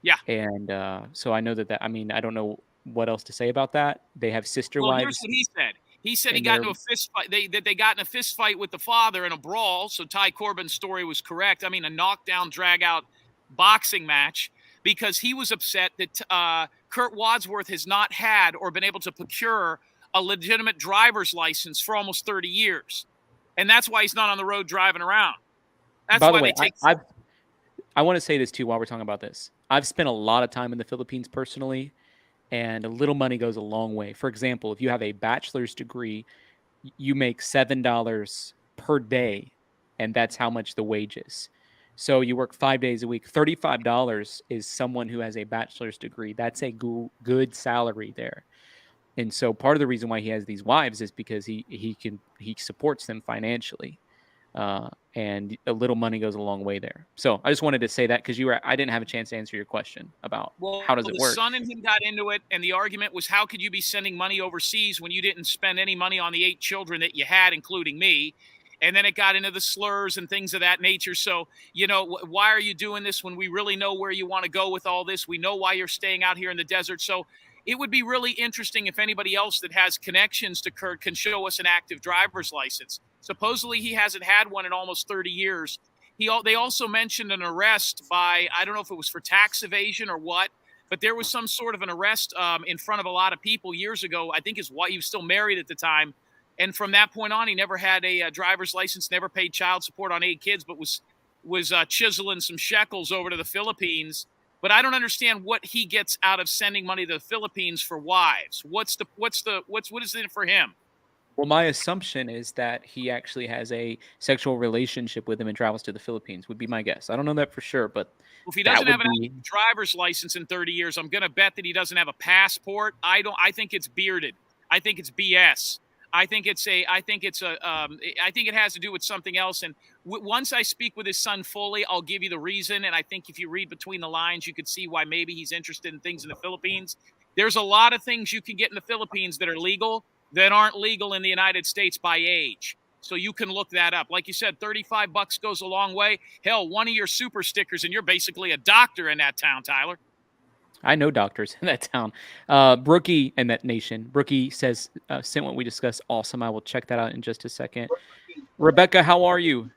Yeah. And so I know that, I mean, I don't know what else to say about that. They have sister wives. Here's what he said. He said he got into a fist fight. They got in a fist fight with the father in a brawl. So Ty Corbin's story was correct. I mean, a knockdown, drag out boxing match, because he was upset that Kurt Wadsworth has not had or been able to procure a legitimate driver's license for almost 30 years. And that's why he's not on the road driving around. That's By why the way, they take. I want to say this too while we're talking about this. I've spent a lot of time in the Philippines personally, and a little money goes a long way. For example, if you have a bachelor's degree, you make $7 per day, and that's how much the wage is. So you work 5 days a week. $35 is someone who has a bachelor's degree. That's a good salary there. And so part of the reason why he has these wives is because he supports them financially. and a little money goes a long way there. So I just wanted to say that because I didn't have a chance to answer your question about how does it the work. son and him got into it, and the argument was, how could you be sending money overseas when you didn't spend any money on the 8 children that you had, including me? And then it got into the slurs and things of that nature. So, why are you doing this when we really know where you want to go with all this? We know why you're staying out here in the desert. So it would be really interesting if anybody else that has connections to Kurt can show us an active driver's license. Supposedly he hasn't had one in almost 30 years. They also mentioned an arrest by, I don't know if it was for tax evasion or what, but there was some sort of an arrest in front of a lot of people years ago. I think his wife, he was still married at the time. And from that point on, he never had a driver's license, never paid child support on 8 kids, but was chiseling some shekels over to the Philippines. But I don't understand what he gets out of sending money to the Philippines for wives. What is it for him? Well, my assumption is that he actually has a sexual relationship with him and travels to the Philippines, would be my guess. I don't know that for sure, but if he doesn't have a driver's license in 30 years, I'm going to bet that he doesn't have a passport. I think it's bearded. I think it's BS. I think it has to do with something else. And once I speak with his son fully, I'll give you the reason. And I think if you read between the lines, you could see why maybe he's interested in things in the Philippines. There's a lot of things you can get in the Philippines that are legal that aren't legal in the United States by age. So you can look that up. Like you said, $35 goes a long way. Hell, one of your super stickers, and you're basically a doctor in that town, Tyler. I know doctors in that town. Brookie and that nation. Brookie says, sent what we discussed. Awesome. I will check that out in just a second. Rebecca, how are you?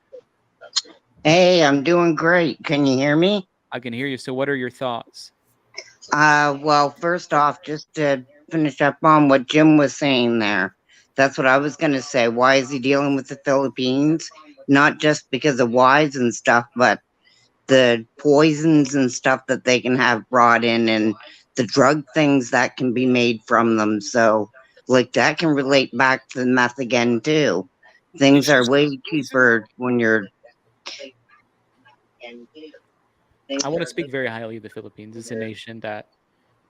Hey, I'm doing great. Can you hear me? I can hear you. So what are your thoughts? Well, first off, just to finish up on what Jim was saying there, that's what I was going to say. Why is he dealing with the Philippines? Not just because of wives and stuff, but the poisons and stuff that they can have brought in and the drug things that can be made from them. So, like, that can relate back to the meth again, too. Things are way cheaper when you're... I want to speak very highly of the Philippines. It's a nation that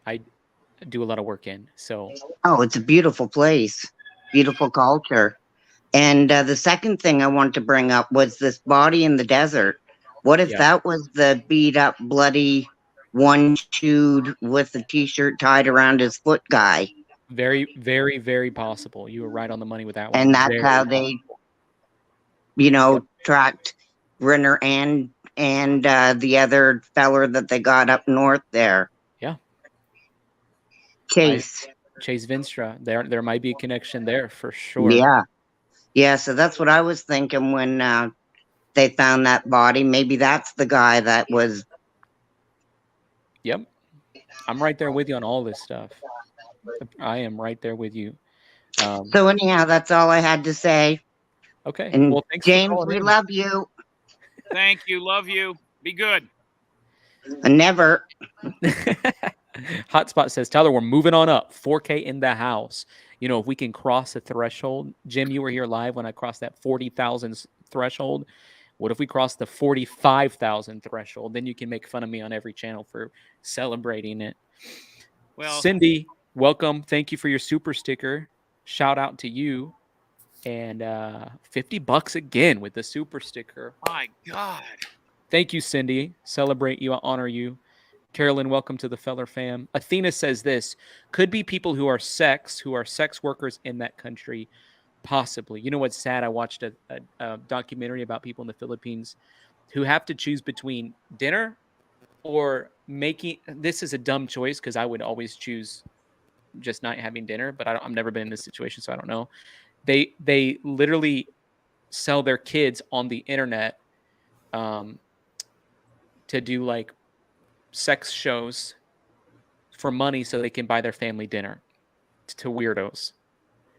I do a lot of work in. So, oh, it's a beautiful place, beautiful culture. And the second thing I wanted to bring up was this body in the desert. What if that was the beat up, bloody, one chewed with a t-shirt tied around his foot guy? Very, very, very possible. You were right on the money with that one. And that's how they, tracked Brenner and the other feller that they got up north there. Yeah. Chase Vinstra. There might be a connection there for sure. Yeah. Yeah, so that's what I was thinking when they found that body. Maybe that's the guy that was. Yep. I'm right there with you on all this stuff. I am right there with you. So anyhow, that's all I had to say. Okay. And well, thanks James, we love you. Thank you. Love you. Be good. Never. Hotspot says, Tyler, we're moving on up. 4K in the house. If we can cross a threshold. Jim, you were here live when I crossed that 40,000 threshold. What if we cross the 45,000 threshold? Then you can make fun of me on every channel for celebrating it. Well, Cindy, welcome. Thank you for your super sticker. Shout out to you. And $50 again with the super sticker. My God. Thank you, Cindy. Celebrate you. I honor you. Carolyn, welcome to the Feller fam. Athena says this, could be people who are sex workers in that country. Possibly. You know what's sad? I watched a documentary about people in the Philippines who have to choose between dinner or making. This is a dumb choice because I would always choose just not having dinner, but I've never been in this situation, so I don't know. They literally sell their kids on the internet to do like sex shows for money so they can buy their family dinner to weirdos.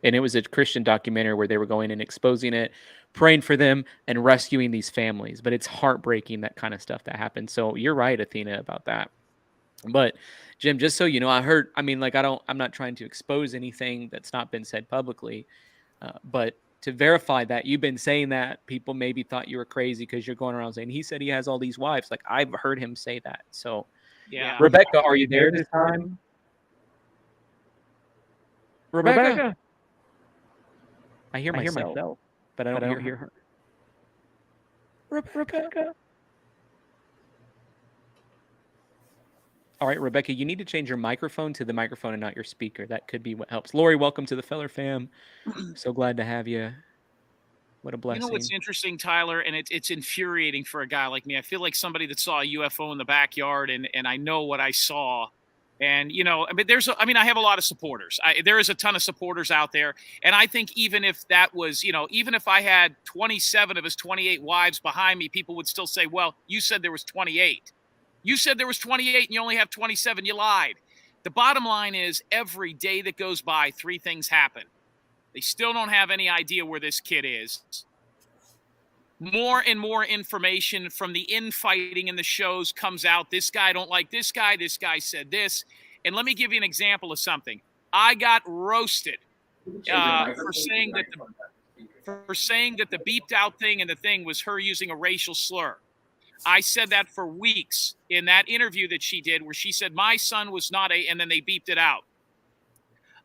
And it was a Christian documentary where they were going and exposing it, praying for them, and rescuing these families. But it's heartbreaking, that kind of stuff that happens. So you're right, Athena, about that. But Jim, just so you know, I'm not trying to expose anything that's not been said publicly. But to verify that you've been saying that, people maybe thought you were crazy because you're going around saying he said he has all these wives. Like, I've heard him say that. So yeah. Rebecca, are you there this time? Rebecca. I hear myself, but I don't hear her. Rebecca. All right, Rebecca, you need to change your microphone to the microphone and not your speaker. That could be what helps. Lori, welcome to the Feller Fam. So glad to have you. What a blessing. You know what's interesting, Tyler, and it's infuriating for a guy like me. I feel like somebody that saw a UFO in the backyard, and I know what I saw. And, you know, I mean, I have a lot of supporters. There is a ton of supporters out there. And I think even if that was, you know, even if I had 27 of his 28 wives behind me, people would still say, well, you said there was 28. You said there was 28 and you only have 27. You lied. The bottom line is every day that goes by, 3 things happen. They still don't have any idea where this kid is. More and more information from the infighting in the shows comes out. This guy don't like this guy. This guy said this. And let me give you an example of something. I got roasted for saying that the beeped out thing and the thing was her using a racial slur. I said that for weeks in that interview that she did where she said my son was not and then they beeped it out.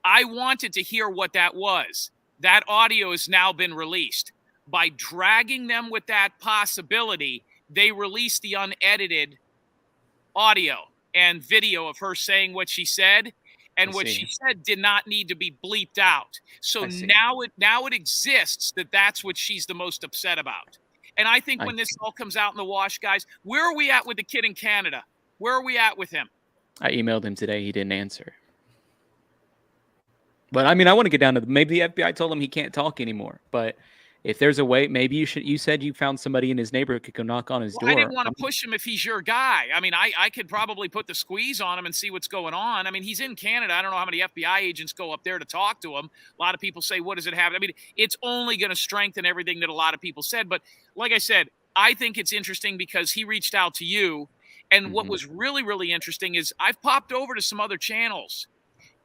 I wanted to hear what that was. That audio has now been released. By dragging them with that possibility, they released the unedited audio and video of her saying what she said. And what she said did not need to be bleeped out. So now it exists that's what she's the most upset about. And I think when this all comes out in the wash, guys, where are we at with the kid in Canada? Where are we at with him? I emailed him today. He didn't answer. But I mean, I want to get down to maybe the FBI told him he can't talk anymore. But if there's a way, maybe you said you found somebody in his neighborhood could go knock on his door. I didn't want to push him if he's your guy. I mean, I could probably put the squeeze on him and see what's going on. I mean, he's in Canada. I don't know how many FBI agents go up there to talk to him. A lot of people say, what does it have? I mean, it's only going to strengthen everything that a lot of people said. But like I said, I think it's interesting because he reached out to you. And what was really, really interesting is I've popped over to some other channels.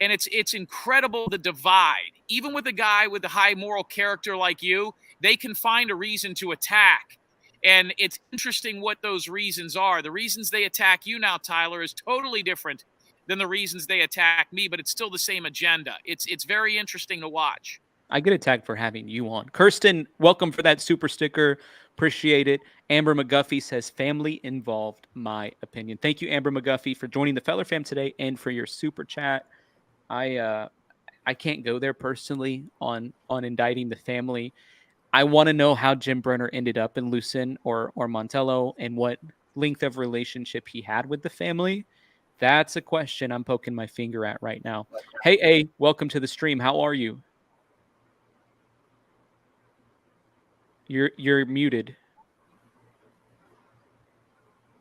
And it's incredible the divide. Even with a guy with a high moral character like you, they can find a reason to attack. And it's interesting what those reasons are. The reasons they attack you now, Tyler, is totally different than the reasons they attack me, but it's still the same agenda. It's very interesting to watch. I get attacked for having you on. Kirsten, welcome for that super sticker. Appreciate it. Amber McGuffey says, family involved, my opinion. Thank you, Amber McGuffey, for joining the Feller Fam today and for your super chat. I can't go there personally on indicting the family. I want to know how Jim Brenner ended up in Lucin or Montello and what length of relationship he had with the family. That's a question I'm poking my finger at right now. Hey, A, welcome to the stream. How are you? You're muted.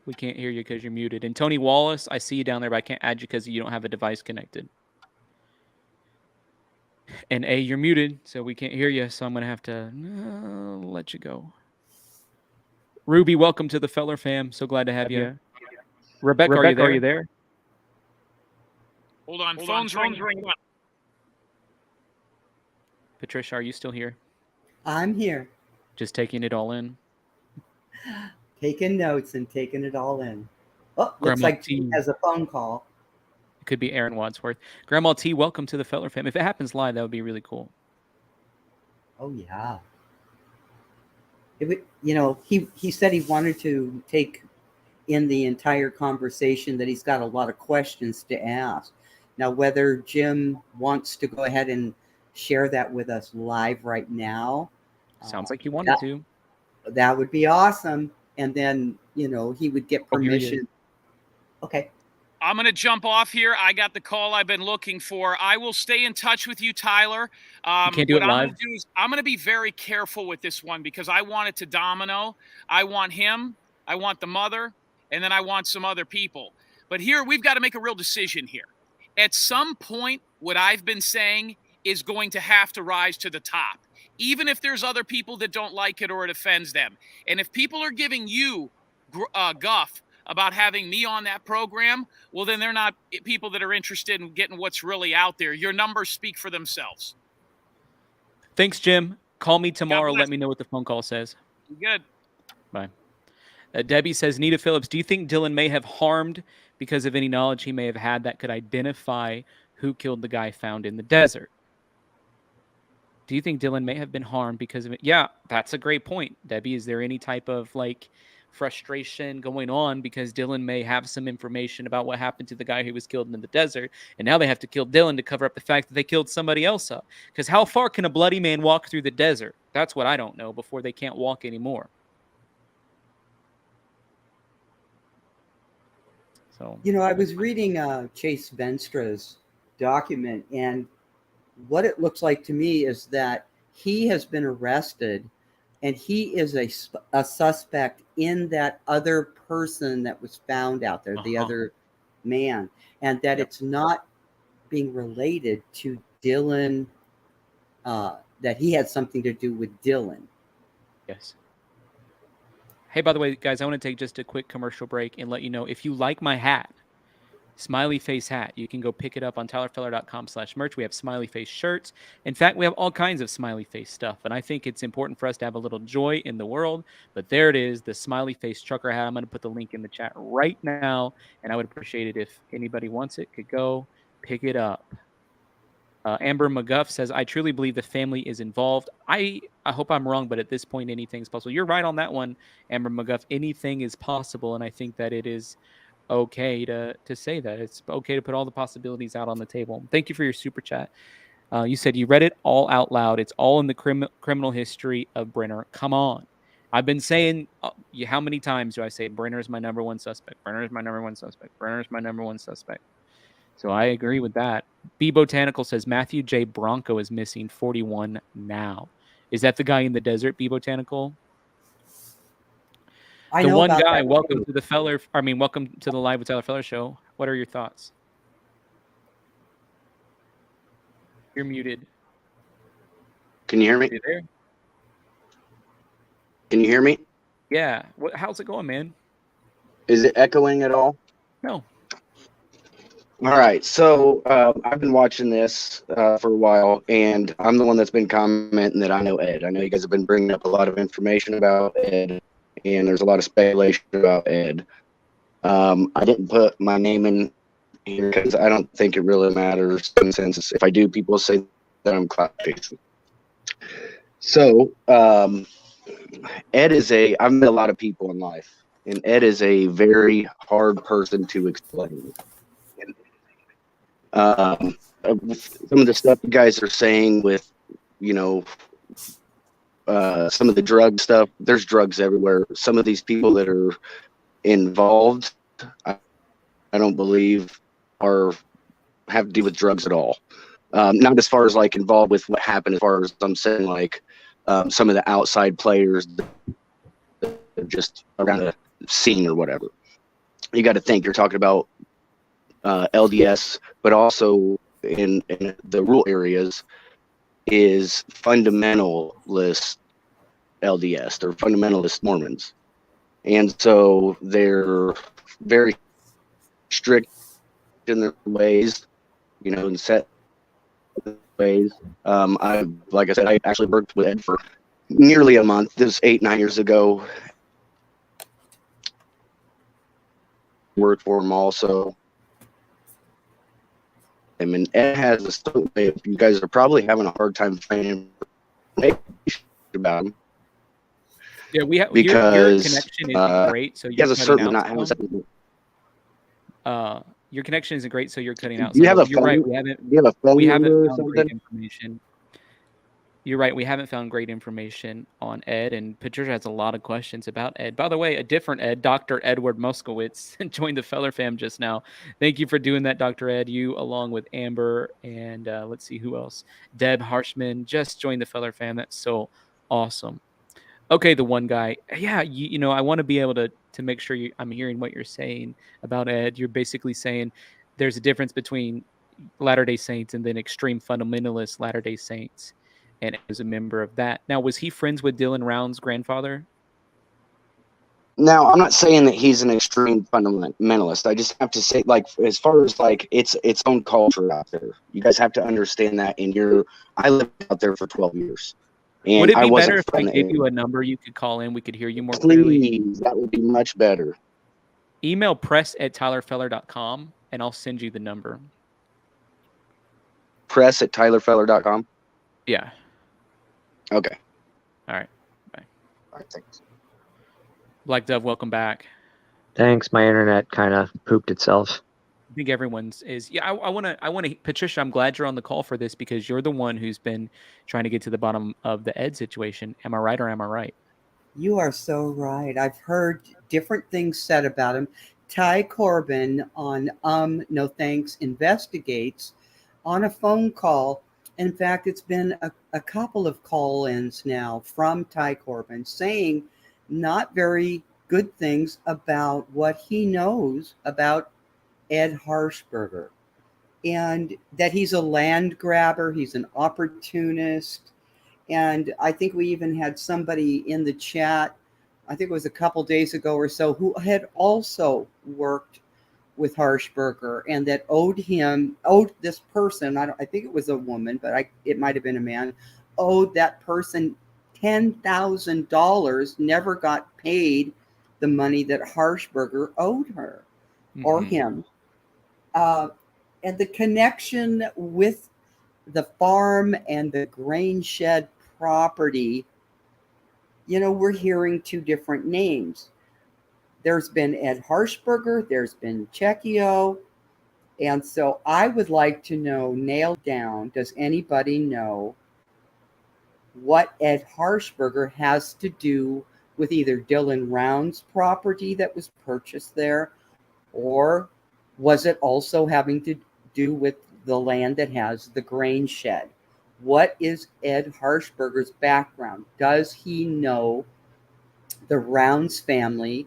We can't hear you because you're muted. And Tony Wallace, I see you down there, but I can't add you because you don't have a device connected. And A, you're muted, so we can't hear you, so I'm going to have to let you go. Ruby, welcome to the Feller Fam. So glad to have you. Rebecca, are you there? Hold on, phone's ringing. Patricia, are you still here? I'm here. Just taking it all in? Taking notes and taking it all in. Oh, looks Grandma like T he has a phone call. It could be Aaron Wadsworth. Grandma T, welcome to the Feller Fam. If it happens live, that would be really cool. Oh, yeah. He said he wanted to take in the entire conversation, that he's got a lot of questions to ask. Now, whether Jim wants to go ahead and share that with us live right now. Sounds like he wanted to. That would be awesome. And then, he would get permission. Okay. I'm going to jump off here. I got the call I've been looking for. I will stay in touch with you, Tyler. You can't do it live? I'm going to be very careful with this one because I want it to domino. I want him. I want the mother. And then I want some other people. But here, we've got to make a real decision here. At some point, what I've been saying is going to have to rise to the top, even if there's other people that don't like it or it offends them. And if people are giving you guff about having me on that program, well, then they're not people that are interested in getting what's really out there. Your numbers speak for themselves. Thanks, Jim. Call me tomorrow. Let me know what the phone call says. Good. Bye. Debbie says, Nita Phillips, do you think Dylan may have harmed because of any knowledge he may have had that could identify who killed the guy found in the desert? Do you think Dylan may have been harmed because of it? Yeah, that's a great point, Debbie. Is there any type of like frustration going on because Dylan may have some information about what happened to the guy who was killed in the desert, and now they have to kill Dylan to cover up the fact that they killed somebody else up? Because how far can a bloody man walk through the desert? That's what I don't know before they can't walk anymore. So, you know, I was reading Chase Venstra's document, and what it looks like to me is that he has been arrested, and he is a suspect in that other person that was found out there, the other man, and that it's not being related to Dylan, that he had something to do with Dylan. Yes. Hey, by the way, guys, I want to take just a quick commercial break and let you know, if you like my hat, smiley face hat, you can go pick it up on tylerfeller.com/merch. We have smiley face shirts. In fact, we have all kinds of smiley face stuff. And I think it's important for us to have a little joy in the world. But there it is, the smiley face trucker hat. I'm going to put the link in the chat right now. And I would appreciate it if anybody wants it, could go pick it up. Amber McGuff says, I truly believe the family is involved. I hope I'm wrong, but at this point, anything's possible. You're right on that one, Amber McGuff. Anything is possible, and I think that it is okay to say that. It's okay to put all the possibilities out on the table. Thank you for your super chat. You said you read it all out loud. It's all in the criminal history of Brenner. Come on. I've been saying, how many times do I say Brenner is my number one suspect? Brenner is my number one suspect. Brenner is my number one suspect. So I agree with that. B Botanical says Matthew J. Bronco is missing, 41 now. Is that the guy in the desert, B Botanical? I the know one about guy. that Welcome too. to the Feller. Welcome to the Live with Tyler Feller show. What are your thoughts? You're muted. Can you hear me? Are you there? Can you hear me? Yeah. How's it going, man? Is it echoing at all? No. All right. So I've been watching this for a while, and I'm the one that's been commenting that I know Ed. I know you guys have been bringing up a lot of information about Ed, and there's a lot of speculation about Ed. I didn't put my name in here because I don't think it really matters. Since if I do, people say that I'm clout chasing. So Ed is I've met a lot of people in life, and Ed is a very hard person to explain. Some of the stuff you guys are saying with, some of the drug stuff, there's drugs everywhere. Some of these people that are involved, I don't believe have to do with drugs at all. Not as far as like involved with what happened, as far as I'm saying, like some of the outside players that are just around the scene or whatever. You got to think you're talking about LDS, but also in the rural areas is fundamentalist LDS. They're fundamentalist Mormons. And so they're very strict in their ways, and set ways. Like I said, I actually worked with Ed for nearly a month. This was 8-9 years ago. Worked for him also. I mean, Ed has a certain way of, you guys are probably having a hard time finding information about him. Yeah, we have because your connection isn't great, so he you're has a cutting certain out. not having something. Your connection isn't great, so you're cutting out. Do you have a you're phone? right. Do you have a phone We haven't number or found great something? information. You're right. We haven't found great information on Ed, and Patricia has a lot of questions about Ed. By the way, a different Ed, Dr. Edward Moskowitz, joined the Feller fam just now. Thank you for doing that, Dr. Ed. You, along with Amber, and let's see who else. Deb Harshman just joined the Feller fam. That's so awesome. Okay, the one guy. Yeah, I want to be able to make sure I'm hearing what you're saying about Ed. You're basically saying there's a difference between Latter-day Saints and then extreme fundamentalist Latter-day Saints, and as a member of that. Now, was he friends with Dylan Round's grandfather? Now, I'm not saying that he's an extreme fundamentalist. I just have to say, like, as far as like its own culture out there, you guys have to understand that. I lived out there for 12 years. And would it be I better wasn't if I from the gave area. you a number you could call in? We could hear you more clearly. Please, that would be much better. Email press@tylerfeller.com, and I'll send you the number. Press@tylerfeller.com. Yeah. Okay. All right. Bye. All right, thanks. Black Dove, welcome back. Thanks. My internet kind of pooped itself. I think everyone's is. Yeah, I want to, Patricia, I'm glad you're on the call for this because you're the one who's been trying to get to the bottom of the Ed situation. Am I right or am I right? You are so right. I've heard different things said about him. Ty Corbin on No Thanks Investigates on a phone call. In fact, it's been a couple of call-ins now from Ty Corbin saying not very good things about what he knows about Ed Harshberger, and that he's a land grabber, he's an opportunist. And I think we even had somebody in the chat, I think it was a couple days ago or so, who had also worked with Harshberger and that owed this person, I think it was a woman, but it might have been a man, owed that person $10,000, never got paid the money that Harshberger owed her or him. And the connection with the farm and the grain shed property, we're hearing two different names. There's been Ed Harshberger, there's been Checchio. And so I would like to know, nailed down, does anybody know what Ed Harshberger has to do with either Dylan Round's property that was purchased there, or was it also having to do with the land that has the grain shed? What is Ed Harshberger's background? Does he know the Rounds family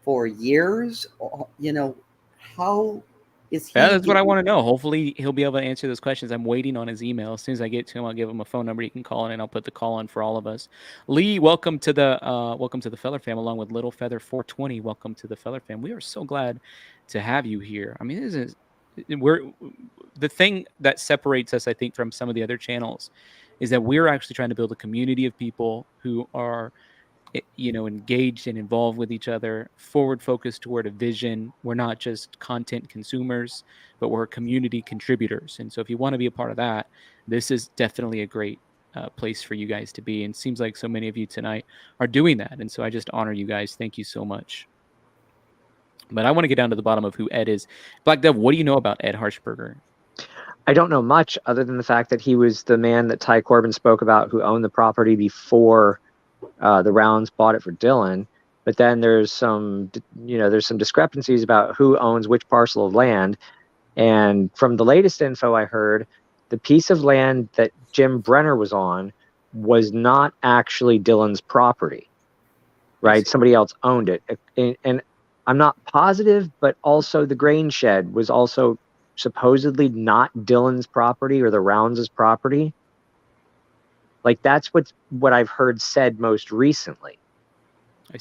for years? How is he? Yeah, that's what I want to know. Hopefully he'll be able to answer those questions. I'm waiting on his email. As soon as I get to him, I'll give him a phone number he can call in, and I'll put the call on for all of us. Lee, welcome to the Feller Fam, along with Little Feather 420. Welcome to the Feller Fam. We are so glad to have you here. I mean, the thing that separates us, I think, from some of the other channels is that we're actually trying to build a community of people who are engaged and involved with each other, forward focused toward a vision. We're not just content consumers, but we're community contributors. And so if you want to be a part of that, this is definitely a great place for you guys to be. And it seems like so many of you tonight are doing that. And so I just honor you guys. Thank you so much. But I want to get down to the bottom of who Ed is. Black Dove, what do you know about Ed Harshberger? I don't know much other than the fact that he was the man that Ty Corbin spoke about who owned the property before the Rounds bought it for Dylan. But then there's some discrepancies about who owns which parcel of land. And from the latest info I heard, the piece of land that Jim Brenner was on was not actually Dylan's property, right? Somebody else owned it. And I'm not positive, but also the grain shed was also supposedly not Dylan's property or the Rounds' property. Like that's what I've heard said most recently,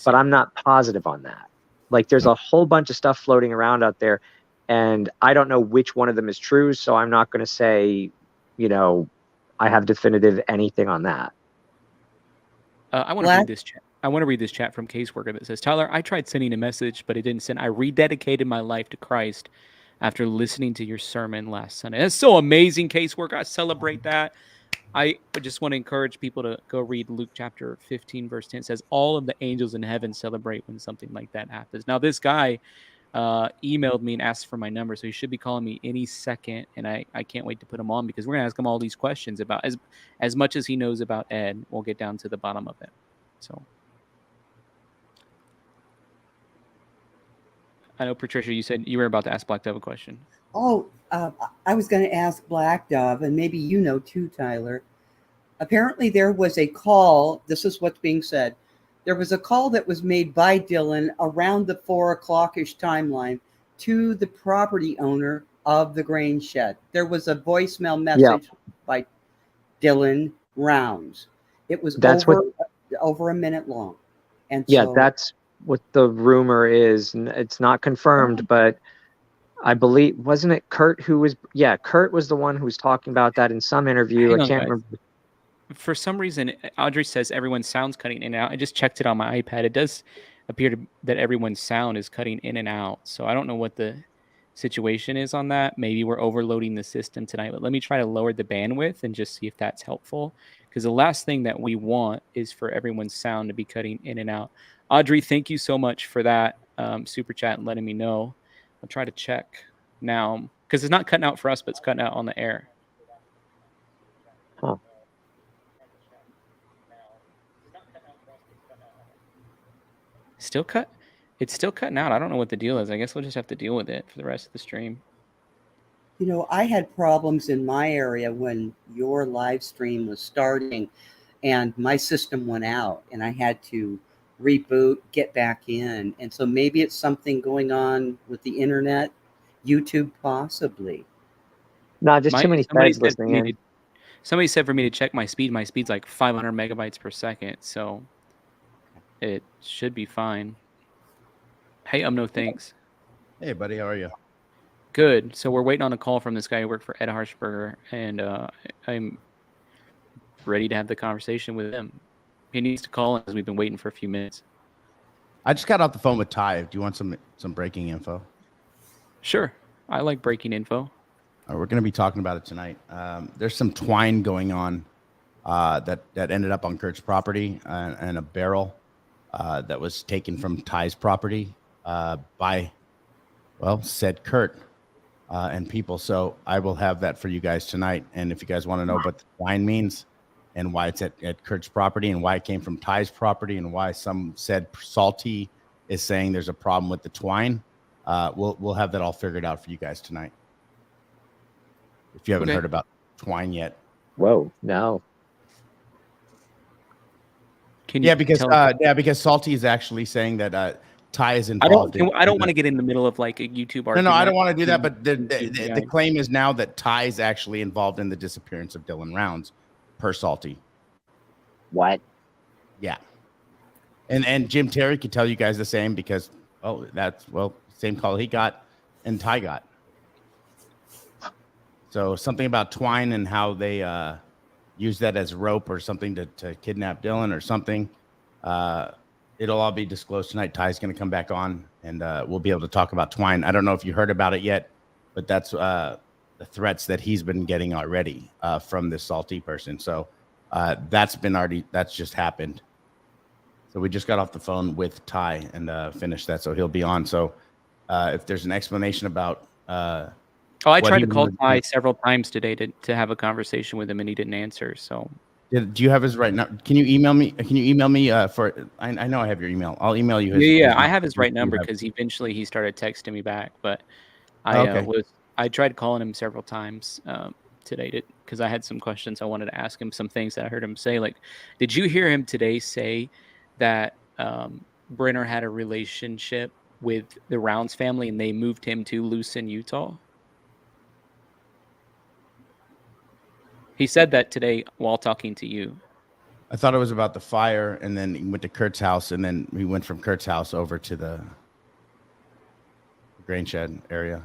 but I'm not positive on that. Like there's a whole bunch of stuff floating around out there, and I don't know which one of them is true. So I'm not going to say, I have definitive anything on that. I want to read this chat. I want to read this chat from Caseworker that says, Tyler, I tried sending a message, but it didn't send. I rededicated my life to Christ after listening to your sermon last Sunday. That's so amazing, Caseworker. I celebrate that. I just want to encourage people to go read Luke chapter 15, verse 10. It says, all of the angels in heaven celebrate when something like that happens. Now, this guy emailed me and asked for my number, so he should be calling me any second, and I can't wait to put him on because we're going to ask him all these questions about as much as he knows about Ed. We'll get down to the bottom of it. So I know, Patricia, you said you were about to ask Black Dove a question. I was going to ask Black Dove, and maybe you know too, Tyler. Apparently there was a call. This is what's being said. There was a call that was made by Dylan around the 4 o'clock-ish timeline to the property owner of the grain shed. There was a voicemail message by Dylan Rounds. It was over a minute long. And so, that's what the rumor is. It's not confirmed, but I believe, wasn't it Kurt who was, Kurt was the one who was talking about that in some interview. I can't remember. For some reason, Audrey says everyone's sound's cutting in and out. I just checked it on my iPad. It does appear that everyone's sound is cutting in and out. So I don't know what the situation is on that. Maybe we're overloading the system tonight, but let me try to lower the bandwidth and just see if that's helpful. because the last thing that we want is for everyone's sound to be cutting in and out. Audrey, thank you so much for that super chat and letting me know. I'll try to check now because it's not cutting out for us, but it's cutting out on the air. Huh. Still cut? It's still cutting out. I don't know what the deal is. I guess we'll just have to deal with it for the rest of the stream. You know, I had problems in my area when your live stream was starting and my system went out and I had to reboot, get back in. And so maybe it's something going on with the internet, YouTube possibly. No, just too many feds listening in. Somebody said for me to check my speed. My speed's like 500 megabytes per second, so it should be fine. Hey, no thanks. Hey, buddy, how are you? Good. So we're waiting on a call from this guy who worked for Ed Harshberger, and I'm ready to have the conversation with him. He needs to call because we've been waiting for a few minutes. I just got off the phone with Ty. Do you want some breaking info? Sure. I like breaking info. We're going to be talking about it tonight. There's some twine going on that ended up on Kurt's property and a barrel that was taken from Ty's property by, well, said Kurt and people. So I will have that for you guys tonight. And if you guys want to know what the twine means and why it's at Kurt's property and why it came from Ty's property and why some said Salty is saying there's a problem with the twine, we'll have that all figured out for you guys tonight. If you haven't heard about twine yet. Whoa, no. Because Salty is actually saying that Ty is involved. I don't want to get in the middle of like a YouTube argument. No, I don't want to do that. But the claim is now that Ty is actually involved in the disappearance of Dylan Rounds, per Salty. What? Yeah. And Jim Terry could tell you guys the same because same call he got and Ty got. So something about twine and how they use that as rope or something to kidnap Dylan or something. It'll all be disclosed tonight. Ty's going to come back on and we'll be able to talk about twine. I don't know if you heard about it yet, but that's the threats that he's been getting already from this Salty person. So that's just happened. So we just got off the phone with Ty and finished that. So he'll be on. So if there's an explanation about I tried to call Ty several times today to have a conversation with him, and he didn't answer. So, do you have his right number? Can you email me? I know I have your email. I'll email you his. Yeah, I have his right number because eventually he started texting me back. But I tried calling him several times today because I had some questions I wanted to ask him. Some things that I heard him say. Like, did you hear him today say that Brenner had a relationship with the Rounds family and they moved him to Lucin, Utah? He said that today while talking to you. I thought it was about the fire, and then he went to Kurt's house, and then we went from Kurt's house over to the grain shed area.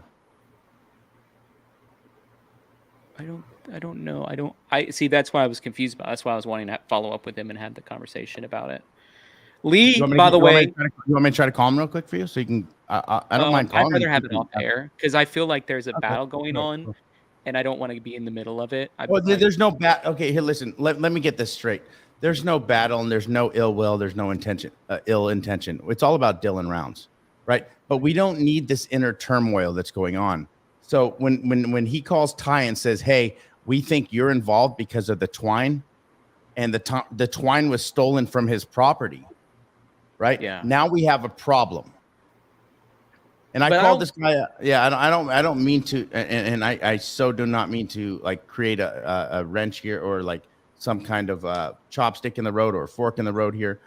I don't know. I see. That's why I was confused about. That's why I was wanting to follow up with him and have the conversation about it. Lee, by the way, you want me to try to call him real quick for you, so you can. I don't mind calling. I'd rather have it off air because I feel like there's a battle going on. And I don't want to be in the middle of it. There's no battle. Okay, here, listen. Let me get this straight. There's no battle, and there's no ill will. There's no ill intention. It's all about Dylan Rounds, right? But we don't need this inner turmoil that's going on. So when he calls Ty and says, "Hey, we think you're involved because of the twine," and the twine was stolen from his property, right? Yeah. Now we have a problem. And I called this guy. I don't mean to, and I so do not mean to like create a wrench here or like some kind of chopstick in the road or a fork in the road here.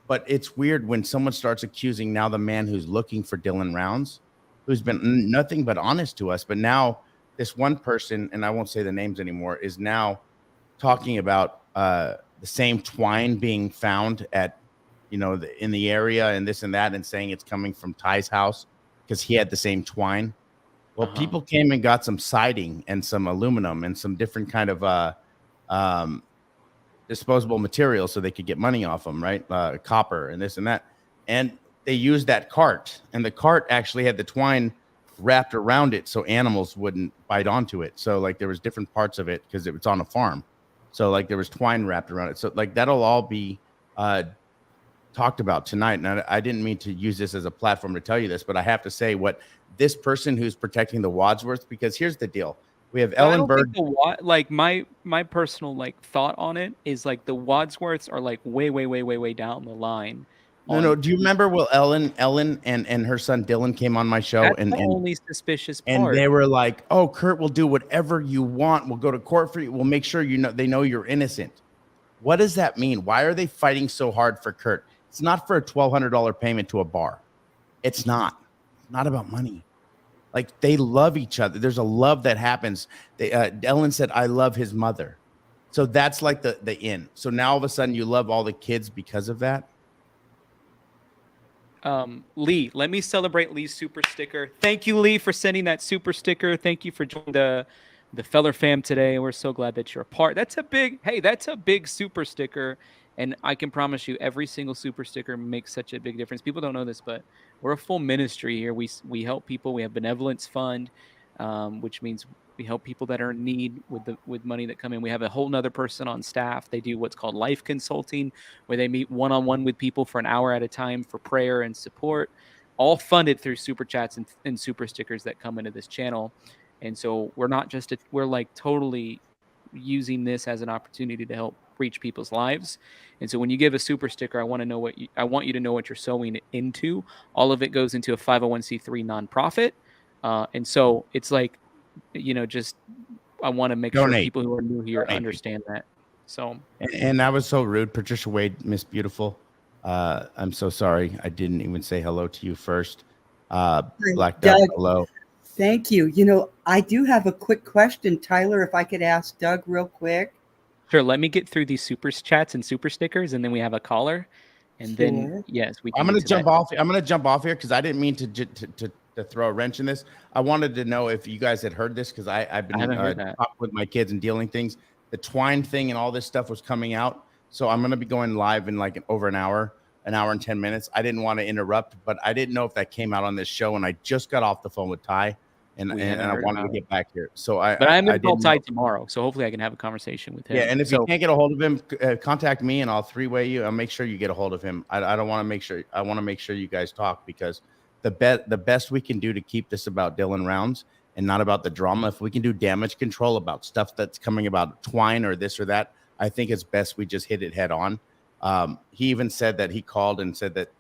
But it's weird when someone starts accusing now the man who's looking for Dylan Rounds, who's been nothing but honest to us. But now this one person, and I won't say the names anymore, is now talking about the same twine being found at, in the area and this and that, and saying it's coming from Ty's house. Because he had the same twine. Well, people came and got some siding and some aluminum and some different kind of disposable materials so they could get money off them, right? Copper and this and that. And they used that cart. And the cart actually had the twine wrapped around it so animals wouldn't bite onto it. So like there was different parts of it because it was on a farm. So like there was twine wrapped around it. So like that'll all be talked about tonight. And I didn't mean to use this as a platform to tell you this, but I have to say what this person who's protecting the Wadsworth, because here's the deal. We have Well, I Ellen don't Bird. think like my personal like thought on it is like the Wadsworths are like way down the line. No. Do you remember Ellen and her son Dylan came on my show That's and the only suspicious part. and they were like, "Oh, Kurt will do whatever you want. We'll go to court for you. We'll make sure they know you're innocent." What does that mean? Why are they fighting so hard for Kurt? It's not for a $1,200 payment to a bar. It's not about money. Like they love each other. There's a love that happens. Ellen said, "I love his mother." So that's like the in. So now all of a sudden you love all the kids because of that. Lee, let me celebrate Lee's super sticker. Thank you, Lee, for sending that super sticker. Thank you for joining the Feller fam today. We're so glad that you're a part. That's a big super sticker. And I can promise you every single super sticker makes such a big difference. People don't know this, but we're a full ministry here. We help people. We have benevolence fund, which means we help people that are in need with money that come in. We have a whole nother person on staff. They do what's called life consulting, where they meet one-on-one with people for an hour at a time for prayer and support, all funded through super chats and super stickers that come into this channel. And so we're not just we're like totally using this as an opportunity to help reach people's lives. And so when you give a super sticker, I want you to know what you're sowing it into. All of it goes into a 501c3 nonprofit. And so it's like, just I want to make sure people who are new here understand that. So and that was so rude, Patricia Wade, Miss Beautiful. I'm so sorry. I didn't even say hello to you first. Black Doug, hello. Thank you. I do have a quick question, Tyler, if I could ask Doug real quick. Sure. Let me get through these super chats and super stickers, and then we have a caller. And then, yes, we can. I'm going to jump off. I'm going to jump off here because I didn't mean to throw a wrench in this. I wanted to know if you guys had heard this because I've been talking with my kids and dealing things. The twine thing and all this stuff was coming out. So I'm going to be going live in like over an hour and 10 minutes. I didn't want to interrupt, but I didn't know if that came out on this show. And I just got off the phone with Ty and I wanted to get back here. So I'm going to call Ty tomorrow. So hopefully I can have a conversation with him. Yeah. And if you can't get a hold of him, contact me and I'll three-way you. I'll make sure you get a hold of him. I don't want to make sure. I want to make sure you guys talk because the best we can do to keep this about Dylan Rounds and not about the drama. If we can do damage control about stuff that's coming about twine or this or that, I think it's best we just hit it head on. He even said that he called and said that,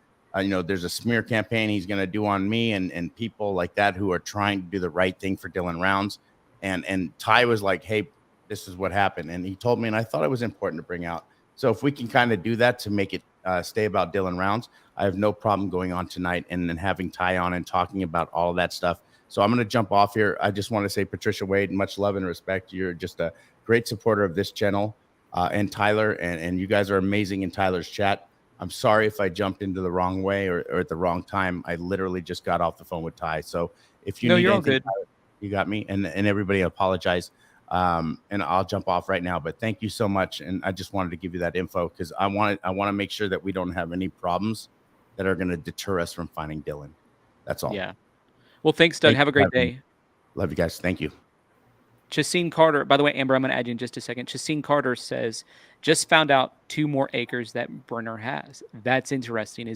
there's a smear campaign he's going to do on me and people like that who are trying to do the right thing for Dylan Rounds. And Ty was like, hey, this is what happened. And he told me, and I thought it was important to bring out. So if we can kind of do that to make it stay about Dylan Rounds, I have no problem going on tonight and then having Ty on and talking about all of that stuff. So I'm going to jump off here. I just want to say, Patricia Wade, much love and respect. You're just a great supporter of this channel and Tyler, and you guys are amazing in Tyler's chat. I'm sorry if I jumped into the wrong way or at the wrong time. I literally just got off the phone with Ty. So if you need you're all anything, good. Tyler, you got me. And everybody apologize. And I'll jump off right now. But thank you so much. And I just wanted to give you that info because I want to make sure that we don't have any problems that are going to deter us from finding Dylan. That's all. Yeah. Well, thanks, Doug. Have a great day. Love you guys. Thank you. Chasine Carter, by the way, Amber, I'm going to add you in just a second. Chasine Carter says, just found out 2 more acres that Brenner has. That's interesting.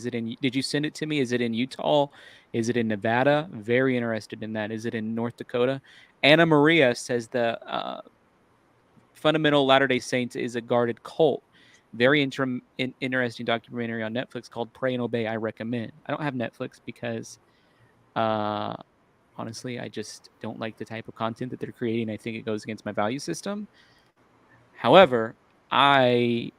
Did you send it to me? Is it in Utah? Is it in Nevada? Very interested in that. Is it in North Dakota? Anna Maria says the fundamental Latter-day Saints is a guarded cult. Very interesting documentary on Netflix called Pray and Obey. I recommend. I don't have Netflix because honestly, I just don't like the type of content that they're creating. I think it goes against my value system. However, I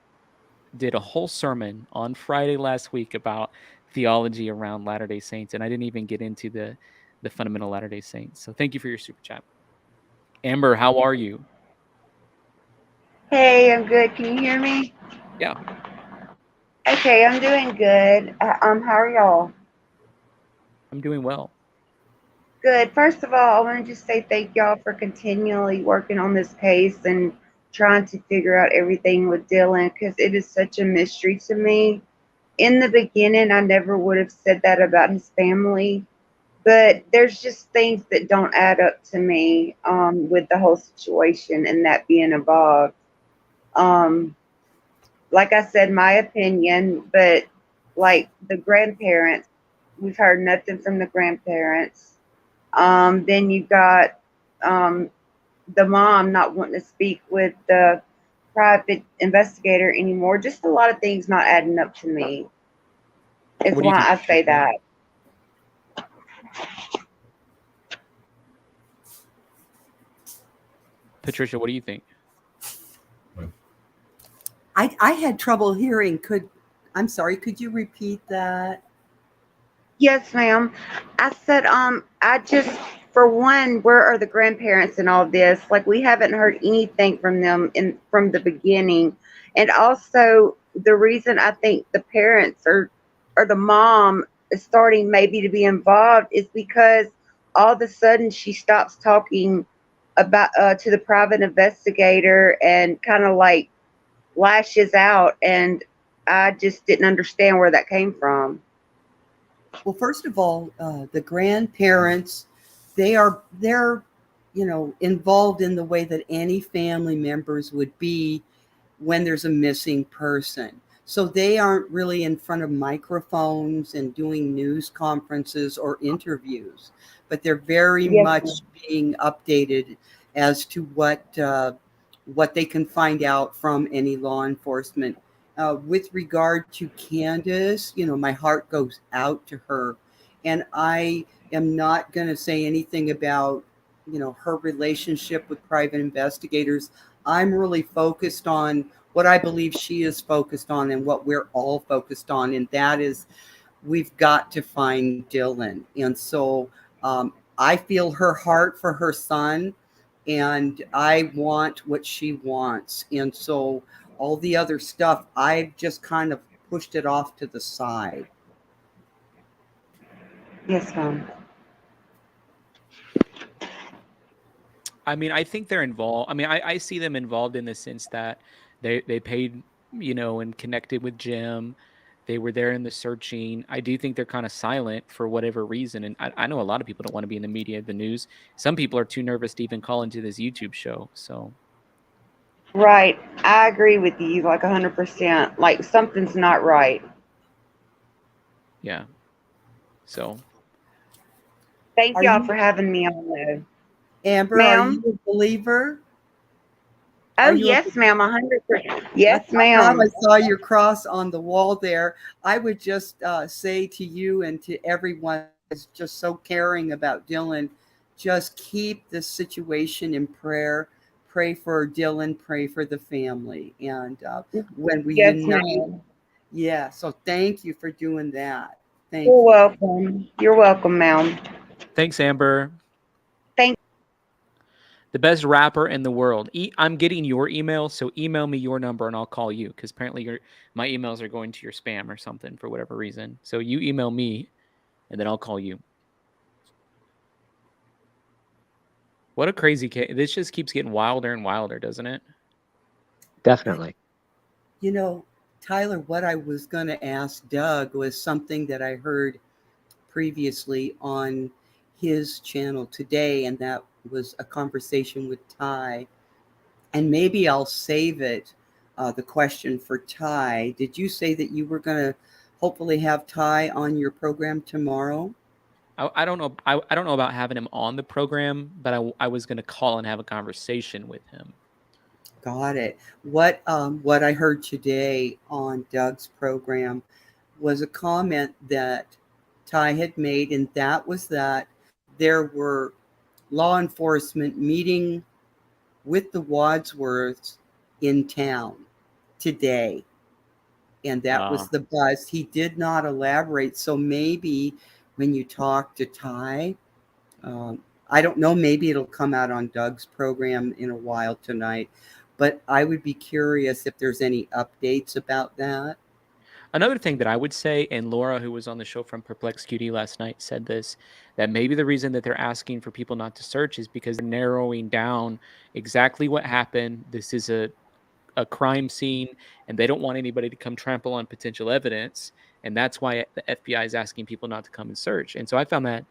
did a whole sermon on Friday last week about theology around Latter-day Saints, and I didn't even get into the fundamental Latter-day Saints. So thank you for your super chat. Amber, how are you? Hey, I'm good. Can you hear me? Yeah. Okay, I'm doing good. How are y'all? I'm doing well. Good. First of all, I want to just say thank y'all for continually working on this case and trying to figure out everything with Dylan because it is such a mystery to me. In the beginning, I never would have said that about his family, but there's just things that don't add up to me with the whole situation and that being involved. Like I said, my opinion, but like the grandparents, we've heard nothing from the grandparents. Then you got the mom not wanting to speak with the private investigator anymore. Just a lot of things not adding up to me. It's What do you why think, I say that. Patricia, what do you think? I had trouble hearing. I'm sorry, could you repeat that? Yes, ma'am. I said, I just, for one, where are the grandparents in all this? Like, we haven't heard anything from them from the beginning. And also, the reason I think the parents or the mom is starting maybe to be involved is because all of a sudden she stops talking about to the private investigator and kind of like lashes out, and I just didn't understand where that came from. Well, first of all, the grandparents, they're involved in the way that any family members would be when there's a missing person. So they aren't really in front of microphones and doing news conferences or interviews, but they're very much being updated as to what they can find out from any law enforcement. With regard to Candace, my heart goes out to her, and I am not going to say anything about her relationship with private investigators. I'm really focused on what I believe she is focused on and what we're all focused on, and that is we've got to find Dylan. And so I feel her heart for her son, and I want what she wants. And so all the other stuff, I've just kind of pushed it off to the side. Yes, ma'am. I mean, I think they're involved. I mean, I see them involved in the sense that they paid, and connected with Jim. They were there in the searching. I do think they're kind of silent for whatever reason. And I know a lot of people don't want to be in the media, the news. Some people are too nervous to even call into this YouTube show. So. Right. I agree with you like 100%. Like something's not right. Yeah. So. Thank y'all for having me on though. Amber, are you a believer? Oh, yes, ma'am, 100%. Yes, ma'am. I saw your cross on the wall there. I would just say to you and to everyone who's just so caring about Dylan, just keep this situation in prayer. Pray for Dylan, pray for the family. And when we unite. Yeah, so thank you for doing that. Thank you. You're welcome. You're welcome, ma'am. Thanks, Amber. The best rapper in the world. I'm getting your email, so email me your number and I'll call you, because apparently my emails are going to your spam or something for whatever reason. So you email me and then I'll call you. What a crazy case. This just keeps getting wilder and wilder, doesn't it? Definitely. Tyler, what I was going to ask Doug was something that I heard previously on his channel today, and that was a conversation with Ty. And maybe I'll save it, the question for Ty. Did you say that you were going to hopefully have Ty on your program tomorrow? I don't know. I don't know about having him on the program, but I was going to call and have a conversation with him. Got it. What I heard today on Doug's program was a comment that Ty had made, and that was that there were law enforcement meeting with the Wadsworths in town today. And that was the buzz. He did not elaborate. So maybe when you talk to Ty, I don't know, maybe it'll come out on Doug's program in a while tonight, but I would be curious if there's any updates about that. Another thing that I would say, and Laura, who was on the show from Perplex QD last night, said this, that maybe the reason that they're asking for people not to search is because they're narrowing down exactly what happened. This is a crime scene, and they don't want anybody to come trample on potential evidence. And that's why the FBI is asking people not to come and search. And so I found that,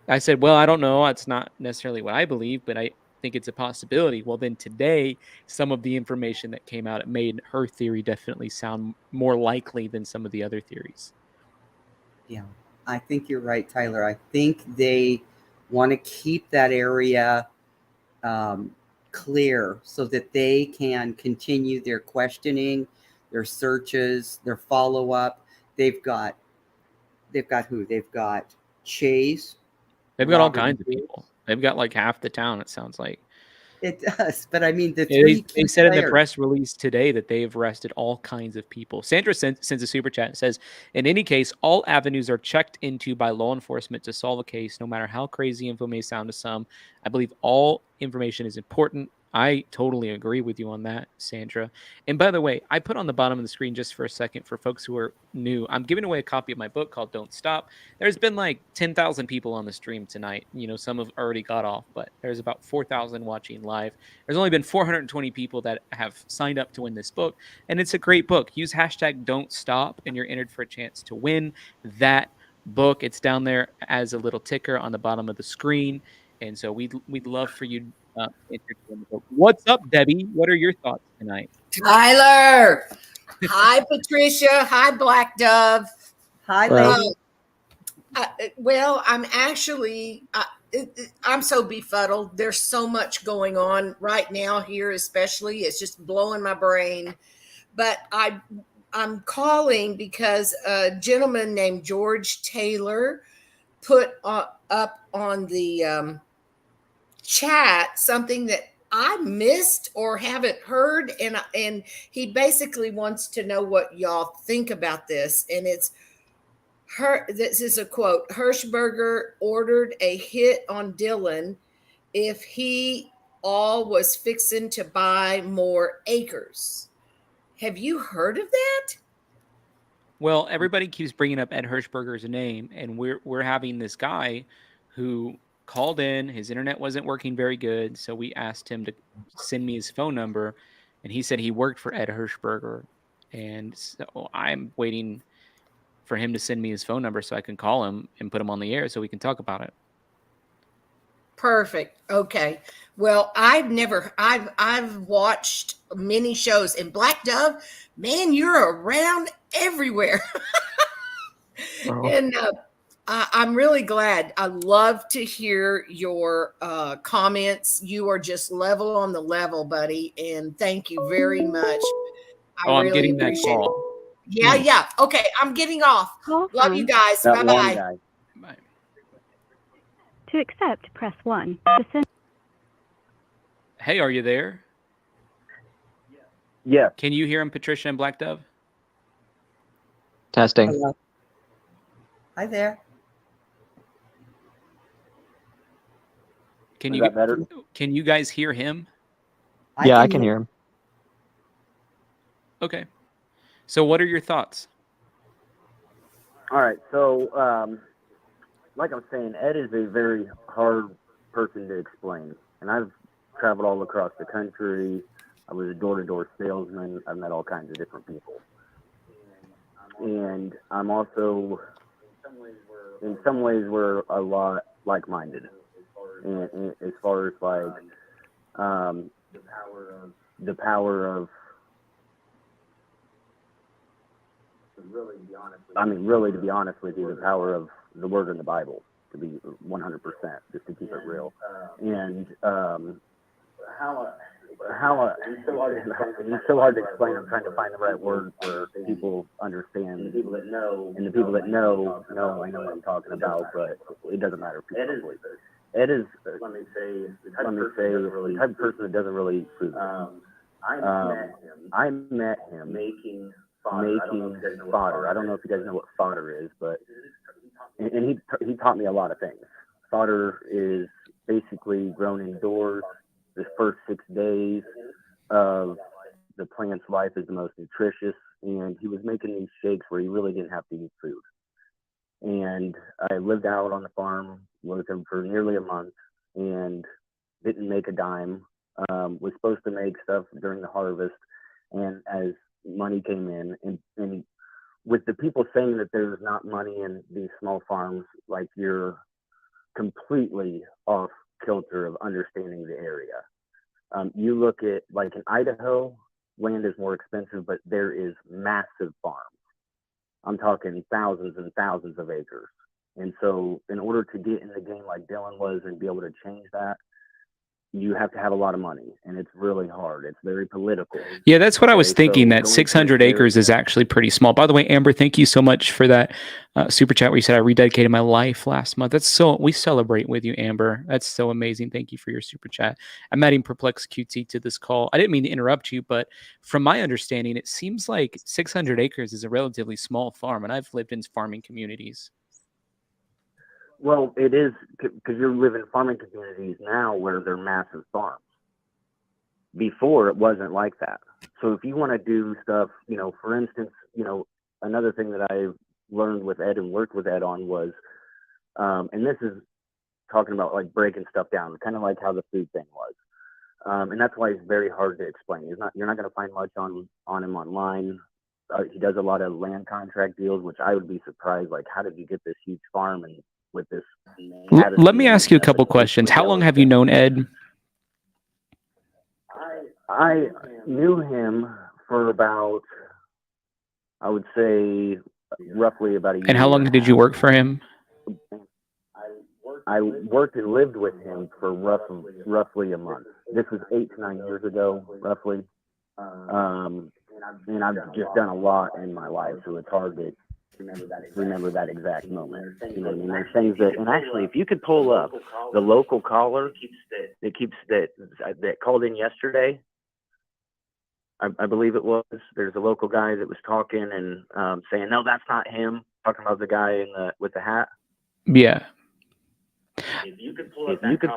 I said, well, I don't know. It's not necessarily what I believe, but think it's a possibility. Well, then today, some of the information that came out, it made her theory definitely sound more likely than some of the other theories. Yeah, I think you're right, Tyler. I think they want to keep that area clear so that they can continue their questioning, their searches, their follow-up. They've got who? They've got Chase. They've got all Robert kinds of Wood. people. They've got like half the town, it sounds like. It does, but I mean the Yeah, three they key said in the players. press release today that they've arrested all kinds of people. Sandra sends a super chat and says, in any case, all avenues are checked into by law enforcement to solve a case, no matter how crazy info may sound to some. I believe all information is important. I totally agree with you on that, Sandra. And by the way, I put on the bottom of the screen just for a second for folks who are new. I'm giving away a copy of my book called Don't Stop. There's been like 10,000 people on the stream tonight. You know, some have already got off, but there's about 4,000 watching live. There's only been 420 people that have signed up to win this book, and it's a great book. Use hashtag Don't Stop, and you're entered for a chance to win that book. It's down there as a little ticker on the bottom of the screen, and so we'd love for you to enter to win the book. What's up, Debbie? What are your thoughts tonight? Tyler. Hi, Patricia. Hi, Black Dove. Hi, Well, lady. Well, I'm actually, I'm so befuddled. There's so much going on right now here, especially. It's just blowing my brain. But I'm calling because a gentleman named George Taylor put up on the chat something that I missed or haven't heard, and he basically wants to know what y'all think about this. And it's this is a quote: Hirschberger ordered a hit on Dylan if he all was fixing to buy more acres. Have you heard of that? Well, everybody keeps bringing up Ed Hirschberger's name, and we're having this guy who called in. His internet wasn't working very good, so we asked him to send me his phone number, and he said he worked for Ed Hirschberger, and so I'm waiting for him to send me his phone number so I can call him and put him on the air so we can talk about it. Perfect. Okay. Well, I've watched many shows, and Black Dove, man, you're around everywhere. And I'm really glad. I love to hear your comments. You are just level on the level, buddy. And thank you very much. I'm really getting that appreciate call. it. Yeah. Okay. I'm getting off. Love you guys. That one Bye-bye. guy. Bye. To accept, press 1. To send. Hey, are you there? Yeah. Can you hear him, Patricia and Black Dove? testing. Hello. Hi there. Can Is you that better? Can you guys hear him? Yeah, I can hear him. Okay. So what are your thoughts? All right. So, like I'm saying, Ed is a very hard person to explain. And I've traveled all across the country. I was a door-to-door salesman. I've met all kinds of different people. And I'm also, in some ways, we're a lot like-minded. And as far as like the power of really, to be honest with you, the power of the word in the Bible, to be 100%, just to keep it real. And it's so hard to explain. I'm trying to find the right word where people understand. And the people that know, I know what I'm talking about, but it doesn't matter. Ed is, let me say, the type of person that doesn't really food. I met him making fodder. I don't know if you guys know what fodder is, but and he taught me a lot of things. Fodder is basically grown indoors. The first 6 days of the plant's life is the most nutritious, and he was making these shakes where he really didn't have to eat food. And I lived out on the farm with him for nearly a month and didn't make a dime. Was supposed to make stuff during the harvest, and as money came in, and with the people saying that there's not money in these small farms, like, you're completely off kilter of understanding the area. You look at, like in Idaho, land is more expensive, but there is massive farms. I'm talking thousands and thousands of acres. And so in order to get in the game like Dylan was and be able to change that, you have to have a lot of money, and it's really hard. It's very political. Yeah, that's what I was Okay, thinking, so that going to 600 this acres is actually pretty small. By the way, Amber, thank you so much for that super chat where you said I rededicated my life last month. That's so, we celebrate with you, Amber. That's so amazing. Thank you for your super chat. I'm adding Perplexed QT to this call. I didn't mean to interrupt you, but from my understanding, it seems like 600 acres is a relatively small farm, and I've lived in farming communities. Well, it is, because you're living in farming communities now where they're massive farms. Before, it wasn't like that. So if you want to do stuff, you know, for instance, you know, another thing that I learned with Ed and worked with Ed on was, and this is talking about like breaking stuff down, kind of like how the food thing was. And that's why it's very hard to explain. You're not going to find much on him online. He does a lot of land contract deals, which I would be surprised. Like, how did you get this huge farm and with this? Let me ask you a couple questions. How long have you known Ed? I knew him for about, I would say, roughly about a year. And how long did you work for him? I worked and lived with him for roughly a month. This was 8 to 9 years ago, roughly. And I've just done a lot in my life, so it's hard to remember that exact moment. You know what I mean? There's things that, and actually, if you could pull up the local caller that called in yesterday, I believe it was. There's a local guy that was talking and saying, "No, that's not him." Talking about the guy with the hat. Yeah. If you could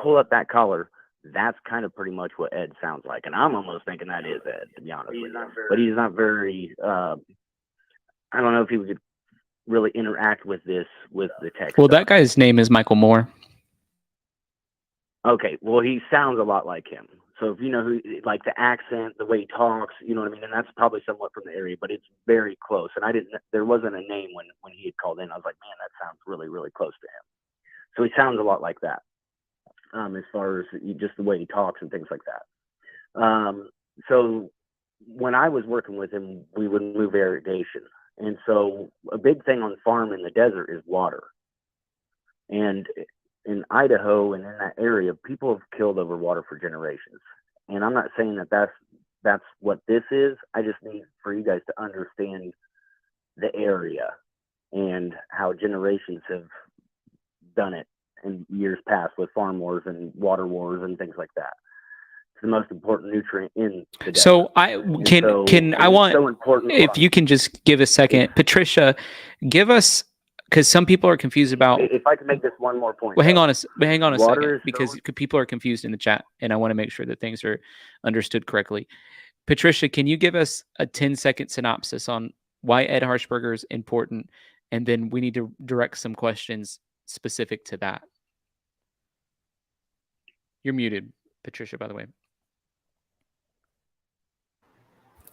pull up that caller, that's kind of pretty much what Ed sounds like, and I'm almost thinking that is Ed, to be honest with you. But he's not very. I don't know if he would really interact with the text. Well, that guy's name is Michael Moore. Okay, well, he sounds a lot like him. So if you know who, like the accent, the way he talks, you know what I mean, and that's probably somewhat from the area, but it's very close. And there wasn't a name when he had called in. I was like, man, that sounds really, really close to him. So he sounds a lot like that, as far as just the way he talks and things like that. So when I was working with him, we would move irrigation. And so a big thing on the farm in the desert is water. And in Idaho and in that area, people have killed over water for generations. And I'm not saying that that's what this is. I just need for you guys to understand the area and how generations have done it in years past with farm wars and water wars and things like that. It's the most important nutrient in the desert. So I want, so important if you can just give a second, Patricia, give us, because some people are confused about. If I can make this one more point. Well, hang on a second, is because people are confused in the chat, and I want to make sure that things are understood correctly. Patricia, can you give us a 10-second synopsis on why Ed Harshberger is important, and then we need to direct some questions specific to that. You're muted, Patricia, by the way.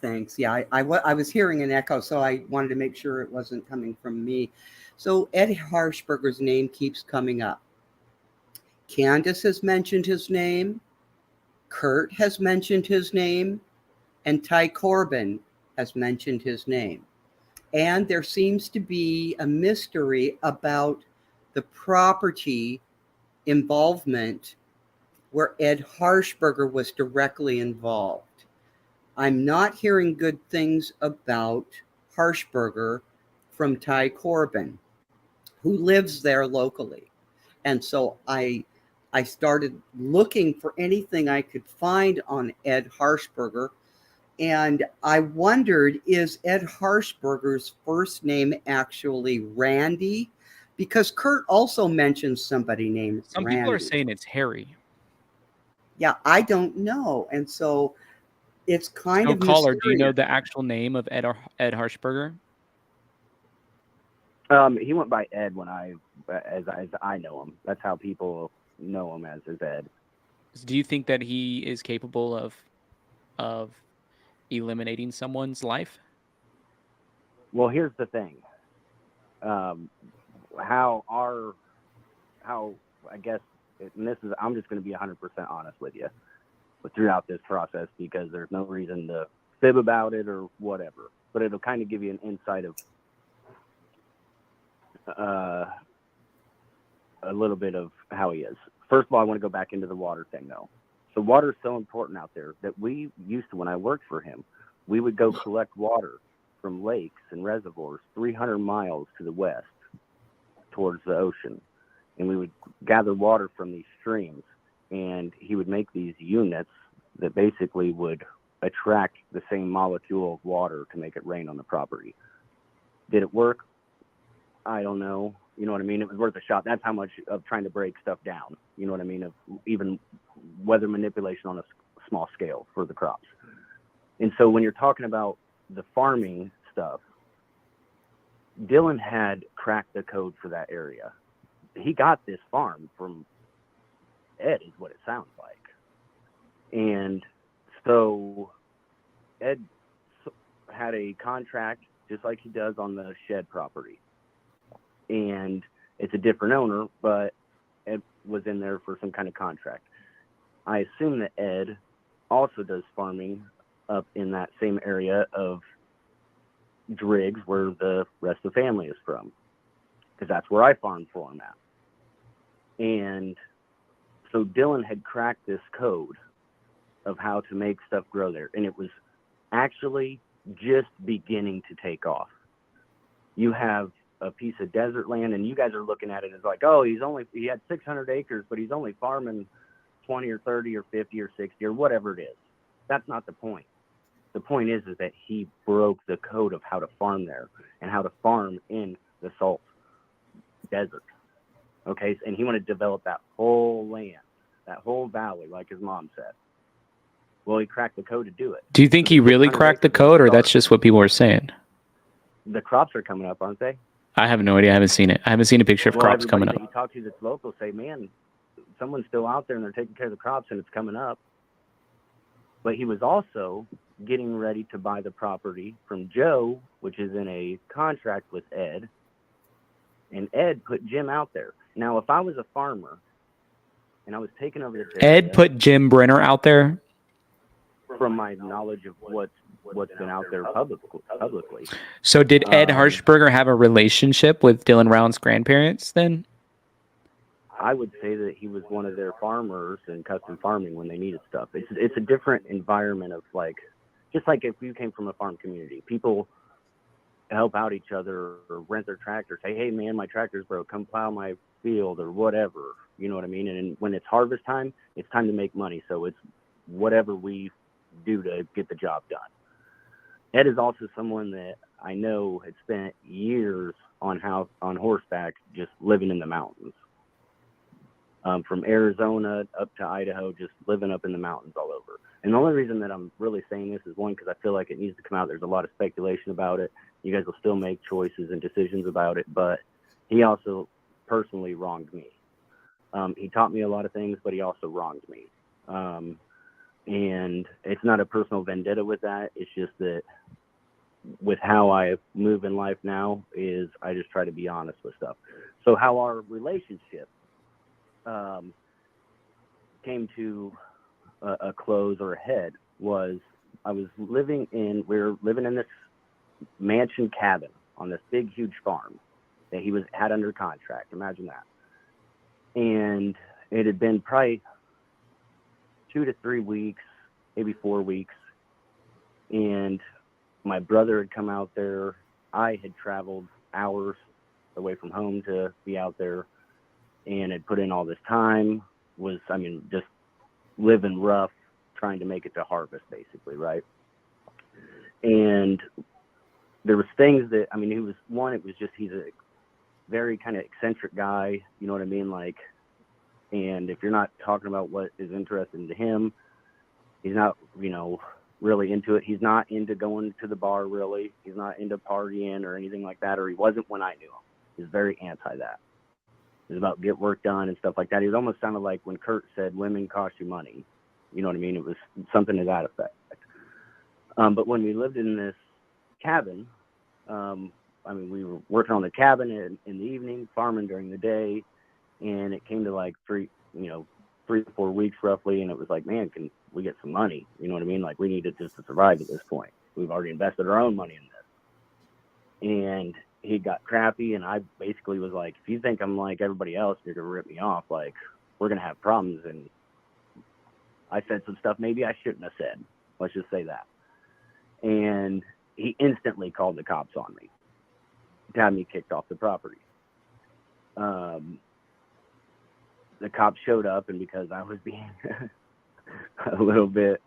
Thanks. Yeah, I was hearing an echo, so I wanted to make sure it wasn't coming from me. So Ed Harshberger's name keeps coming up. Candace has mentioned his name. Kurt has mentioned his name. And Ty Corbin has mentioned his name. And there seems to be a mystery about the property involvement where Ed Harshberger was directly involved. I'm not hearing good things about Harshberger from Ty Corbin, who lives there locally. And so I started looking for anything I could find on Ed Harshberger. And I wondered, is Ed Harshberger's first name actually Randy? Because Kurt also mentioned somebody named Some Randy. people are saying it's Harry. Yeah, I don't know. And so it's kind of caller, mysterious. do you know the actual name of Ed Harshberger? He went by Ed as I know him. That's how people know him, as is Ed. Do you think that he is capable of eliminating someone's life? Well, here's the thing. How I guess and this is, I'm just going to be 100% honest with you, but throughout this process, because there's no reason to fib about it or whatever, but it'll kind of give you an insight of a little bit of how he is. First of all, I want to go back into the water thing though. So water is so important out there that we used to, when I worked for him, we would go collect water from lakes and reservoirs 300 miles to the west towards the ocean. And we would gather water from these streams, and he would make these units that basically would attract the same molecule of water to make it rain on the property. Did it work? I don't know. You know what I mean? It was worth a shot. That's how much of trying to break stuff down. You know what I mean? Of even weather manipulation on a small scale for the crops. And so when you're talking about the farming stuff, Dylan had cracked the code for that area. He got this farm from Ed, is what it sounds like. And so Ed had a contract just like he does on the shed property. And it's a different owner, but Ed was in there for some kind of contract. I assume that Ed also does farming up in that same area of Driggs where the rest of the family is from, because that's where I farmed for him at. And so Dylan had cracked this code of how to make stuff grow there, and it was actually just beginning to take off. You have a piece of desert land, and you guys are looking at it as like, oh, he had 600 acres, but he's only farming 20 or 30 or 50 or 60 or whatever it is. That's not the point. The point is that he broke the code of how to farm there and how to farm in the salt desert. Okay, and he wanted to develop that whole land, that whole valley, like his mom said. Well, he cracked the code to do it. Do you think he really cracked the code, or that's just what people were saying? The crops are coming up, aren't they? I have no idea. I haven't seen it. I haven't seen a picture of crops coming up. Everybody that you talk to that's local say, man, someone's still out there and they're taking care of the crops and it's coming up. But he was also getting ready to buy the property from Joe, which is in a contract with Ed. And Ed put Jim out there. Now, if I was a farmer and I was taking over this area, Ed put Jim Brenner out there? From my knowledge of what's been out there publicly. So did Ed Harshberger have a relationship with Dylan Round's grandparents then? I would say that he was one of their farmers in custom farming when they needed stuff. It's a different environment of like, just like if you came from a farm community, people help out each other or rent their tractor, say, hey man, my tractor's broke, come plow my field or whatever. You know what I mean? And when it's harvest time, it's time to make money. So it's whatever we do to get the job done. Ed is also someone that I know had spent years on horseback, just living in the mountains. From Arizona up to Idaho, just living up in the mountains all over. And the only reason that I'm really saying this is one, because I feel like it needs to come out. There's a lot of speculation about it. You guys will still make choices and decisions about it, but he also personally wronged me. He taught me a lot of things, but he also wronged me. And it's not a personal vendetta with that. It's just that with how I move in life now is I just try to be honest with stuff. So how our relationship came to a close or a head was we were living in this mansion cabin on this big, huge farm that he had under contract. Imagine that. And it had been probably 2 to 3 weeks, maybe 4 weeks. And my brother had come out there. I had traveled hours away from home to be out there and had put in all this time, just living rough, trying to make it to harvest, basically, right? And there was things that, he's a very kind of eccentric guy, you know what I mean? Like, and if you're not talking about what is interesting to him, he's not, really into it. He's not into going to the bar, really. He's not into partying or anything like that, or he wasn't when I knew him. He's very anti that. It was about get work done and stuff like that. He almost sounded like when Kurt said, women cost you money. You know what I mean? It was something to that effect. But when we lived in this cabin, we were working on the cabin in the evening, farming during the day, and it came to like 3 to 4 weeks roughly. And it was like, man, can we get some money? You know what I mean? Like, we need it just to survive at this point. We've already invested our own money in this. And he got crappy. And I basically was like, if you think I'm like everybody else, you're going to rip me off. Like, we're going to have problems. And I said some stuff maybe I shouldn't have said. Let's just say that. And he instantly called the cops on me to have me kicked off the property. The cops showed up, and because I was being a little bit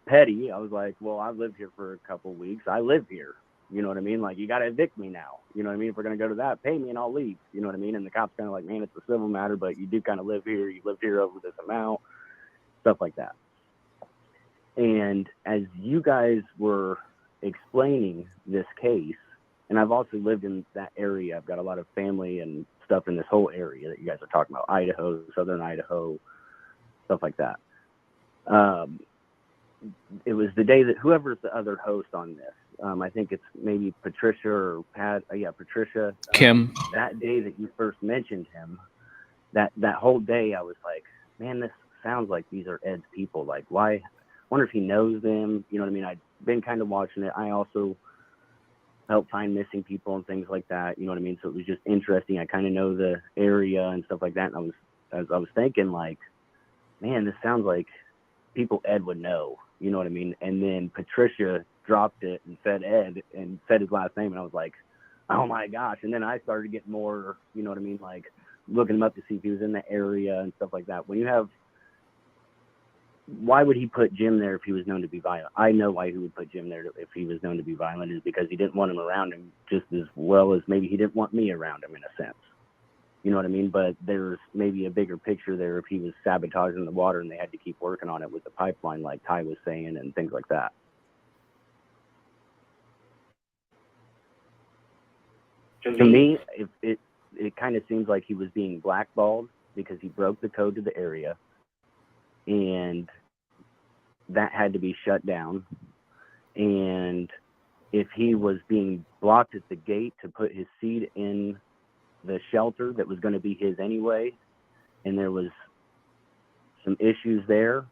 petty, I was like, well, I've lived here for a couple of weeks. I live here. You know what I mean? Like, you got to evict me now. You know what I mean? If we're going to go to that, pay me and I'll leave. You know what I mean? And the cops kind of like, man, it's a civil matter, but you do kind of live here. You lived here over this amount, stuff like that. And as you guys were explaining this case, and I've also lived in that area. I've got a lot of family and stuff in this whole area that you guys are talking about, Idaho, southern Idaho, stuff like that. It was the day that whoever's the other host on this, I think it's maybe Patricia or Pat. Patricia. Kim. That day that you first mentioned him, that whole day I was like, man, this sounds like these are Ed's people. Like, why? I wonder if he knows them. You know what I mean? I'd been kind of watching it. I also help find missing people and things like that. You know what I mean? So it was just interesting. I kind of know the area and stuff like that. And I was thinking like, man, this sounds like people Ed would know. You know what I mean? And then Patricia dropped it and said Ed and said his last name. And I was like, oh my gosh. And then I started getting more, you know what I mean? Like looking him up to see if he was in the area and stuff like that. When you have, why would he put Jim there if he was known to be violent? I know why he would put Jim there if he was known to be violent, is because he didn't want him around him just as well as maybe he didn't want me around him in a sense. You know what I mean? But there's maybe a bigger picture there if he was sabotaging the water and they had to keep working on it with the pipeline like Ty was saying and things like that. To me, it kind of seems like he was being blackballed because he broke the code to the area. And that had to be shut down. And if he was being blocked at the gate to put his seed in the shelter that was going to be his anyway, and there was some issues there,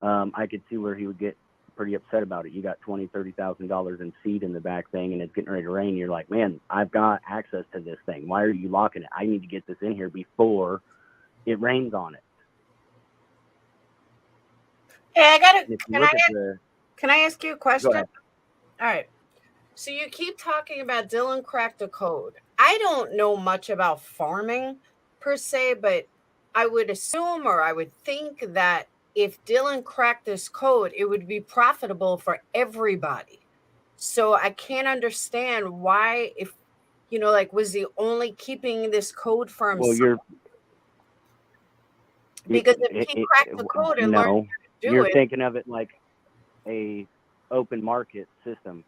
I could see where he would get pretty upset about it. You got $20,000-$30,000 in seed in the back thing, and it's getting ready to rain. You're like, man, I've got access to this thing. Why are you locking it? I need to get this in here before it rains on it. Hey, If you can look I, at the, can I ask you a question? go ahead. All right. So you keep talking about Dylan cracked the code. I don't know much about farming per se, but I would assume or I would think that if Dylan cracked this code, it would be profitable for everybody. So I can't understand why, if, like, was he only keeping this code for himself? Well, because if he cracked the code and learned how to do you're it, thinking of it like a open market system.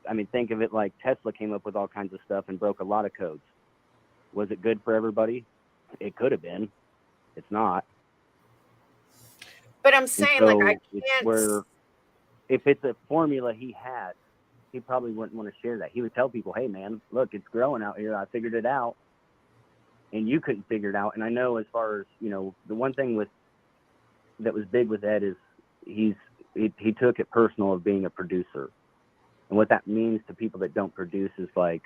I mean, think of it like Tesla came up with all kinds of stuff and broke a lot of codes. Was it good for everybody? It could have been. It's not. But I'm saying, so like, I it's can't. where if it's a formula he had, he probably wouldn't want to share that. He would tell people, hey, man, look, it's growing out here. I figured it out. And you couldn't figure it out. And I know as far as, the one thing that was big with Ed is he took it personal of being a producer. And what that means to people that don't produce is like,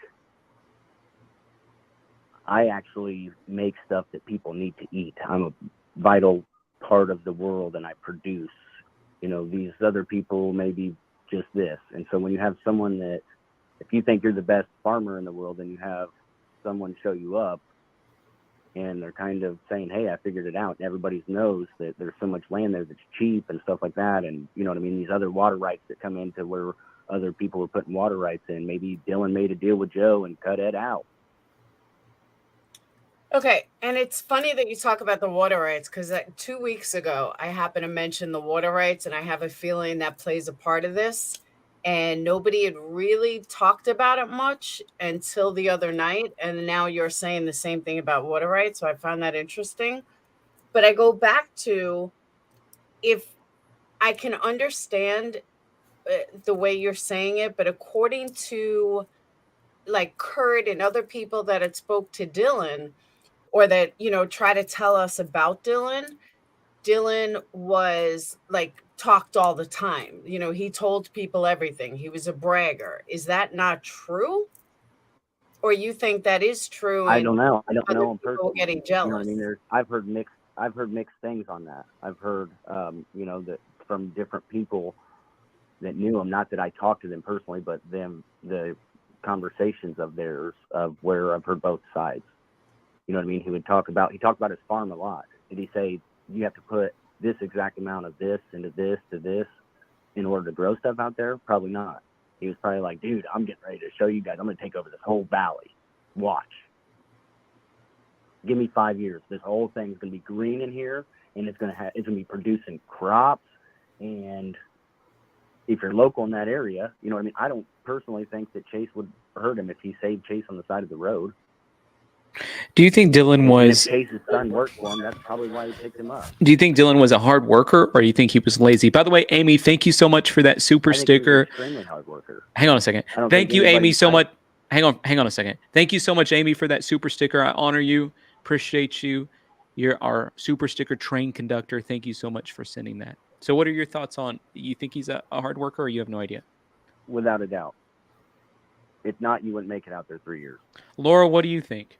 I actually make stuff that people need to eat. I'm a vital part of the world and I produce. These other people maybe just this. And so when you have someone that, if you think you're the best farmer in the world and you have someone show you up and they're kind of saying, hey, I figured it out. And everybody knows that there's so much land there that's cheap and stuff like that. And you know what I mean? These other water rights that come into where other people were putting water rights in. Maybe Dylan made a deal with Joe and cut Ed out. Okay, and it's funny that you talk about the water rights because 2 weeks ago, I happened to mention the water rights, and I have a feeling that plays a part of this. And nobody had really talked about it much until the other night. And now you're saying the same thing about water rights. So I found that interesting. But I go back to, if I can understand the way you're saying it, but according to like Kurt and other people that had spoke to Dylan, or that, try to tell us about Dylan. Dylan was like talked all the time. He told people everything. He was a bragger. Is that not true? Or you think that is true? I And don't know. I don't other know him people personally. getting You know what I jealous? mean? I've heard mixed things on that. I've heard, that from different people that knew him. Not that I talked to them personally, but the conversations of theirs of where I've heard both sides. You know what I mean? He talked about his farm a lot. Did he say you have to put this exact amount of this into this to this in order to grow stuff out there? Probably not. He was probably like, dude, I'm getting ready to show you guys. I'm going to take over this whole valley. Watch. Give me 5 years. This whole thing's going to be green in here, and it's going to be producing crops. And if you're local in that area, you know what I mean? I don't personally think that Chase would hurt him if he saved Chase on the side of the road. Do you think Dylan And was? if Chase's son worked for him, that's probably why he picked him up. Do you think Dylan was a hard worker, or do you think he was lazy? By the way, Amy, thank you so much for that super I think he was sticker. an extremely hard worker. Hang on a second. I don't Thank think you, Amy, anybody- so much. Hang on a second. Thank you so much, Amy, for that super sticker. I honor you. Appreciate you. You're our super sticker train conductor. Thank you so much for sending that. So what are your thoughts on, you think he's a hard worker, or you have no idea? Without a doubt. If not, you wouldn't make it out there 3 years. Laura, what do you think?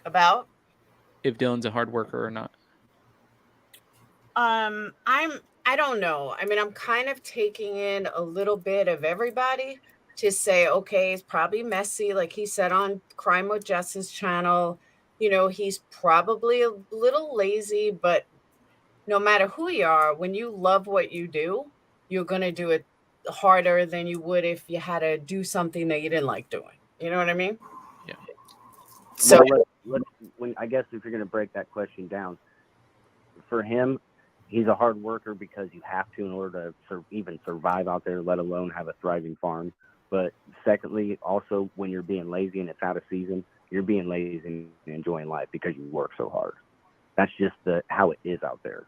About? If Dylan's a hard worker or not? I don't know. I mean, I'm kind of taking in a little bit of everybody to say, okay, it's probably messy. Like he said on Crime with Jess's channel, he's probably a little lazy, but no matter who you are, when you love what you do, you're going to do it harder than you would if you had to do something that you didn't like doing. You know what I mean? Yeah. So I guess if you're going to break that question down, for him, he's a hard worker because you have to in order to even survive out there, let alone have a thriving farm. But secondly, also when you're being lazy and it's out of season, you're being lazy and enjoying life because you work so hard. That's just how it is out there.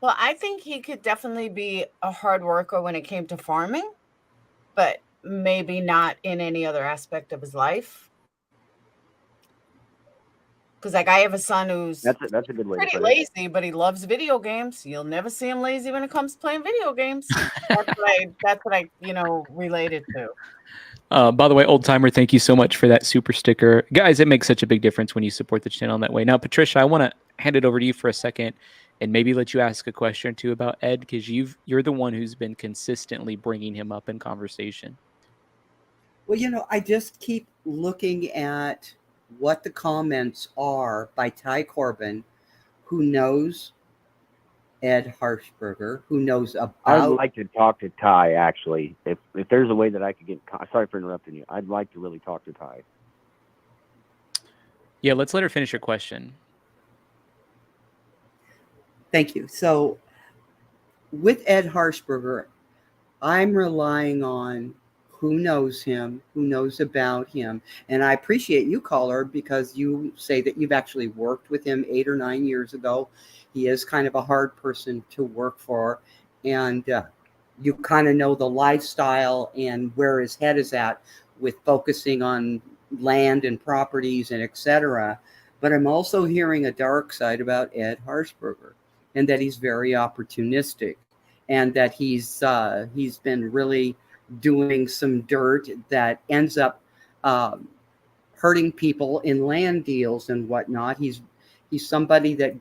Well, I think he could definitely be a hard worker when it came to farming, but maybe not in any other aspect of his life. Because like I have a son who's that's a good way pretty to put lazy, but he loves video games. You'll never see him lazy when it comes to playing video games. That's what I related to. By the way, old timer, thank you so much for that super sticker. Guys, it makes such a big difference when you support the channel in that way. Now, Patricia, I want to hand it over to you for a second and maybe let you ask a question or two about Ed, because you're the one who's been consistently bringing him up in conversation. Well, I just keep looking at what the comments are by Ty Corbin, who knows Ed Harshberger, who knows about... I would like to talk to Ty, actually. If there's a way that I could get... Sorry for interrupting you. I'd like to really talk to Ty. Yeah, let's let her finish her question. Thank you. So with Ed Harshberger, I'm relying on who knows him, who knows about him. And I appreciate you, caller, because you say that you've actually worked with him 8 or 9 years ago. He is kind of a hard person to work for. And you kind of know the lifestyle and where his head is at with focusing on land and properties and etc. But I'm also hearing a dark side about Ed Harshberger, and that he's very opportunistic, and that he's been really doing some dirt that ends up hurting people in land deals and whatnot. He's somebody that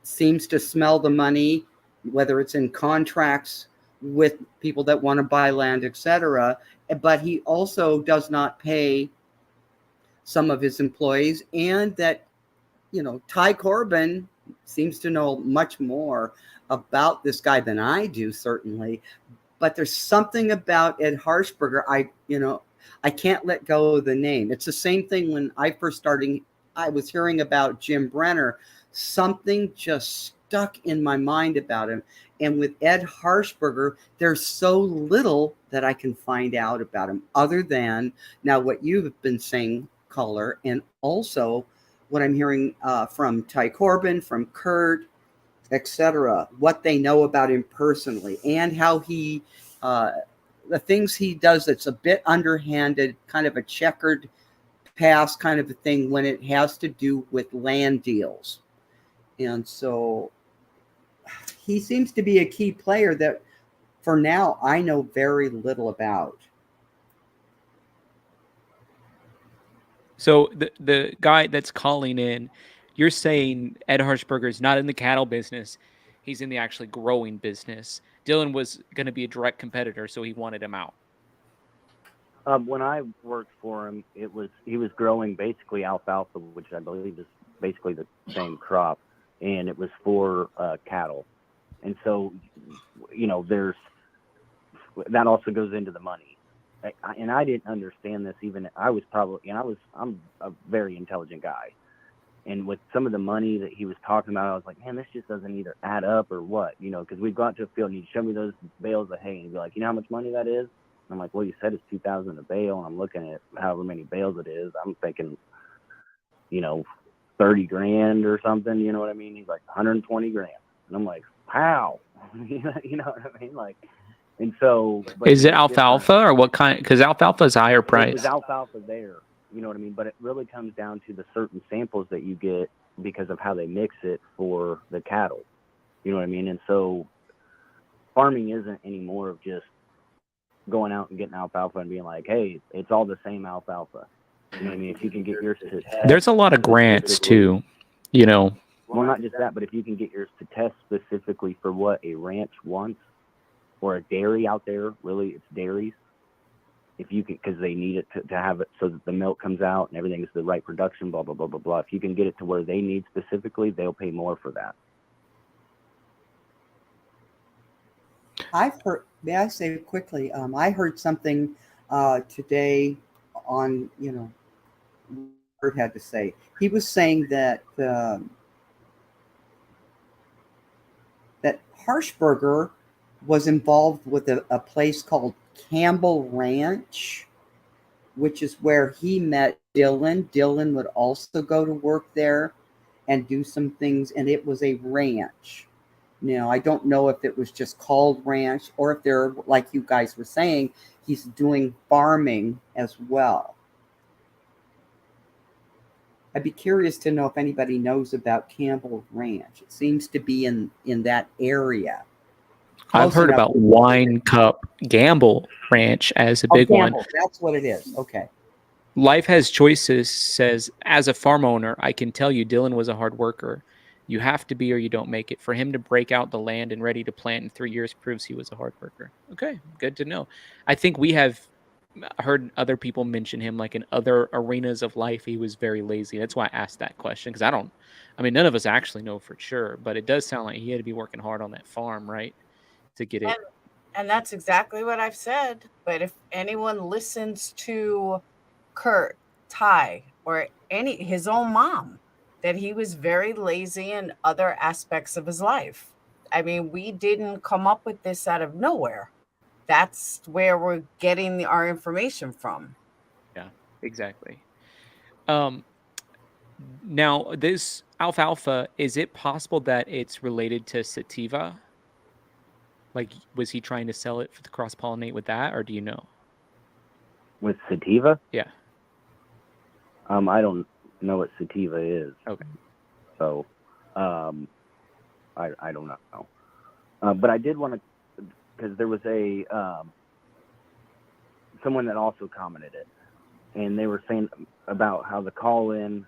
seems to smell the money, whether it's in contracts with people that want to buy land, etc. But he also does not pay some of his employees, and that, Ty Corbin seems to know much more about this guy than I do, certainly. But there's something about Ed Harshberger, I can't let go of the name. It's the same thing when I first started, I was hearing about Jim Brenner. Something just stuck in my mind about him. And with Ed Harshberger, there's so little that I can find out about him, other than now what you've been saying, caller, and also what I'm hearing from Ty Corbin, from Kurt, etc., what they know about him personally, and how he, the things he does that's a bit underhanded, kind of a checkered pass kind of a thing when it has to do with land deals. And so he seems to be a key player that for now I know very little about. So the guy that's calling in, you're saying Ed Harshberger is not in the cattle business. He's in the actually growing business. Dylan was going to be a direct competitor, so he wanted him out. When I worked for him, he was growing basically alfalfa, which I believe is basically the same crop, and it was for cattle. And so, that also goes into the money. And I didn't understand this even. I'm a very intelligent guy. And with some of the money that he was talking about, I was like, man, this just doesn't either add up or what, because we'd go out to a field and he'd show me those bales of hay and he'd be like, you know how much money that is? And I'm like, well, you said it's $2,000 a bale. And I'm looking at however many bales it is. I'm thinking, $30,000 or something. You know what I mean? He's like $120,000. And I'm like, how? You know what I mean? Like, and so. Is it alfalfa or what kind? Because alfalfa is higher price. It was alfalfa there. You know what I mean? But it really comes down to the certain samples that you get because of how they mix it for the cattle. You know what I mean? And so farming isn't anymore of just going out and getting alfalfa and being like, hey, it's all the same alfalfa. You know what I mean? If you can get yours to test. There's a lot of grants too, Well, not just that, but if you can get yours to test specifically for what a ranch wants or a dairy out there, really it's dairies. If you can, because they need it to have it so that the milk comes out and everything is the right production, blah, blah, blah, blah, blah. If you can get it to where they need specifically, they'll pay more for that. I've heard, may I say quickly, I heard something today on, Bert had to say. He was saying that that Harshberger was involved with a place called Campbell Ranch, which is where he met Dylan. Dylan would also go to work there and do some things, and it was a ranch. Now, I don't know if it was just called ranch or if they're, like you guys were saying, he's doing farming as well. I'd be curious to know if anybody knows about Campbell Ranch. It seems to be in that area. I've heard about Wine Cup Gamble Ranch as a big one. That's what it is. Okay. Life Has Choices says, as a farm owner, I can tell you Dylan was a hard worker. You have to be or you don't make it. For him to break out the land and ready to plant in 3 years proves he was a hard worker. Okay, good to know. I think we have heard other people mention him like in other arenas of life. He was very lazy. That's why I asked that question, because none of us actually know for sure, but it does sound like he had to be working hard on that farm, right? To get it. And that's exactly what I've said. But if anyone listens to Kurt, Ty, or his own mom, that he was very lazy in other aspects of his life. I mean, we didn't come up with this out of nowhere. That's where we're getting our information from. Yeah, exactly. Now, this alfalfa, is it possible that it's related to sativa? Like, was he trying to sell it for the cross-pollinate with that, or do you know? With sativa? Yeah. I don't know what sativa is. Okay. So, I don't know. But I did want to, because there was someone that also commented it, and they were saying about how the call-in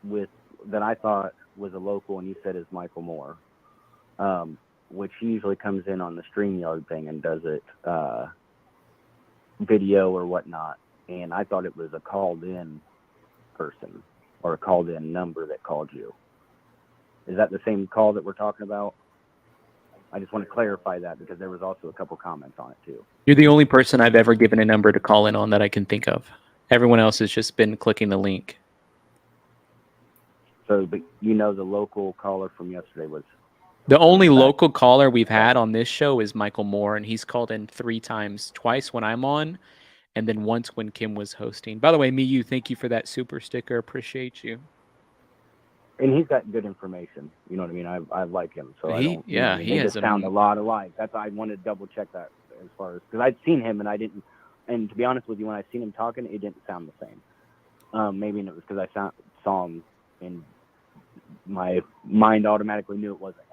that I thought was a local, and you said is Michael Moore, which usually comes in on the StreamYard thing and does it video or whatnot. And I thought it was a called-in person or a called-in number that called you. Is that the same call that we're talking about? I just want to clarify that because there was also a couple comments on it too. You're the only person I've ever given a number to call in on that I can think of. Everyone else has just been clicking the link. So, but the local caller from yesterday was... The only local caller we've had on this show is Michael Moore, and he's called in 3 times, twice when I'm on, and then once when Kim was hosting. By the way, Miyu, thank you for that super sticker. Appreciate you. And he's got good information. You know what I mean? I like him. So he has sound a lot alike. That's why I wanted to double check that as far as, because I'd seen him and I didn't, and to be honest with you, when I seen him talking, it didn't sound the same. Maybe it was because I saw him and my mind automatically knew it wasn't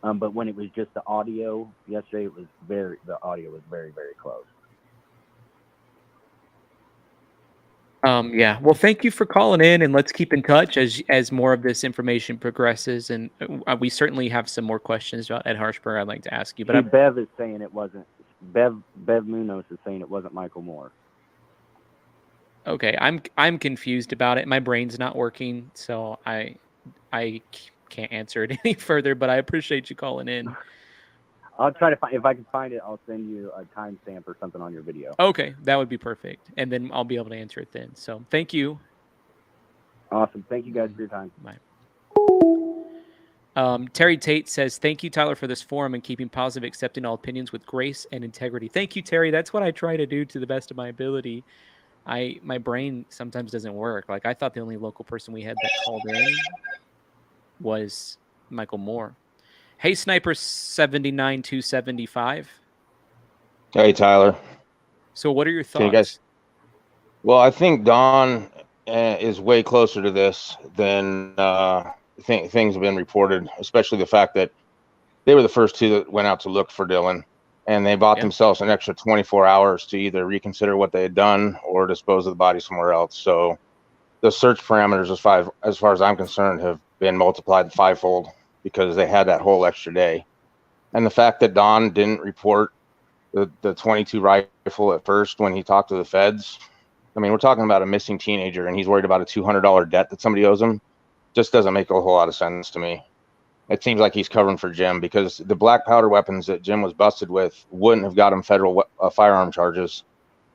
him. But when it was just the audio yesterday, the audio was very, very close. Yeah. Well, thank you for calling in, and let's keep in touch as more of this information progresses. And we certainly have some more questions about Ed Harshberg I'd like to ask you. But Bev is saying it wasn't. Bev Munoz is saying it wasn't Michael Moore. Okay, I'm confused about it. My brain's not working, so I can't answer it any further. But I appreciate you calling in. I'll try to find, if I can find it, I'll send you a timestamp or something on your video. Okay, that would be perfect, and then I'll be able to answer it then. So thank you. Awesome. Thank you guys for your time. Bye. Terry Tate says, "Thank you, Tyler, for this forum and keeping positive, accepting all opinions with grace and integrity." Thank you, Terry. That's what I try to do to the best of my ability. My brain sometimes doesn't work. Like, I thought the only local person we had that called in was Michael Moore. Hey, Sniper 79275. Hey, Tyler. So what are your thoughts? Can you guys? Well, I think Don is way closer to this than things have been reported, especially the fact that they were the first two that went out to look for Dylan, and they bought themselves an extra 24 hours to either reconsider what they had done or dispose of the body somewhere else. So the search parameters, as far as I'm concerned, have been multiplied fivefold because they had that whole extra day. And the fact that Don didn't report the 22 rifle at first when he talked to the feds, I mean, we're talking about a missing teenager and he's worried about a $200 debt that somebody owes him. Just doesn't make a whole lot of sense to me. It seems like he's covering for Jim, because the black powder weapons that Jim was busted with wouldn't have got him federal firearm charges,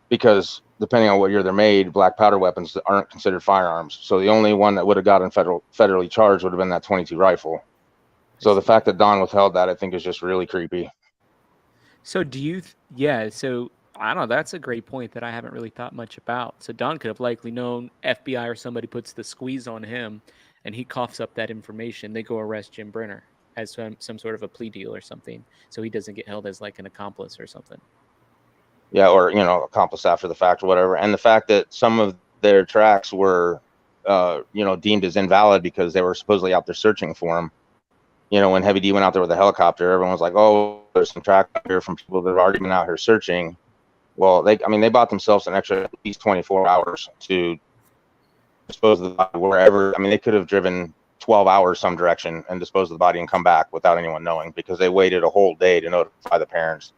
because depending on what year they're made, black powder weapons aren't considered firearms. So the only one that would have gotten federally charged would have been that 22 rifle. So the fact that Don withheld that, I think, is just really creepy. So so I don't know. That's a great point that I haven't really thought much about. So Don could have likely known FBI or somebody puts the squeeze on him and he coughs up that information. They go arrest Jim Brenner as some sort of a plea deal or something, so he doesn't get held as like an accomplice or something. Yeah, or, accomplice after the fact or whatever. And the fact that some of their tracks were, deemed as invalid because they were supposedly out there searching for him. When Heavy D went out there with a helicopter, everyone was like, "Oh, there's some track out here from people that have already been out here searching." Well, they bought themselves an extra at least 24 hours to dispose of the body wherever. I mean, they could have driven 12 hours some direction and disposed of the body and come back without anyone knowing, because they waited a whole day to notify the parents.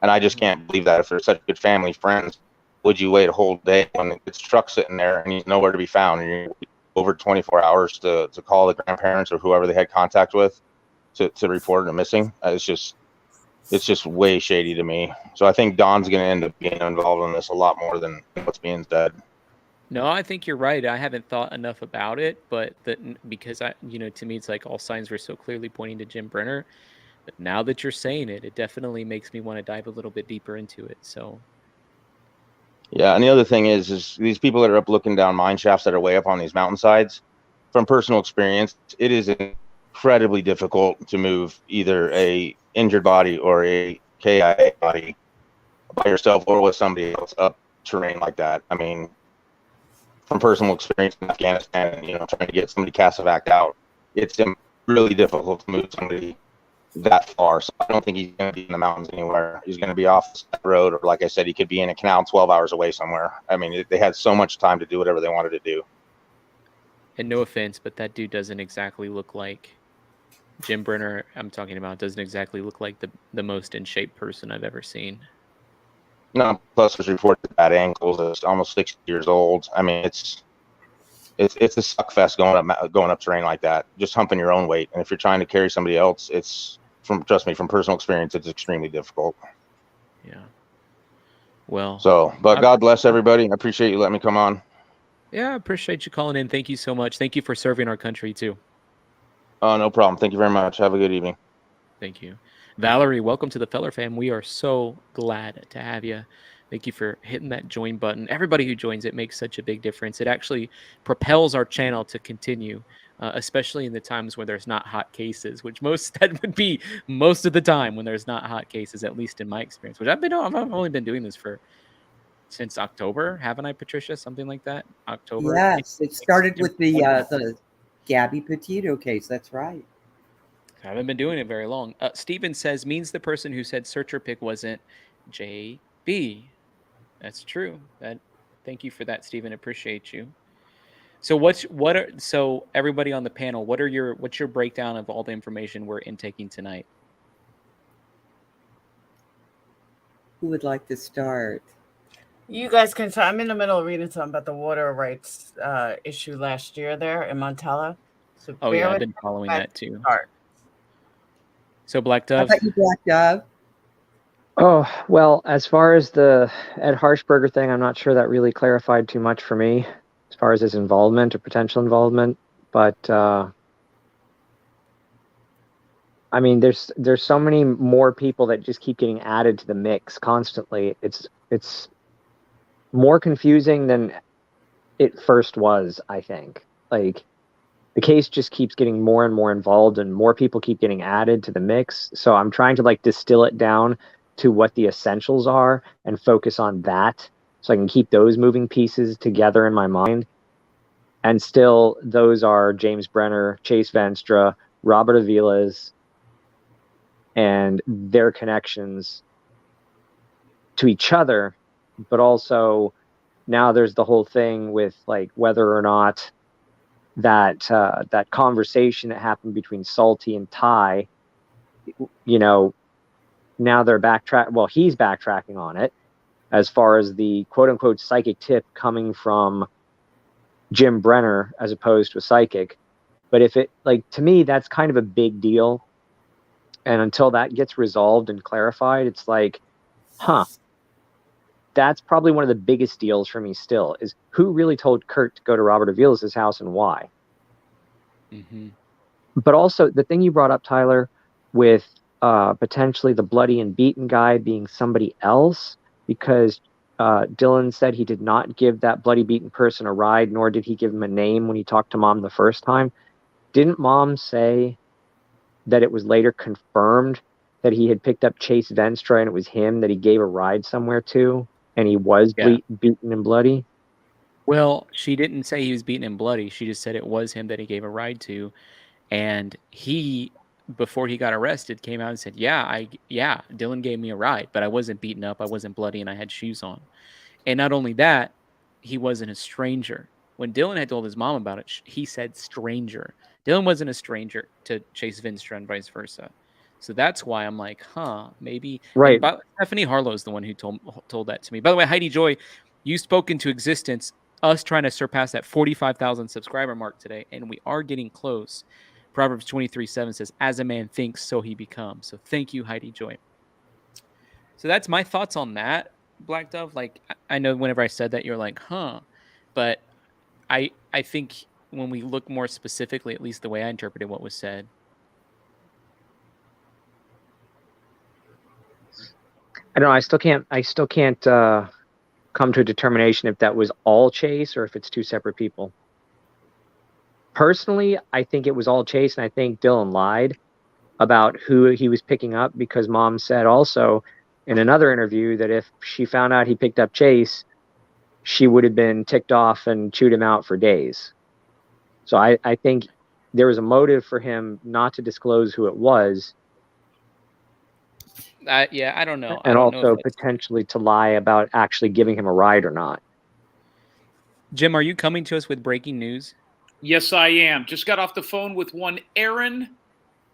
And I just can't believe that if they're such good family friends, would you wait a whole day when it's truck sitting there and he's nowhere to be found, and you're over 24 hours to call the grandparents or whoever they had contact with to report them missing? It's just way shady to me. So I think Don's going to end up being involved in this a lot more than what's being said. No, I think you're right. I haven't thought enough about it, but because to me, it's like all signs were so clearly pointing to Jim Brenner. But now that you're saying it, it definitely makes me want to dive a little bit deeper into it. So, yeah. And the other thing is these people that are up looking down mine shafts that are way up on these mountainsides, from personal experience, it is incredibly difficult to move either a injured body or a KIA body by yourself or with somebody else up terrain like that. I mean, from personal experience in Afghanistan, trying to get somebody CASEVAC out, it's really difficult to move somebody that far. So I don't think he's going to be in the mountains anywhere. He's going to be off the road, or like I said, he could be in a canal 12 hours away somewhere. I mean, they had so much time to do whatever they wanted to do. And no offense, but that dude doesn't exactly look like Jim Brenner. I'm talking about doesn't exactly look like the most in shape person I've ever seen. No, plus there's reported bad ankles. It's almost 60 years old. I mean, it's a suck fest going up terrain like that, just humping your own weight. And if you're trying to carry somebody else, trust me, from personal experience, it's extremely difficult. Yeah. Well. So, but God bless everybody. I appreciate you letting me come on. Yeah, I appreciate you calling in. Thank you so much. Thank you for serving our country too. Oh, no problem. Thank you very much. Have a good evening. Thank you. Valerie, welcome to the Feller Fam. We are so glad to have you. Thank you for hitting that join button. Everybody who joins, it makes such a big difference. It actually propels our channel to continue, especially in the times when there's not hot cases, which that would be most of the time when there's not hot cases, at least in my experience, which I've only been doing this for since October, haven't I, Patricia? Something like that. October. Yes, it started with the 2020. Gabby Petito case. That's right. I haven't been doing it very long. Steven says, means the person who said searcher pick wasn't JB. That's true. Thank you for that, Steven. Appreciate you. So so everybody on the panel, what's your breakdown of all the information we're intaking tonight? Who would like to start? You guys can try. I'm in the middle of reading something about the water rights issue last year there in Montella. So Oh yeah, I've been following that too. Start. So Black Dove. How about you, Black Dove? Oh, well, as far as the Ed Harshberger thing, I'm not sure that really clarified too much for me as far as his involvement or potential involvement. But I mean, there's so many more people that just keep getting added to the mix constantly. It's more confusing than it first was, I think. Like, the case just keeps getting more and more involved and more people keep getting added to the mix. So I'm trying to like distill it down to what the essentials are and focus on that so I can keep those moving pieces together in my mind. And still, those are James Brenner, Chase Venstra, Robert Avila's, and their connections to each other. But also now there's the whole thing with like whether or not that conversation that happened between Salty and Ty, now they're he's backtracking on it as far as the quote unquote psychic tip coming from Jim Brenner as opposed to a psychic. But if it, like, to me, that's kind of a big deal. And until that gets resolved and clarified, it's like, that's probably one of the biggest deals for me still, is who really told Kurt to go to Robert Avila's house and why. Mm-hmm. But also the thing you brought up, Tyler, with potentially the bloody and beaten guy being somebody else, because Dylan said he did not give that bloody beaten person a ride, nor did he give him a name when he talked to Mom the first time. Didn't Mom say that it was later confirmed that he had picked up Chase Venstra and it was him that he gave a ride somewhere to, and he was beaten and bloody? Well, she didn't say he was beaten and bloody. She just said it was him that he gave a ride to. And he, before he got arrested, came out and said, Dylan gave me a ride, but I wasn't beaten up, I wasn't bloody, and I had shoes on. And not only that, he wasn't a stranger. When Dylan had told his mom about it, he said stranger. Dylan wasn't a stranger to Chase Venstra and vice versa. So that's why I'm like, maybe. Right. Stephanie Harlow is the one who told that to me. By the way, Heidi Joy, you spoke into existence us trying to surpass that 45,000 subscriber mark today, and we are getting close. Proverbs 23:7 says, as a man thinks, so he becomes. So thank you, Heidi Joy. So that's my thoughts on that, Black Dove. Like, I know whenever I said that, you're like, but I think when we look more specifically, at least the way I interpreted what was said. I don't know. I still can't come to a determination if that was all Chase or if it's two separate people. Personally, I think it was all Chase, and I think Dylan lied about who he was picking up, because Mom said also in another interview that if she found out he picked up Chase, she would have been ticked off and chewed him out for days. So I think there was a motive for him not to disclose who it was. I don't know. And also potentially to lie about actually giving him a ride or not. Jim, are you coming to us with breaking news? Yes, I am. Just got off the phone with one Aaron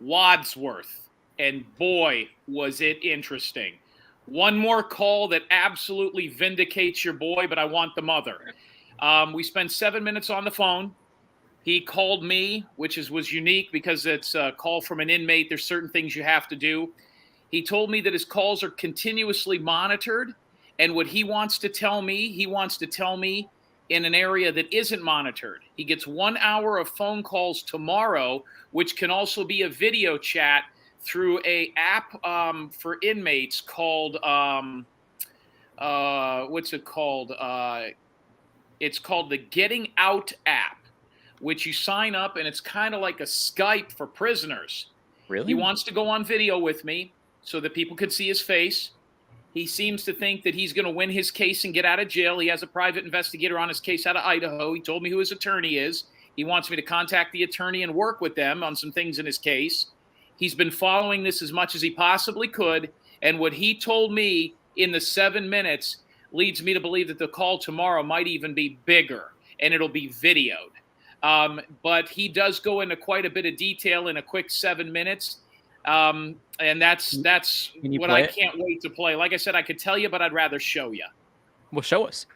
Wadsworth, and boy, was it interesting. One more call that absolutely vindicates your boy, but I want the mother. We spent 7 minutes on the phone. He called me, which was unique because it's a call from an inmate. There's certain things you have to do. He told me that his calls are continuously monitored, and what he wants to tell me in an area that isn't monitored. He gets 1 hour of phone calls tomorrow, which can also be a video chat through a app for inmates called, what's it called? It's called the Getting Out app, which you sign up, and it's kind of like a Skype for prisoners. Really? He wants to go on video with me so that people could see his face. He seems to think that he's going to win his case and get out of jail. He has a private investigator on his case out of Idaho. He told me who his attorney is. He wants me to contact the attorney and work with them on some things in his case. He's been following this as much as he possibly could. And what he told me in the 7 minutes leads me to believe that the call tomorrow might even be bigger and it'll be videoed. But he does go into quite a bit of detail in a quick 7 minutes. And that's what I can't wait to play. Like I said, I could tell you, but I'd rather show you. Well, show us.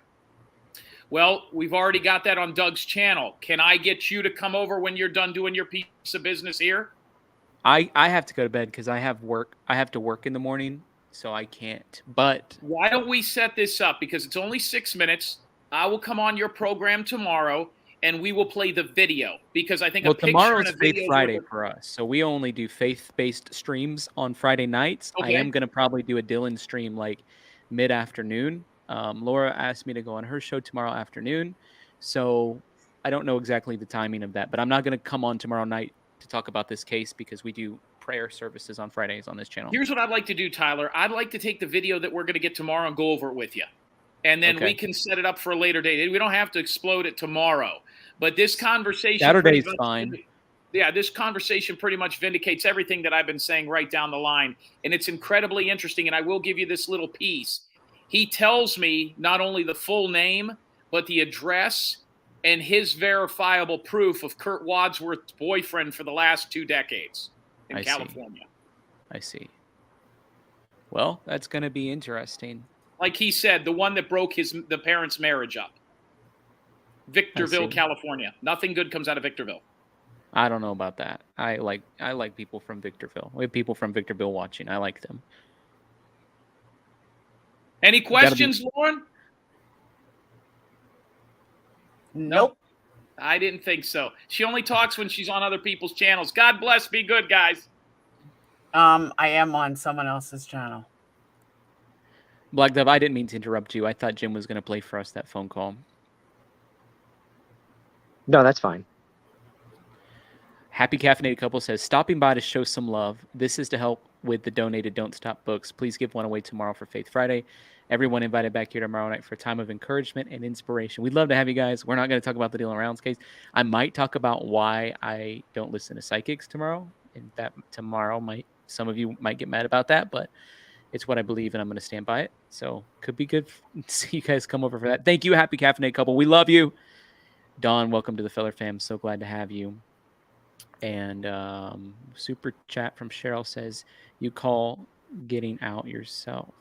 Well, we've already got that on Doug's channel. Can I get you to come over when you're done doing your piece of business here? I have to go to bed because I have work. I have to work in the morning, so I can't. But why don't we set this up? Because it's only 6 minutes. I will come on your program tomorrow, and we will play the video. Because I think tomorrow's Faith Friday for us, so we only do faith-based streams on Friday nights. Okay. I am going to probably do a Dylan stream like mid-afternoon. Laura asked me to go on her show tomorrow afternoon, so I don't know exactly the timing of that. But I'm not going to come on tomorrow night to talk about this case because we do prayer services on Fridays on this channel. Here's what I'd like to do, Tyler. I'd like to take the video that we're going to get tomorrow and go over it with you. And then we can set it up for a later date. We don't have to explode it tomorrow. But this conversation... Saturday's fine. Yeah, this conversation pretty much vindicates everything that I've been saying right down the line. And it's incredibly interesting. And I will give you this little piece. He tells me not only the full name, but the address and his verifiable proof of Kurt Wadsworth's boyfriend for the last 2 decades in California. I see. Well, that's going to be interesting. Like he said, the one that broke the parents' marriage up. Victorville, California. Nothing good comes out of Victorville. I don't know about that. I like people from Victorville. We have people from Victorville watching. I like them. Any questions, Lauren? Nope. I didn't think so. She only talks when she's on other people's channels. God bless. Be good, guys. I am on someone else's channel. Black Dove, I didn't mean to interrupt you. I thought Jim was going to play for us that phone call. No, that's fine. Happy Caffeinated Couple says, stopping by to show some love. This is to help with the donated Don't Stop books. Please give one away tomorrow for Faith Friday. Everyone invited back here tomorrow night for a time of encouragement and inspiration. We'd love to have you guys. We're not going to talk about the Dylan Rounds case. I might talk about why I don't listen to psychics tomorrow. And that tomorrow some of you might get mad about that, but it's what I believe and I'm going to stand by it. So could be good to see you guys come over for that. Thank you, Happy Caffeinated Couple. We love you. Dawn, welcome to the Feller Fam. So glad to have you. And super chat from Cheryl says, you call getting out yourself.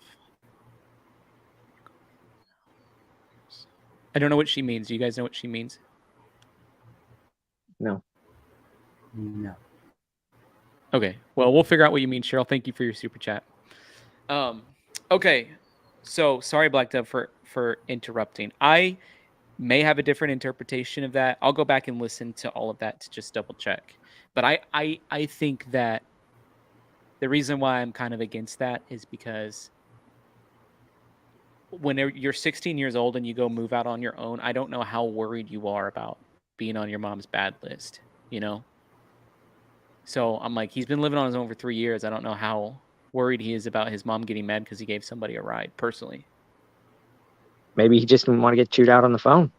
I don't know what she means. Do you guys know what she means? No. No. Okay. Well, we'll figure out what you mean, Cheryl. Thank you for your super chat. Okay. So sorry, Black Dove, for interrupting. I may have a different interpretation of that. I'll go back and listen to all of that to just double check. But I think that the reason why I'm kind of against that is because when you're 16 years old and you go move out on your own, I don't know how worried you are about being on your mom's bad list, you know? So I'm like, he's been living on his own for 3 years. I don't know how worried he is about his mom getting mad because he gave somebody a ride, personally. Maybe he just didn't want to get chewed out on the phone.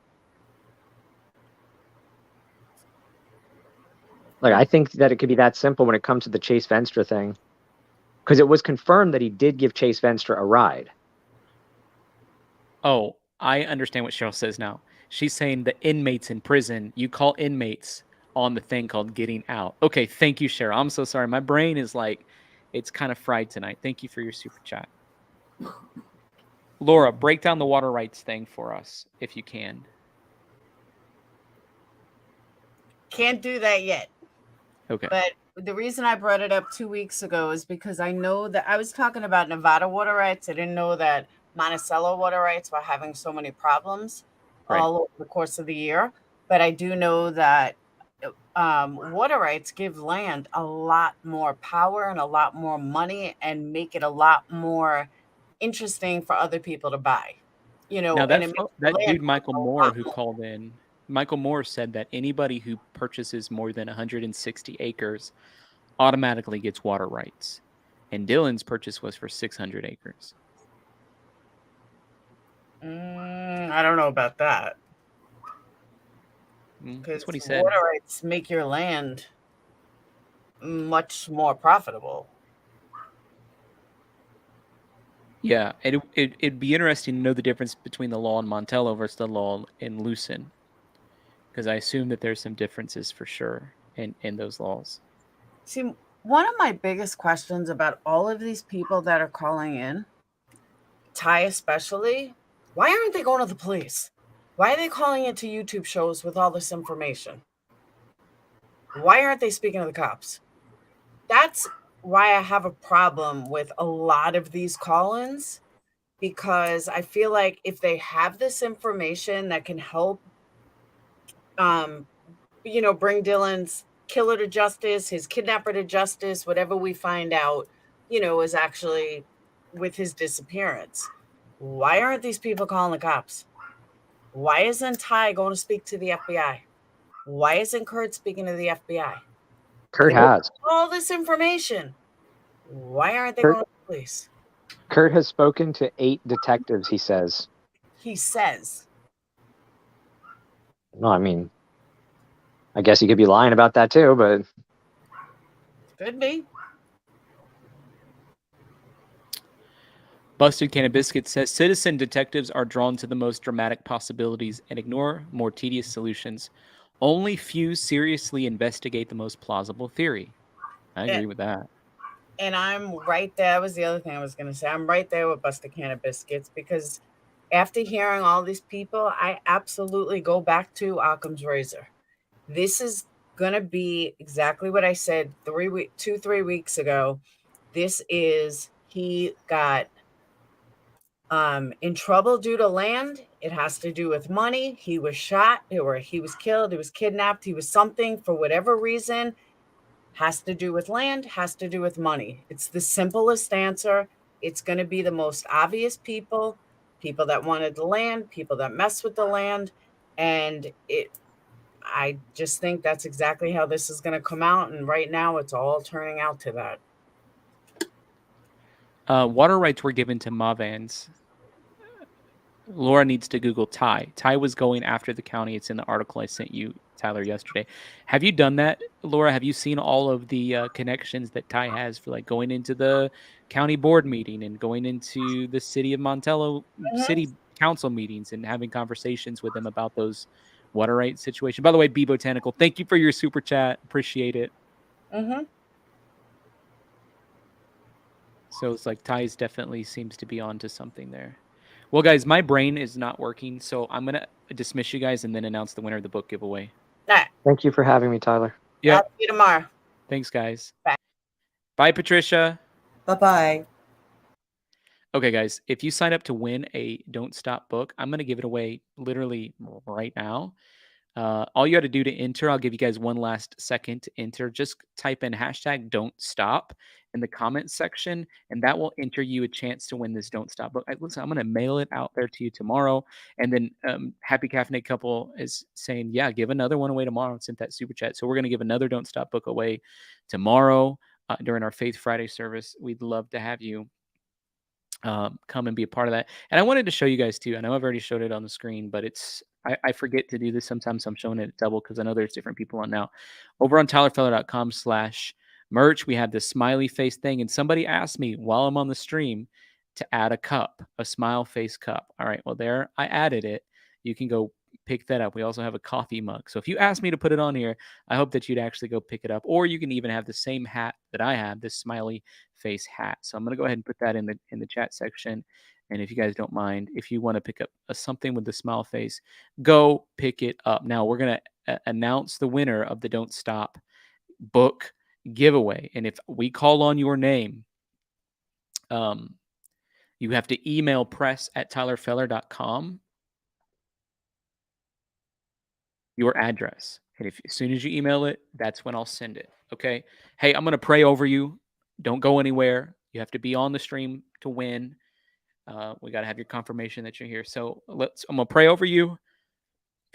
Like, I think that it could be that simple when it comes to the Chase Venstra thing. Because it was confirmed that he did give Chase Venstra a ride. Oh, I understand what Cheryl says now. She's saying the inmates in prison, you call inmates on the thing called getting out. Okay, thank you, Cheryl. I'm so sorry. My brain is like, it's kind of fried tonight. Thank you for your super chat. Laura, break down the water rights thing for us, if you can. Can't do that yet. Okay. But the reason I brought it up 2 weeks ago is because I know that I was talking about Nevada water rights. I didn't know that Monticello water rights were having so many problems all over the course of the year. But I do know that water rights give land a lot more power and a lot more money and make it a lot more interesting for other people to buy. You know, now and that dude Michael Moore who called in, Michael Moore said that anybody who purchases more than 160 acres automatically gets water rights. And Dylan's purchase was for 600 acres. I don't know about that. That's Because what he said. water rights make your land much more profitable. Yeah, it'd be interesting to know the difference between the law in Montello versus the law in Lucin, because I assume that there's some differences for sure in those laws. See, one of my biggest questions about all of these people that are calling in, Ty especially, why aren't they going to the police? Why are they calling into YouTube shows with all this information? Why aren't they speaking to the cops? That's why I have a problem with a lot of these call-ins, because I feel like if they have this information that can help bring Dylan's killer to justice, his kidnapper to justice, whatever we find out, is actually with his disappearance. Why aren't these people calling the cops? Why isn't Ty going to speak to the FBI? Why isn't Kurt speaking to the FBI? Kurt has. All this information. Why aren't they going to the police? Kurt has spoken to 8 detectives, he says. He says. No, I mean, I guess he could be lying about that too, but Could be. Busted Can of Biscuit says citizen detectives are drawn to the most dramatic possibilities and ignore more tedious solutions. Only few seriously investigate the most plausible theory. I agree with that. And I'm right there. That was the other thing I was going to say. I'm right there with Busted Can of Biscuits, because after hearing all these people, I absolutely go back to Occam's Razor. This is going to be exactly what I said 3 weeks ago. This is, he got in trouble due to land. It has to do with money. He was shot, or he was killed, he was kidnapped, he was something for whatever reason. Has to do with land, has to do with money. It's the simplest answer. It's going to be the most obvious people that wanted the land, people that mess with the land. And I just think that's exactly how this is going to come out. And right now it's all turning out to that. Water rights were given to Mavans. Laura needs to Google Ty. Ty was going after the county. It's in the article I sent you, Tyler, yesterday. Have you done that, Laura? Have you seen all of the connections that Ty has for like going into the county board meeting and going into the city of Montello city council meetings and having conversations with them about those water rights situation? By the way, Be Botanical, thank you for your super chat. Appreciate it. So it's like Ty's definitely seems to be onto something there. Well, guys, my brain is not working, so I'm going to dismiss you guys and then announce the winner of the book giveaway. All right. Thank you for having me, Tyler. Yeah. I'll see you tomorrow. Thanks, guys. Bye. Bye, Patricia. Bye-bye. Okay, guys, if you sign up to win a Don't Stop book, I'm going to give it away literally right now. All you got to do to enter, I'll give you guys one last second to enter. Just type in hashtag Don't Stop in the comments section, and that will enter you a chance to win this Don't Stop book. Listen, I'm going to mail it out there to you tomorrow. And then Happy Caffeinate Couple is saying, yeah, give another one away tomorrow. Sent that super chat. So we're going to give another Don't Stop book away tomorrow during our Faith Friday service. We'd love to have you come and be a part of that. And I wanted to show you guys too. I know I've already showed it on the screen, but I forget to do this sometimes, so I'm showing it double because I know there's different people on now. Over on tylerfeller.com/merch, we have this smiley face thing, and somebody asked me while I'm on the stream to add a cup, a smile face cup. All right, well, there I added it. You can go pick that up. We also have a coffee mug. So if you asked me to put it on here, I hope that you'd actually go pick it up. Or you can even have the same hat that I have, this smiley face hat. So I'm going to go ahead and put that in the chat section. And if you guys don't mind, if you want to pick up something with the smile face, go pick it up. Now we're going to announce the winner of the Don't Stop book giveaway. And if we call on your name, you have to email press@tylerfeller.com your address. And as soon as you email it, that's when I'll send it. Okay. Hey, I'm going to pray over you. Don't go anywhere. You have to be on the stream to win. We got to have your confirmation that you're here. So I'm going to pray over you.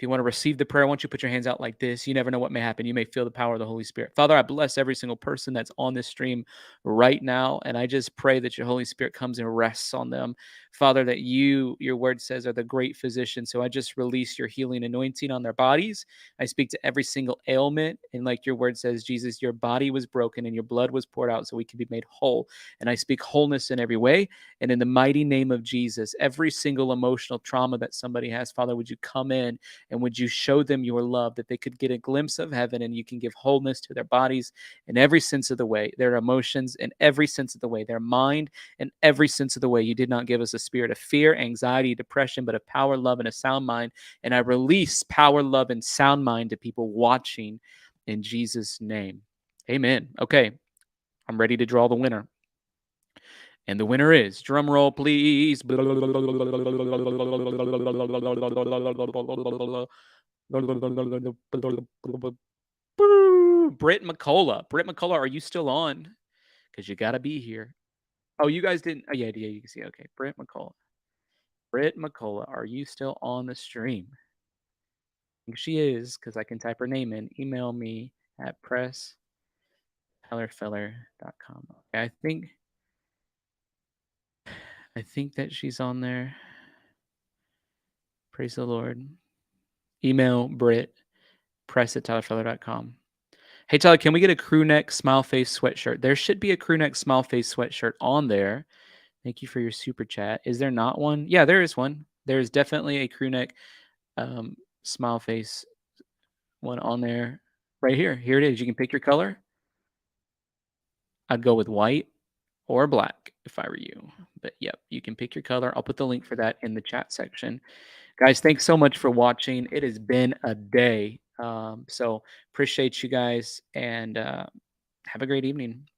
If you want to receive the prayer, I want you to put your hands out like this. You never know what may happen. You may feel the power of the Holy Spirit. Father, I bless every single person that's on this stream right now. And I just pray that your Holy Spirit comes and rests on them. Father, that your word says, are the great physician. So I just release your healing anointing on their bodies. I speak to every single ailment. And like your word says, Jesus, your body was broken and your blood was poured out so we can be made whole. And I speak wholeness in every way. And in the mighty name of Jesus, every single emotional trauma that somebody has, Father, would you come in and would you show them your love, that they could get a glimpse of heaven and you can give wholeness to their bodies in every sense of the way, their emotions in every sense of the way, their mind in every sense of the way. You did not give us a spirit of fear, anxiety, depression, but of power, love, and a sound mind. And I release power, love, and sound mind to people watching in Jesus' name. Amen. Okay, I'm ready to draw the winner. And the winner is, drum roll, please. Britt McCullough. Britt McCullough, are you still on? Because you got to be here. Oh, you guys didn't. Oh, yeah, you can see. Okay, Britt McCullough. Britt McCullough, are you still on the stream? I think she is, because I can type her name in. Email me at presstellerfeller.com. Okay, I think that she's on there. Praise the Lord. Email Britt, press@tylerfeller.com. Hey, Tyler, can we get a crew neck smile face sweatshirt? There should be a crew neck smile face sweatshirt on there. Thank you for your super chat. Is there not one? Yeah, there is one. There is definitely a crew neck smile face one on there. Right here. Here it is. You can pick your color. I'd go with white or black if I were you. But yep, you can pick your color. I'll put the link for that in the chat section. Guys, thanks so much for watching. It has been a day. So appreciate you guys and have a great evening.